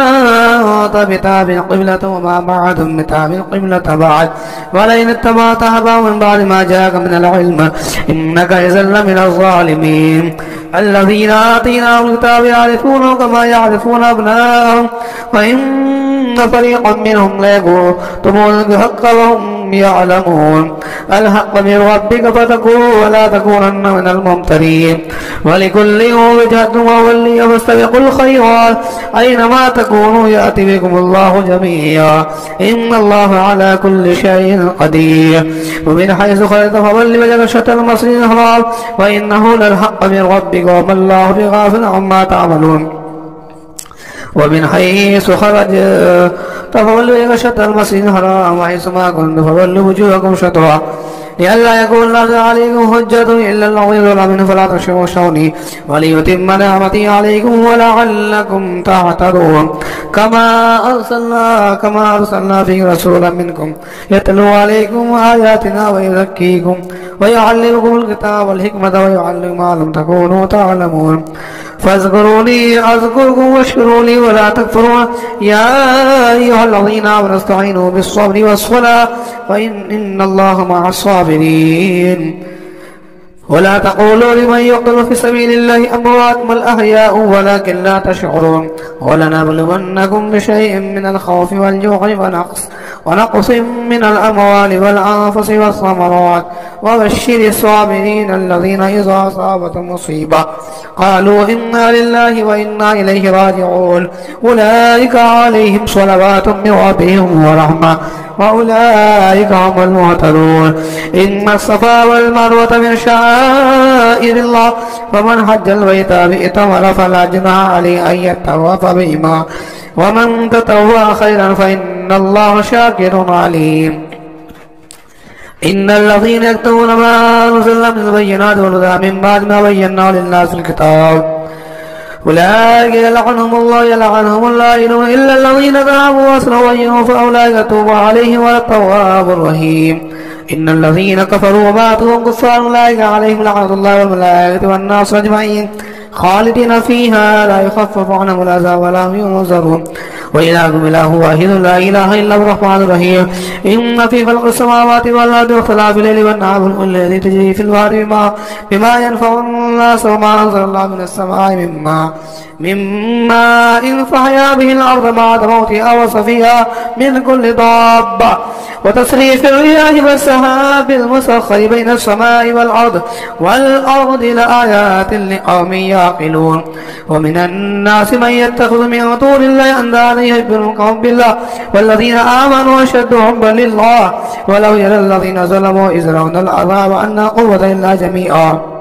أنت بتابع قبلة وما بعدهم بتابع قبلة بعد ولئن اتبعت أهواءهم من بعد ما جاءك من العلم إنك إذا لمن الظالمين. الذين آتيناهم الكتاب يعرفونه كما يعرفون أبناءهم وإن فريقا منهم ليكتمون الحق وهم يعلمون. الحق من ربك فتكون ولا تكونن من الممترين. ولكل وجهة وولي فاستبقوا الخيرات أينما تكونوا يأتي بكم الله جميعا إن الله على كل شيء قدير. ومن حيث خرجت فول وجهك شطر المسجد الحرام وإنه للحق من ربك وما الله بغافل عما تعملون. ومن حيث خرجت فولوا وجهك شطر المسجد الحرام وحيث ما كنتم فولوا وجوهكم شطرا لئلا يكون الناس عليكم حجة إلا الذين ظلموا فلا تخشوني وليتم نعمتي عليكم ولعلكم تعتدون. كما أرسلنا في رسولا منكم يتلو عليكم آياتنا ويزكيكم ويعلمكم الكتاب والحكمة ويعلمكم ما لم تكونوا تعلمون. فاذكروني أذكركم واشكروا لي ولا تكفرون. يا أيها الذين آمنوا استعينوا بالصبر والصلاة وإن الله مع الصابرين. ولا تقولوا لمن يقتل في سبيل الله أموات بل أحياء ولكن لا تشعرون ولنبلونكم بشيء من الخوف والجوع ونقص من الأموال والأنفس والثمرات وبشر الصابرين الذين إذا أصابتهم مصيبة قالوا إنا لله وإنا إليه راجعون أولئك عليهم صلوات من ربهم ورحمة وأولئك هم المهتدون إن الصفا والمروة من شعائر الله فمن حج البيت بإتمر فلا جناح عليه أن يطوف بهما ومن تطوع خيرا فإن الله شاكر عليم إن الذين يكتمون ما أنزلنا من البينات والهدى من بعد ما بيناه للناس الكتاب أولئك يلعنهم الله إلا الذين تابوا وأصلحوا وبينوا فأولئك يتوب عليهم والتواب الرحيم إن الذين كفروا وماتوا كفار أولئك عليهم لعنة الله والملائكة والناس أجمعين خالدين فيها لا يخفف عنهم العذاب ولا هم ينظرون وإلهكم إله واحد لا إله إلا هو الرحمن الرحيم إن في خلق السماوات والأرض واختلاف الليل والنهار والذي تجري في البحر بما ينفع الناس وما أنزل الله من السماء مما فأحيا به الأرض بعد موتها وصفيها من كل دابة وتصريف الرياح والسحاب المسخر بين السماء والأرض لآيات لقوم يعقلون ومن الناس من يتخذ من دون الله أندادا يحبونهم بالله والذين آمنوا أشد حبا لله ولو يرى الذين ظلموا إذ يرون العذاب أن قوة إلا جميعا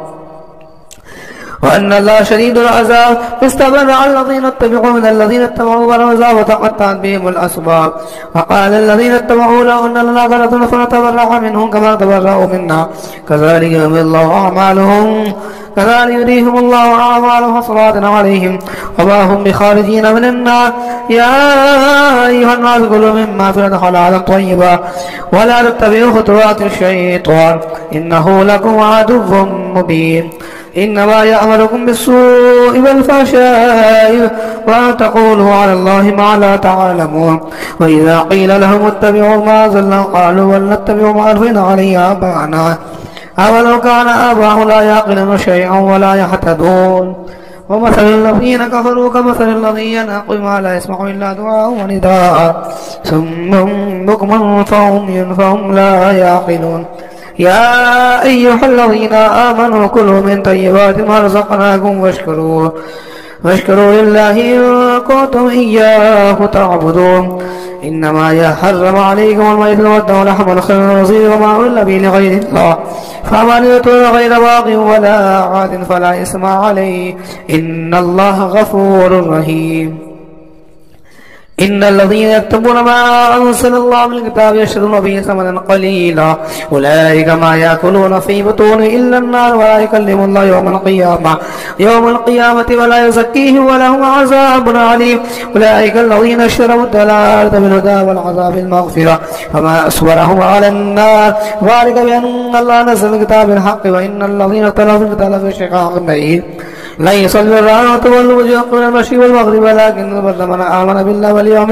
وأن الله شديد العذاب استبرأ الذين اتبعوا من الذين اتبعوا بالعذاب وتقطعت بهم الأسباب وقال الذين اتبعوا لو أن لنا كرة فنتبرأ منهم كما تبرأوا منا كذلك يريهم الله أعمالهم حسرات عليهم وما هم بخارجين من النار يا أيها الناس كلوا مما في الأرض حلالا طيبا ولا تتبعوا خطوات الشيطان إنه لكم عدو مبين إنما يأمركم بالسوء والفحشاء وأن تقولوا على الله ما لا تعلمون وإذا قيل لهم اتبعوا ما أنزلنا قالوا بل نتبع ما ألفينا عليه آباءنا أولو كان آباؤهم لا يعقلون شيئا ولا يهتدون ومثل الذين كفروا كمثل الذي ينعق ما لا يسمع إلا دعاء ونداء ثم بكما فهم لا يعقلون يا أيها الذين آمنوا كلوا من طيبات ما رزقناكم واشكروا لله إن كنتم إياه تعبدون إنما يحرم عليكم الميت والدم ولحم الخنزير وما أهل به لغير الله فمن يطع غير باغ ولا عاد فلا إثم عليه إن الله غفور رحيم إن الذين يكتبون ما أنزل الله من الكتاب يشترون به ثمنا قليلا أولئك ما يأكلون في بطون إلا النار ولا يكلم الله يوم القيامة ولا يزكيهم ولهم عذاب عليم أولئك الذين اشتروا الضلالة بالهدى والعذاب المغفرة فما أصبرهم على النار ذلك بأن الله نزل الكتاب بالحق وإن الذين اختلفوا في الكتاب في شقاق بعيد ليس البر أن تولوا وجوهكم إلى المشرق والمغرب ولكن البر من آمن بالله واليوم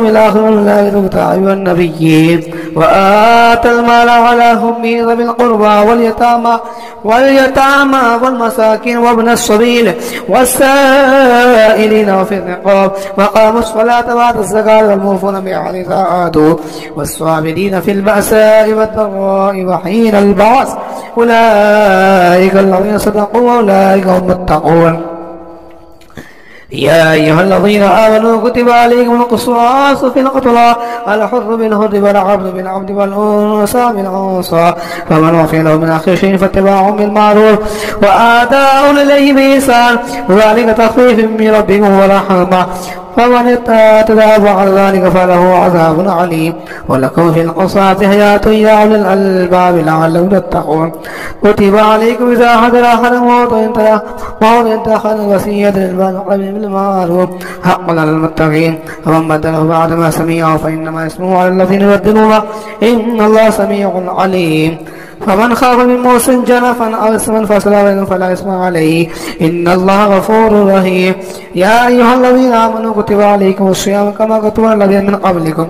الآخر والملائكة والنبيين وآتى المال على حبه ذوي القربى واليتامى والمساكين وابن السبيل والسائلين وفي الرقاب وقاموا الصلاة وآتوا الزكاة والموفون بعهدهم إذا عاهدوا والصابرين في البأساء والضراء وحين البعث أولئك الذين صدقوا وأولئك هم المتقون يا أيها الذين آمنوا كتب عليكم القصاص في القتلى الحر بالحر والعبد بالعبد والأنثى بالأنثى فمن عفي له من أخيه شيء فاتباع بالمعروف وآتاء إليه بإحسان ذلك تخفيف من ربكم ورحمة فمن اعتدى بعد ذلك فله عذاب عليم ولكم في القصاص حياة يا أولي الألباب لعلكم تتقون كتب عليكم إذا حضر أحد الموت إن تأخذ وصية للأقربين بالمعروف حقا على المتقين فمن بدله بعد ما سمعه فإنما اسمه على الذين يبدلونه إن الله سميع عليم فمن خاف من موص جنفا أو إثما فلا إثم عليه إن الله غفور رحيم يا أيها الذين آمنوا كتب عليكم الصيام كما كتب على الذين من قبلكم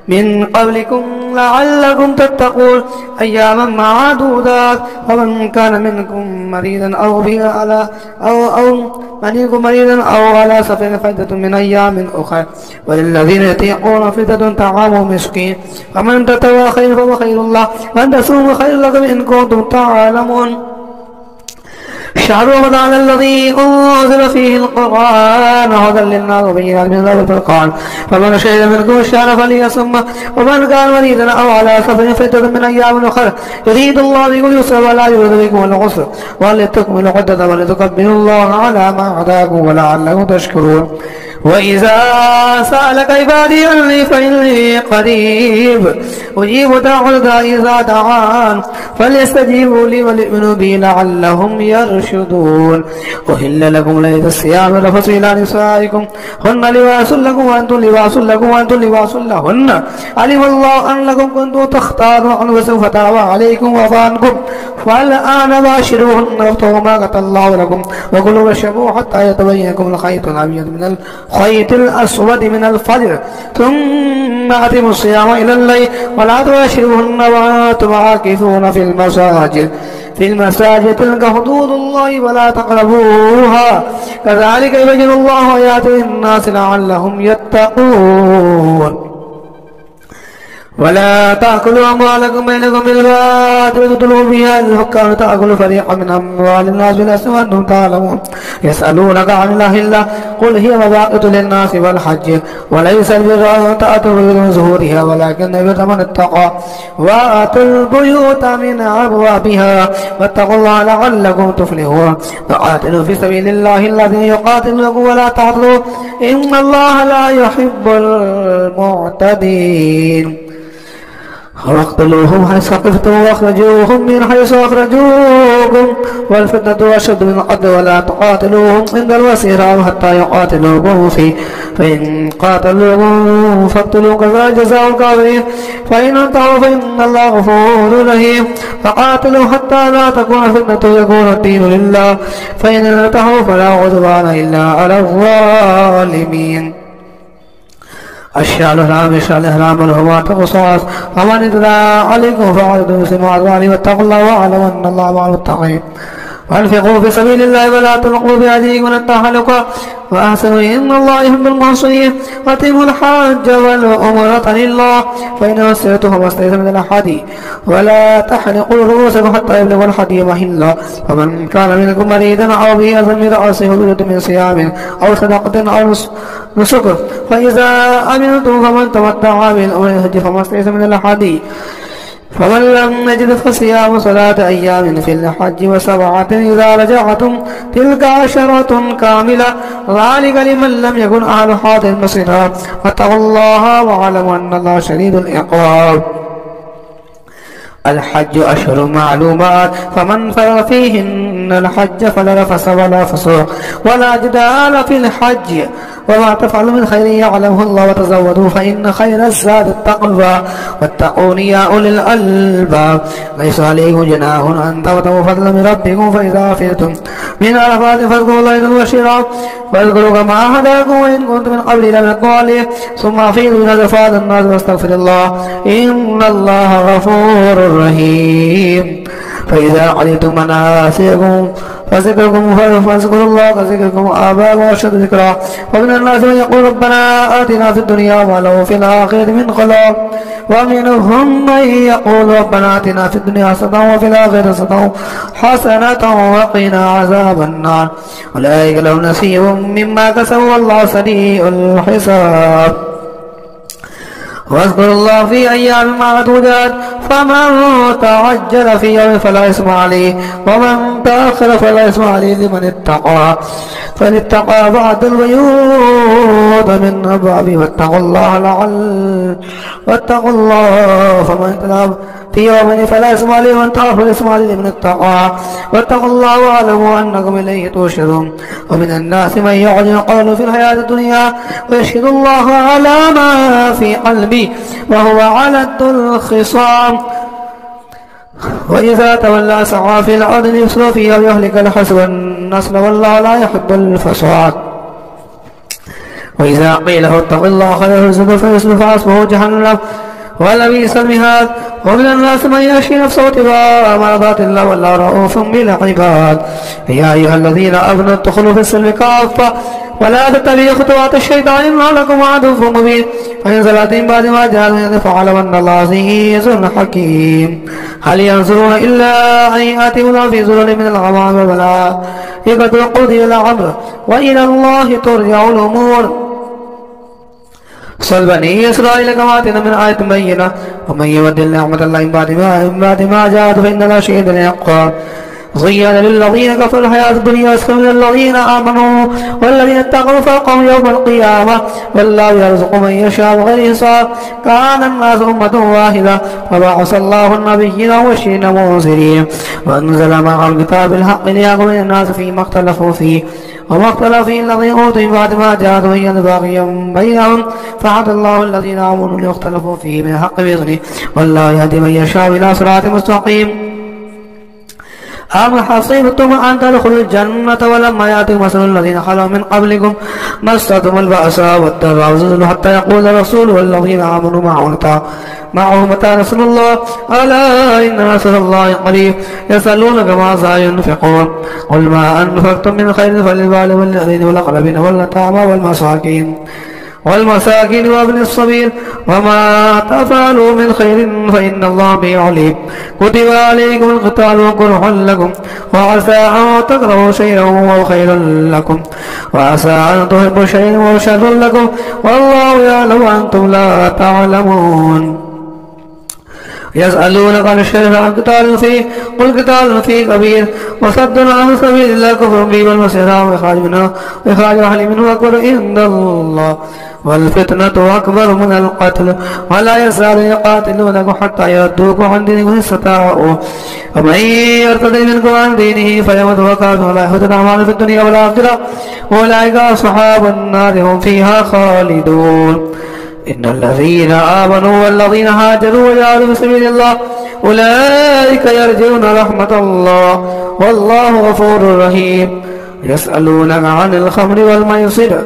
من قبلكم لعلكم تتقون أياما معدودات ومن كان منكم مريضا أو به على منكم مريضا أو على سفر فعدة من أيام أخرى وللذين يطيقون فدية طعام مسكين فمن تطوع خيرا فهو خير الله وأن تصوموا خير لكم إن كنتم تعلمون شهر رمضان الذي أنزل فيه القرآن هدى للناس وبينات من الهدى والفرقان فمن شهد منكم الشهر فليصمه ومن كان مريضا أو على سفر فعدة من أيام أخرى يريد الله بكم اليسر ولا يريد بكم العسر ولتكملوا العدة ولتكبروا الله على ما هداكم ولعلكم تشكرون وإذا سألك عبادي عني فإني قريب أجيب دعوة الداعي إذا دعان فليستجيبوا لي وليؤمنوا بي لعلهم يرشدون أحل لكم ليلة الصيام الرفث إلى نسائكم هن لباس لكم وأنتم لباس لكم وأنتم لباس لهن علم الله أنكم كنتم تختارون وسوف تاب عليكم وعفى عنكم فالآن باشروهن وابتغوا ما كتب الله لكم وكلوا واشربوا حتى يتبين لكم الخيط الأبيض من الخيط الأسود من الفجر ثم أتموا الصيام إلى الليل ولا تباشروهن وأنتم عاكفون في المساجد تلك حدود الله ولا تقربوها كذلك يبين الله آياته للناس لعلهم يتقون ولا تأكلوا أموالكم بينكم بالباطل وتدلوا بها الحكام تأكلوا فريقا من أموال الناس بالإثم وأنتم تعلمون يسألونك عن الله قل هي مواقيت للناس والحج وليس البر أن تأتوا من ظهورها ولكن البر من اتقى وآتوا البيوت من أبوابها واتقوا الله لعلكم تفلحون وقاتلوا في سبيل الله الذين يقاتلونكم ولا تعتدوا إن الله لا يحب المعتدين واقتلوهم حيث ثقفتم واخرجوهم من حيث اخرجوكم والفتنة أشد من القتل ولا تقاتلوهم عند المسجد الحرام حتى يقاتلوكم فيه فإن قاتلوكم فاقتلوا كذلك جزاء الكافرين فإن انتهوا فإن الله غفور رحيم فقاتلوا حتى لا تكون فتنة ويكون الدين لله فإن انتهوا فلا عدوان إلا على الظالمين الشهر الحرام الشهر الحرام والحرمات قصاص فمن اعتدى عليكم فاعتدوا بمثل ما اعتدى عليه واتقوا الله واعلموا ان الله مع المتقين وانفقوا في سبيل الله ولا تلقوا بأيديكم الى التهلكة وأحسنوا إن الله يحب المحسنين وأتموا الحج والعمرة لله فإن وسعتم فما استيسر من الهدي ولا تحلقوا رؤوسكم حتى يبلغ الهدي محله فمن كان منكم مريضا أو به أذى من رأسه فدية من صيام أو صدقة أو نسك فإذا أمنتم فمن تمتع بالأمر الحج فما استيسر من الهدي فمن لم يجد فصيام 3 أيام في الحج و7 إذا رجعتم تلك 10 كاملة ذلك لمن لم يكن أهل حاضر المسجد واتقوا الله واعلموا أن الله شديد العقاب الحج أشهر معلومات فمن فرض فيهن الحج فلا رفث ولا فسوق ولا جدال في الحج وما تفعلوا من خير يعلمه الله وتزودوا فإن خير الزاد التقوى واتقون يا أولي الألباب ليس عليكم جناح أن تبتغوا فضلا من ربكم فإذا أفضتم من عرفات فاذكروا الله عند المشعر واذكروا كما هداكم وإن كنتم من قبل لمن الضالين ثم أفيضوا من عرفات الناس واستغفر الله إن الله غفور رحيم فإذا علمتم مناسككم فاذكروا الله كذكركم آباءكم وأشد ذكرا ومن الناس من يقول ربنا آتنا في الدنيا وما له في الآخرة من خلاق ومنهم من يقول ربنا آتنا في الدنيا حسنة وفي الآخرة حسنة وقنا عذاب النار أولئك لهم نصيب مما كسبوا والله سريع الحساب واذكروا الله في أيام معدودات فمن تعجل في يوم فلا إثم عليه ومن تأخر فلا إثم عليه لمن اتقى فإن اتقى بعد البيوت من أبوابه واتقوا الله فمن اتقى في يوم فلا إثم عليه ومن تأخر فلا إثم عليه لمن اتقى واتقوا الله واعلموا أنكم إليه تحشرون ومن الناس من يعجل قوله في الحياة الدنيا ويشهد الله على ما في قلبه وهو علد الخصام وإذا تولى سعى في الأرض ليفسد فيها ويهلك الحرث والنسل والله لا يحب الفساد وإذا قيل له اتق الله خير الزبر فيصل فأصبه جهنم ولبئس المهاد. ومن الناس من يشري نفسه ابتغاء مرضات الله والله رؤوف بالعباد. يا أيها الذين آمنوا ادخلوا في السلم كافة ولا تتبعوا خطوات الشيطان إنه لكم عدو مبين. فإن زلتم بعد ما جاءكم فاعلموا أن الله عزيز حكيم. هل ينظرون إلا أن يأتوا الله في ظلل من الغمام والملائكة وقضي الأمر وإلى الله ترجع الأمور. صل بني إسرائيل كما آتينا من آية بينة ومن يبدل نعمة الله من بعد ما جاءت فإن الله شديد العقاب. زين للذين كفروا الحياة الدنيا أسخر من الذين آمنوا والذين اتقوا فوقهم يوم القيامة والله يرزق من يشاء بغير حساب. كان الناس أمة واحدة فبعث الله النبيين مبشرين ومنذرين وأنزل معهم الكتاب بالحق ليحكم الناس فيما اختلفوا فيه وما اختلف فيه الذين أوتوا من بعد ما جاءتهم بغيا بينهم فهدى الله الذين آمنوا لما اختلفوا فيه من الحق بإذنه والله يهدي من يشاء إلى صراط مستقيم. أم حصبتم أن تدخلوا الجنة ولما يأتكم مثل الذين خلوا من قبلكم مستهم البأساء والضراء وزلزلوا حتى يقول الرسول والذين آمنوا معه متى نصر الله ألا إن نصر الله قريب. يسألونك ماذا ينفقون قل ما أنفقتم من خير فللوالدين واليتامى والأقربين واليتامى والمساكين وابن السبيل وما تفعلوا من خير فإن الله به عليم. كتب عليكم القتال وكره لكم وعسى أن تكرهوا شيئا وهو خير لكم وعسى أن تحبوا شيئا وهو شر لكم والله يعلم وأنتم لا تعلمون. يسألونك عن الشهر عن قتال فيه قل قتال فيه كبير وصد عن سبيل الله كفر به والمسيح وإخراج أهل منه أكبر عند الله والفتنة أكبر من القتل ولا يزال يقاتلونكم حتى يردوكم عن دينكم إن استطاعوا ومن يرتد منكم عن دينه فيمت وهو كافر ولا يحبط أعماله في الدنيا والآخرة أولئك أصحاب النار هم فيها خالدون. إن الذين آمنوا والذين هاجروا وجاهدوا في سبيل الله أولئك يرجون رحمة الله والله غفور رحيم. يسألونك عن الخمر والميسر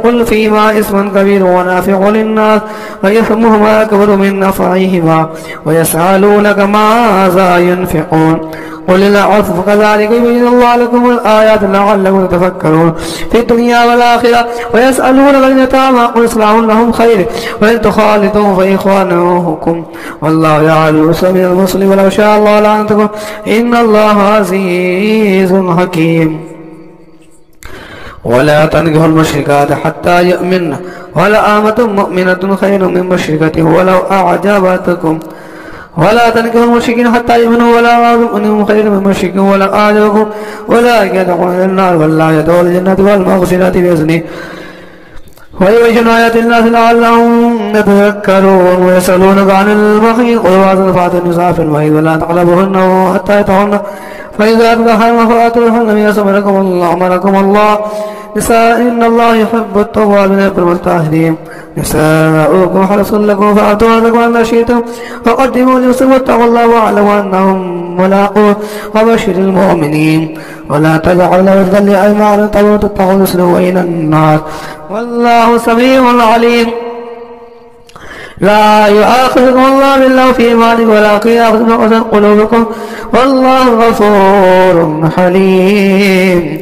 قل فيما اسم كبير ونافع للناس وإثمهما أكبر من نفعهما ويسألونك ماذا ينفقون قل العفو كذلك يبين الله لكم الآيات لعلكم تتفكرون في الدنيا والآخرة. ويسألونك عن اليتامى قل إصلاح لهم خير وإن تخالطوهم فإخوانكم والله يعلم من المسلم ولو شاء الله لعنتكم إن الله عزيز حكيم. ولا تنكحوا المشركات حتى يؤمن ولا أمة مؤمنة خير من مشركة ولو أعجبتكم ولا تنكحوا المشركين حتى يؤمنوا ولا أمة خير من مشرك ولا أعجبكم ولا يدخلون إلى النار والله يدخل الجنة والمغفرة بإذنه ويبين آيات الناس لعلهم يتذكرون. ويسألونك عن المحيض قل وعظ فأتوا النساء في المحيض ولا تقربوهن حتى يطهرن فإذا تطهرن فأتوهن من أمركم الله نساء إن الله يحب التوابين ويحب المتطهرين. نساؤكم حرص لكم فأتوا لكم أن شئتم فقدموا لنفسكم واتقوا الله واعلموا أنهم ملاقوه وبشر المؤمنين. ولا تجعلوا عرضا لأيمانكم تتقوا تسلكوا إلى النار والله سميع عليم. لا يؤاخذكم الله بالله في إيمانكم ولكن يؤاخذكم بما قسمت قلوبكم والله غفور حليم.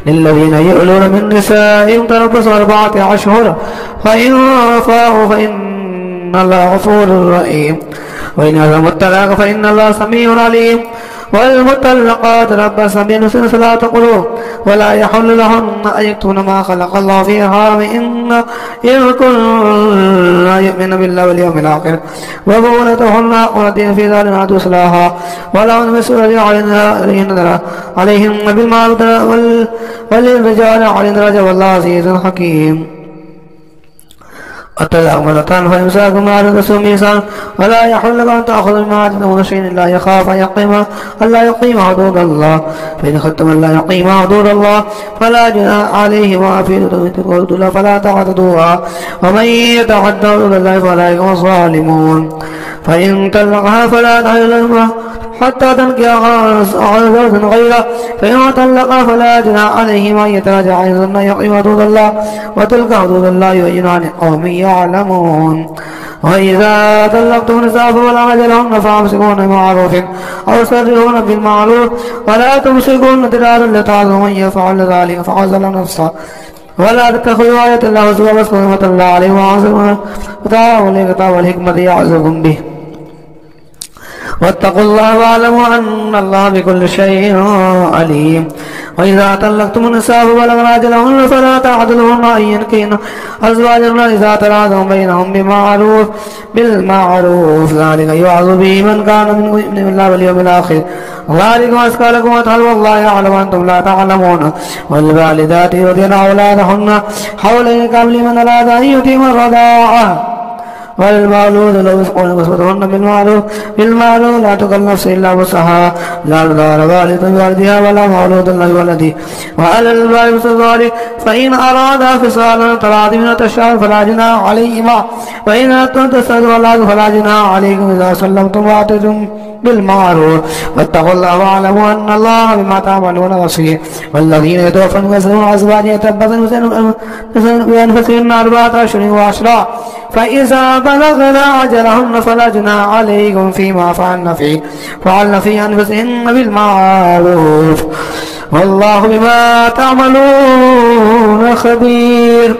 للذين يؤلون من نسائهم تربص 4 أشهر فإن فاءوا فإن الله غفور رحيم. وإن عزموا الطلاق فإن الله سميع عليم. والمطلقات ربصن بأنفسهن 3 قروء ولا يحل لهن أن يكتمن ما خلق الله في أرحام إن كن لا يؤمن بالله واليوم الآخر وبعولتهن والذين في ذلك عدو إصلاحا ولهن مثل الذي عليهن بالمعروف وللرجال عليهن درجة والله عزيز حكيم. الطلاق مرتان فإمساك بمعروف ميثاقا ولا يحل لكم أن تأخذوا مما آتيتموهن شيئا إلا يخاف أن لا يقيم حدود الله فإن خفتم أن لا يقيم حدود الله فلا جناح عليهما في حدود الله فلا تعتدوها ومن يتعد حدود الله فأولئك هم الظالمون. فإن طلقها فلا تحل حتى تنكح زوجا غيره، فإن طلق فلا جناح عليهما أن يتراجعا إن ظنا يقيم حدود الله، وتلك حدود الله يبينها لقوم يعلمون. وإذا طلقتم النساء فبلغن أجلهن فأمسكوهن بمعروف أو سرحوهن بالمعروف، ولا تمسكوهن ضرارا لتعظموا من يفعل ذلك فقد ظلم نفسه، ولا تتخذوا آيات الله هزوا واذكروا نعمة الله عليكم وأحسنوا وتعالوا الكتاب والحكمة يعظكم به، واتقوا الله واعلموا أن الله بكل شيء عليم. وإذا طلقتم النساء فبلغن أجلهن فلا تعضلوهن أن ينكحن أزواجهن إذا تراضوا بينهم بالمعروف، ذلك يوعظ به من كان منكم يؤمن بالله واليوم الآخر، ذلكم أزكى لكم وأطهر والله يعلم وأنتم لا تعلمون. والوالدات يرضعن أولادهن حولين كاملين لمن أراد أن يتم الرضاعة، والمولود له رزقهن وكسوتهن بالمعروف لا تكلف نفس إلا وسعها، لا تضار والدة بوالدها ولا مولود له بولده، وعلى الوالد مثل ذلك، فإن أرادا فصالا تراض من التشاور فلا جناح عليهما، وإن أردتم تستأجروا الله فلا جناح عليكم إذا سلمتم وآتيتم بالمعروف، واتقوا الله واعلموا أن الله بما تعملون بصير. والذين يتوفون ويذرون أزواجا يتربصن بأنفسهن 4 أشهر وعشرا، فإذا بلغن أجلهن فلا جناح عليكم فيما فعلن في أنفسهن بالمعروف، والله بما تعملون خبير.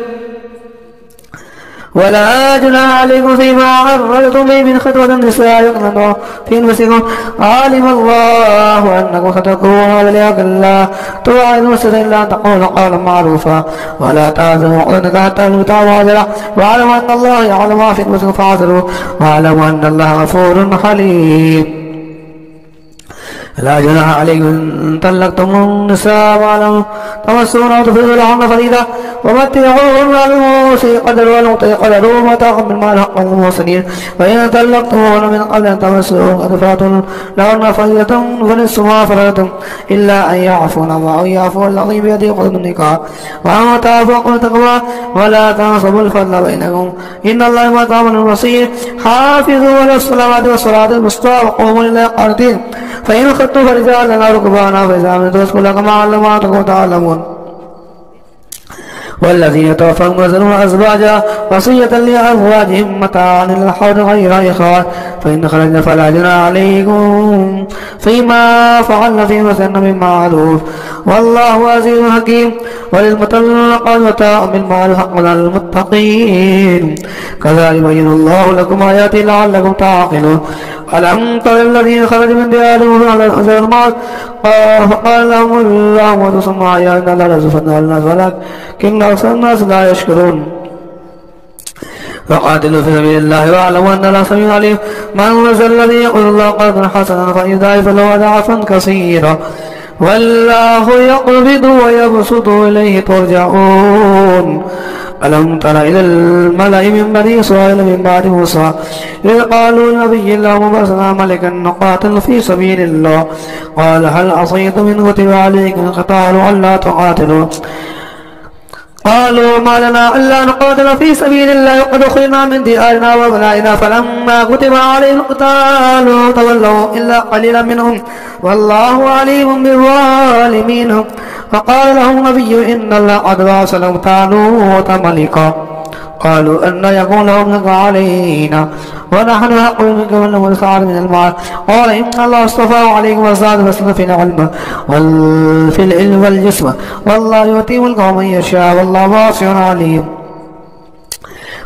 ولا جناح عليكم فيما عرضتم به من خطبة النساء يقنن في أنفسكم، علم الله أنكم ستكونون وليك الله توعدون إلا أن تقولوا قولا معروفا، ولا تعزموا عقدة حتى تموتوا أجلا، واعلموا أن الله يعلم ما في أنفسكم فاعذروه، واعلموا أن الله غفور حليم. لا جناح عليكم إن طلقتم النساء ولم تمسون أو تفرضوا لهن فريضة، ومتعوهن بالموسع قدر والمقتدر قدر ومتاعا بالمال حقا للمحسنين، فإن طلقتموهن من قبل أن تمسوهن قد فرضتم لهن فريضة فنصف ما فرضتم إلا أن يعفون أو يعفو الذي بيده عقدة النكاح، وأن تعفوا عقدة التقوى، ولا تنسبوا الفضل بينكم إن الله بما تعملون بصير. حافظوا على الصلوات والصلاة الوسطى وقوموا لله قانتين، فإن خفتم فرجالا أو ركبانا فإذا أمنتم فاذكروا كما علمكم تعلمون. والذين يتوفون ويذرون أزواجا وصية لأزواجهم متاعا إلى الحول غير إخراج، فإن خرجنا فلا جناح عليكم فيما فعلن في مثلن بالمعروف، والله عزيز حكيم. وللمطلقات متاع بالمعروف حقا على المتقين، كذلك يبين الله لكم آياته لعلكم تعقلون. ألم تر الذين خرجوا من ديارهم على الحزن الموت فقال لهم الله موتوا ثم أحياهم إن الله لزفتنا الناس ولكن أكثر الناس لا يشكرون. فقاتلوا في سبيل الله واعلموا أن الله سميع عليم. من ذا الذي يقول الله قرضا حسنا فيضاعف له أضعافا كثيرا، والله يقبض ويبسط إليه ترجعون. ألم تر إلى الملأ من بني إسرائيل من بعد موسى إذ قالوا لنبي الله ابعث ملكا نقاتل في سبيل الله، قال هل عصيتم إن كتب عليكم القتال ألا تقاتلوا؟ قالوا ما لنا إلا نقاتل في سبيل الله وقد أخرجنا من ديارنا وأبنائنا، فلما كتب عليهم القتال تولوا إلا قليلا منهم، والله عليم بالظالمين. فقال لهم نبي إن الله قد بعث لهم طالوت ملكا، قالوا أن يكون لهم ملك علينا ونحن حق منك ولهم الخير من المال، قال إن الله اصطفاه عليكم وزاده بسطة في العلم وفي العلم والجسم، والله يؤتي ملكه من يشاء والله واسع عليم.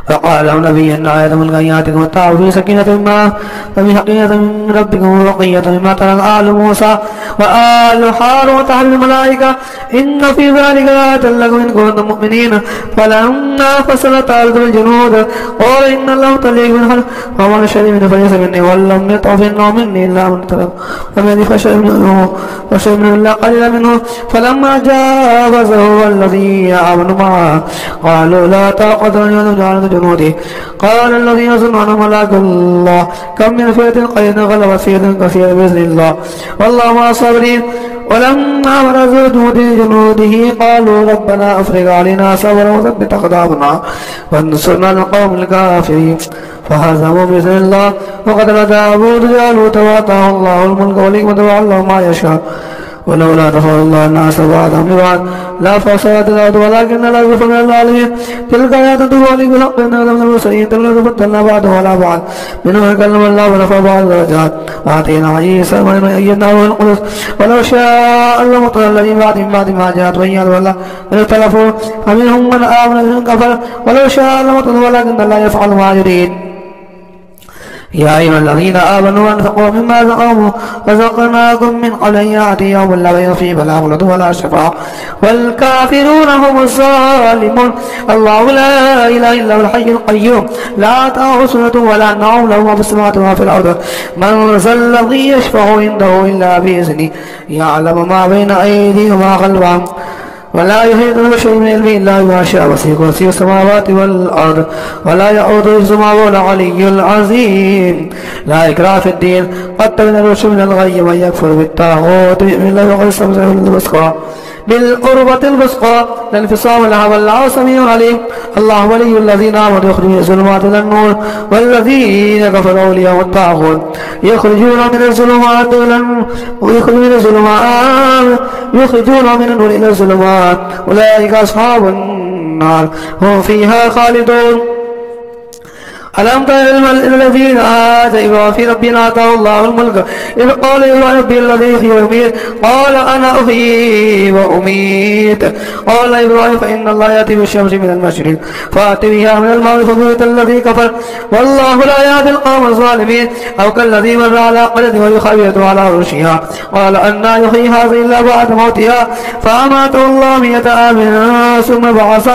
فقال له نبي أن آية من غياتكم واتعوا في سكينة ما فبحقية من ربكم وبقية مما ترك آل موسى وآل هارون تحت الملائكة إن في ذلك لآية لكم إن كنتم مؤمنين. فلما فصلت الأرض بالجنود قال إن الله طليق من خلق فمن شرب منه فليس مني ولم يطعم منه مني إلا من ترك فمن فشرب منه إلا قليلا منه. فلما جاوزه والذين آمنوا معه قالوا لا طاقة لنا بجانب جنوده، قال الذين يظنون ملاك الله كم من فئة قليلة غلبت فئة كثيرة بإذن الله والله مع الصابرين. ولما برزوا جنوده قالوا ربنا أفرغ علينا صبرا وثبت أقدامنا وانصرنا على القوم الكافرين فهزموا بإذن الله وقتل داود جالوت وآتاه الله الملك والحكمة وعلمه ما يشاء ولولا دفع الله الناس بعضهم ببعض لفسدت الأرض ولكن لا يفعل من الظالمين تلك آيات تدل بالحق إنك من المرسلين تلك بدلنا بعضهم على بعض منهم كلم الله ورفع بعض الدرجات وآتينا عيسى ابن أيدناه القدس ولو شاء الله مطر الذين بعد ما جاءت بينات والله من اختلفوا فمنهم من آمن ومنهم كفر ولو شاء الله مطر ولكن الله يفعل ما يريد يا أيها الذين آمنوا أنفقوا مما رزقناكم من قبل أن يأتي يوم لا بيع فيه ولا خلة ولا شفاعة والكافرون هم الظالمون الله لا إله إلا هو الحي القيوم لا تأخذه سنة ولا نوم له ما في السماوات وما في الأرض من ذا الذي يشفع عنده إلا بإذنه يعلم ما بين أيديهم وما خلفهم ولا يحيطون بشيء من علمه إلا بما شاء وسع كرسيه السماوات والأرض ولا يؤوده حفظهما وهو العلي العظيم لا إكراه في الدين قد تبين الرشد من الغي من يكفر بالطاغوت ويؤمن بالله وقد استمسك بالقربة الوثقى الانفصام لها والله سميع عليم الله ولي الذين آمنوا يخرجون من الظلمات إلى النور والذين كفروا أولياءهم الطاغوت يخرجون من الظلمات يخرجون من النور إلى الظلمات أولئك أصحاب النار هم فيها خالدون ألم تر الذين آتوا في ربنا آتاه الله الملك إذ قال يا ربي الذي يحيي ويميت قال أنا أحيي وأميت قال إبراهيم فإن الله يأتي بالشمس من المشرق فأت بها من المغرب فبهت الذي كفر والله لا يهدي القوم الظالمين أو كالذي مر على قرية ويخيط على عروشها قال أنى يحيي هذه إلا بعد موتها فأماته الله 100 عام ثم بعث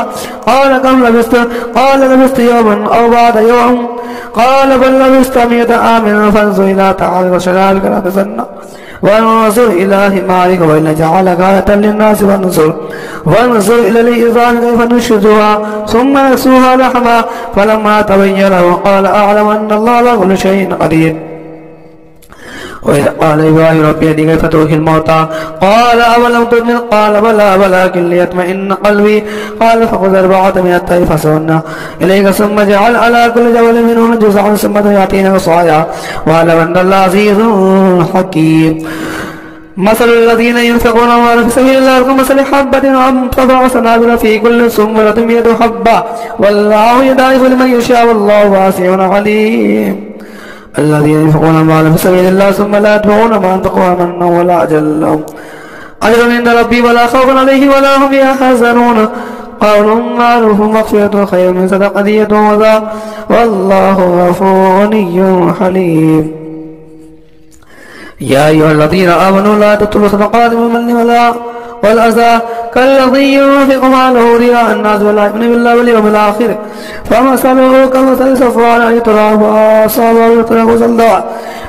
قال كم لبثت قال لبثت يوما أو بعد يوم قال بل لبثت 100 عام فانظر إلى طعامك وشرابك لا تسنى وانظر إلى حمارك وإن جعلك آية للناس وانظر إلى العظام كيف ننشزها ثم نكسوها لحما فلما تبين له قال أعلم أن الله على كل شيء قدير وإذ قال إبراهيم ربي أرني كيف تحيي الموتى قال أولم تؤمن قال بلى ولكن ليطمئن قلبي قال فخذ 4 من الطير فصرنا إليك ثم اجعل على كل جبل منهن جزعا ثم يأتينا صاعا واعلم أن الله عزيز حكيم مثل الذين ينفقون أموالهم في سبيل الله كمثل حبة أنبتت سنابل في كل سنبلة 100 حبة والله يضاعف لمن يشاء والله واسع عليم الذين ينفقون أموالهم في سبيل الله ثم لا يتبعون ما أنفقوا منا ولا أجل لهم أجر عند ربي ولا خوف عليهم ولا هم يحزنون قول معروف مغفرة خير من صدقة يتوضأ والله غفور حليم يا أيها الذين آمنوا لا تبطلوا صدقات بالمن والأذى كالذي ينفق ماله رياء الناس ولا يؤمن بالله واليوم الآخر فمثله كمثل صفوان تراب أصابه وتركه صلدا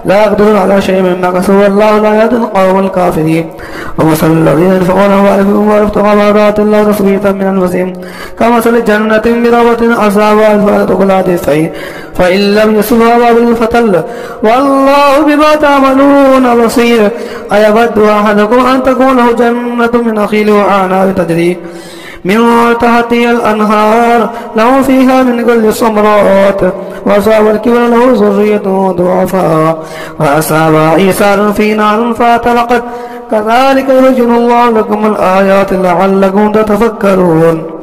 لا يقدرون على شيء مما كسبوا والله لا يهدي القوم الكافرين ومثل الذين ينفقون أموالهم وابتغاء مرضات الله تثبيتا من أنفسهم كمثل جنة بربوة أصابها الفاتحة كل عدسين فإن لم يصبها وابل فتل والله بما تعملون بصير أيود أحدكم أن تكون له جنة من نخيل وأعناب تجري من تحتها الأنهار له فيها من كل الثمرات وأصاب الكبر له ذرية ضعفاء وأصاب إيثار في نار فاحترقت كذلك يبين الله لكم الآيات لعلكم تتفكرون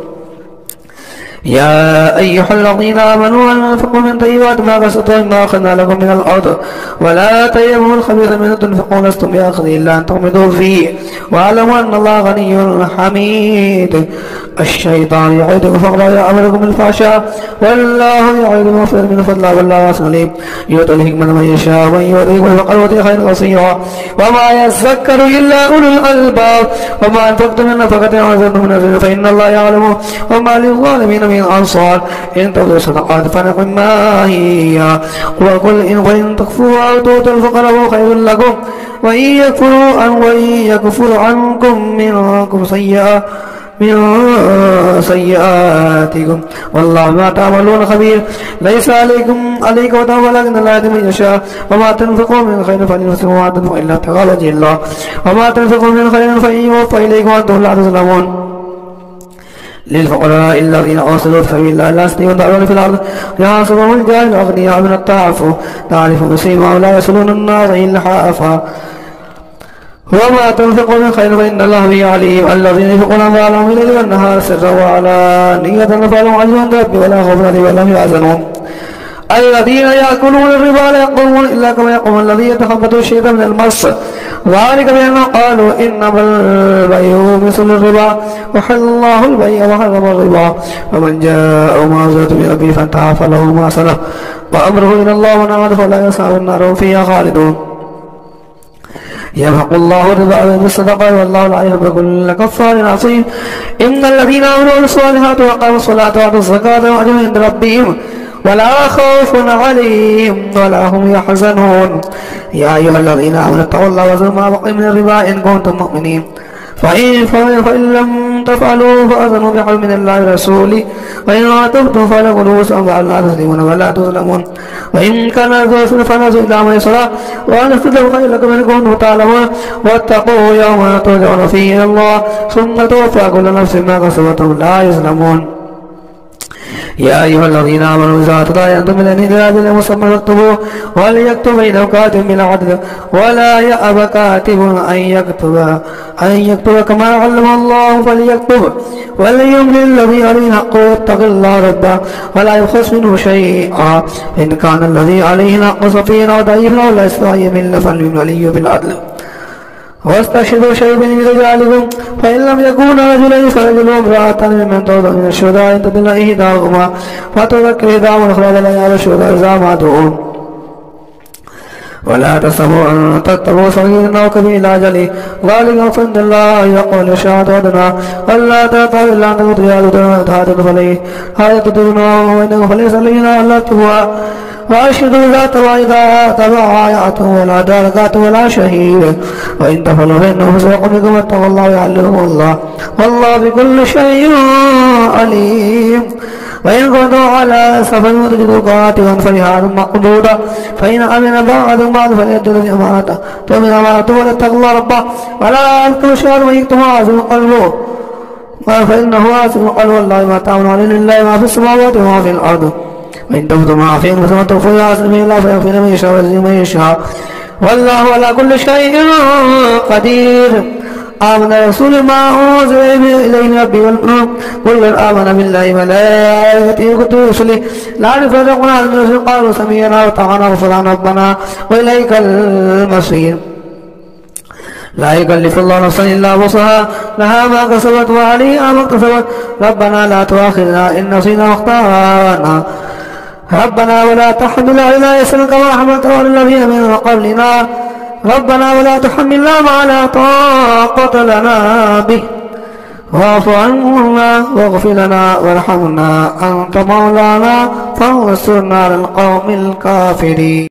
يا أيها الذين آمنوا أنفقوا من طيبات ما كسبتم ما أخذنا لكم من الأرض ولا تيمموا الخبيث منه تنفقون لستم بآخذه إلا أن تغمضوا فيه واعلموا أن الله غني حميد الشيطان يعيدكم فقرا يأمركم بالفحشاء والله يعيدكم مغفرة من فضله والله واسع عليم يؤتي الحكمة من يشاء ومن يؤتي الفقر يؤتي خيرا كثيرا وما يذكر إلا أولو الألباب وما أنفقتم من نفقة أو نذرتم من نذر فإن الله يعلمه وما للظالمين من أنصار إن تبدوا الصدقات فنعم ما هي وقل إن تخفوها أو تؤتوا الفقراء فهو خير لكم وإن يكفر عنكم منكم سيئا من سيئاتكم والله ما تعملون خبير ليس عليكم وتعالى ولكن الله يهدي من يشاء وما تنفقوا من خير فلنفسكم وما تنفقوا إلا ابتغاء وجه الله وما تنفقوا من خير فيوفى إليكم وأنتم لا تظلمون للفقراء الذين أوصلوا في سبيل الله لا يستطيعون دعوة في الأرض يحسبهم الجاهل الأغنياء من التعفف تعرف بسيماهم لا يصلون الناس إلا حافا وما تنفقوا من خير فإن الله به عليم الذين ينفقون أموالهم بالليل والنهار سرا وعلانية فلهم أجر عند ربهم ولا خوف عليهم ولا هم يحزنون الذين يأكلون الربا لا يقومون إلا كما يقوم الذي يتخبطه الشيطان من المس ذلك بأنهم قالوا إنما البيع مثل الربا وحل الله البيع وحرم الربا ومن جاء موعظة من ربه فانتهى فله ما سلف وأمره إلى الله ومن عاد فلا يصحب النار هم فيها خالدون يمحق الله الربا ويربي الصدقات والله لا يحب كل كفار عصيم إن الذين آمنوا بالصالحات وأقاموا الصلاة وآتوا الزكاة وأجروا عند ربهم ولا خوف عليهم ولا هم يحزنون يا أيها الذين آمنوا اتقوا الله وذروا ما بقي من الربا إن كنتم مؤمنين فإن لم تفعلوا فأذنوا بحرب من الله ورسوله وإن تبتم فلكم رؤوس أموالكم لا تظلمون ولا تظلمون وإن كان ذو فنزوا إلى ميسرة وأن استدعوا خير لكم إن كنتم تعلمون واتقوا يوما ترجعون فيه إلى الله ثم توفى كل نفس ما كسبت لا يظلمون يا أيها الذين آمنوا إذا تداينتم من إلى أجل مسمى فاكتبوه وليكتب بينكم كاتب بالعدل ولا يأب كاتب أن يكتب كما علم الله فليكتب وليملل الذي عليه الحق ويتق الله ربه ولا يبخس منه شيئا إن كان الذي عليه الحق صفيا أو ضعيفا ولا يستطيع يمل فليملل بالعدل واستشهدوا شهيدين من رجالكم فإن لم يكونا رجلين فرجل وامرأة ممن ترضون من الشهداء إن تضل إحداهما فتذكر إحداهما الأخرى ولا يعلم الشهداء إذا ماتوا ولا تسبوا أن تتبعوا صغيرا أو كبيرا إلى أجله ذلك فإن الله يقول الشهادة ودنا ولا تأتوا إلا أن تغطيا فليه هذا تدرونه وإنه فليس لنا ألا تبوا وأشهدوا ذات وإذا تبايعتم ولا داركات ولا شهيد وإن تفعلوا فإنه فسوق بكم واتقوا الله ويعلمكم الله والله بكل شيء عليم وإن كنتم على سفر وتجدوا قاتلا فرهان مقبوضا فإن أمن بعضكم بعض فليؤدوا الذي أمانته تؤمن أمانته وليتقوا الله ربه ولا يكتم الشهر ويكتم عاصم قلبه فإنه آثم قلبه والله ما تعملون لله ما في السماوات وما في الأرض وإن تبدوا ما فيكم ثم تخفوا يعصم به الله فيغفر من يشاء ويعز من يشاء والله على كل شيء قدير آمن الرسول ما أنزل إليه من ربه والمؤمنون كل آمن بالله وملائكته وكتبه ورسله لا نفرق بين أحد من رسله قالوا سمعنا وأطعنا غفرانك ربنا وإليك المصير لا يكلف الله نفسا إلا وسعها لها ما كسبت وعليها ما اكتسبت ربنا لا تؤاخذنا إن نسينا واخطأنا ربنا ولا تحمل علينا إصرا كما حملته على الذين من قبلنا ربنا ولا تحملنا ما لا طاقة لنا به واعف عنا واغفر لنا وارحمنا أنت مولانا فانصرنا على القوم الكافرين.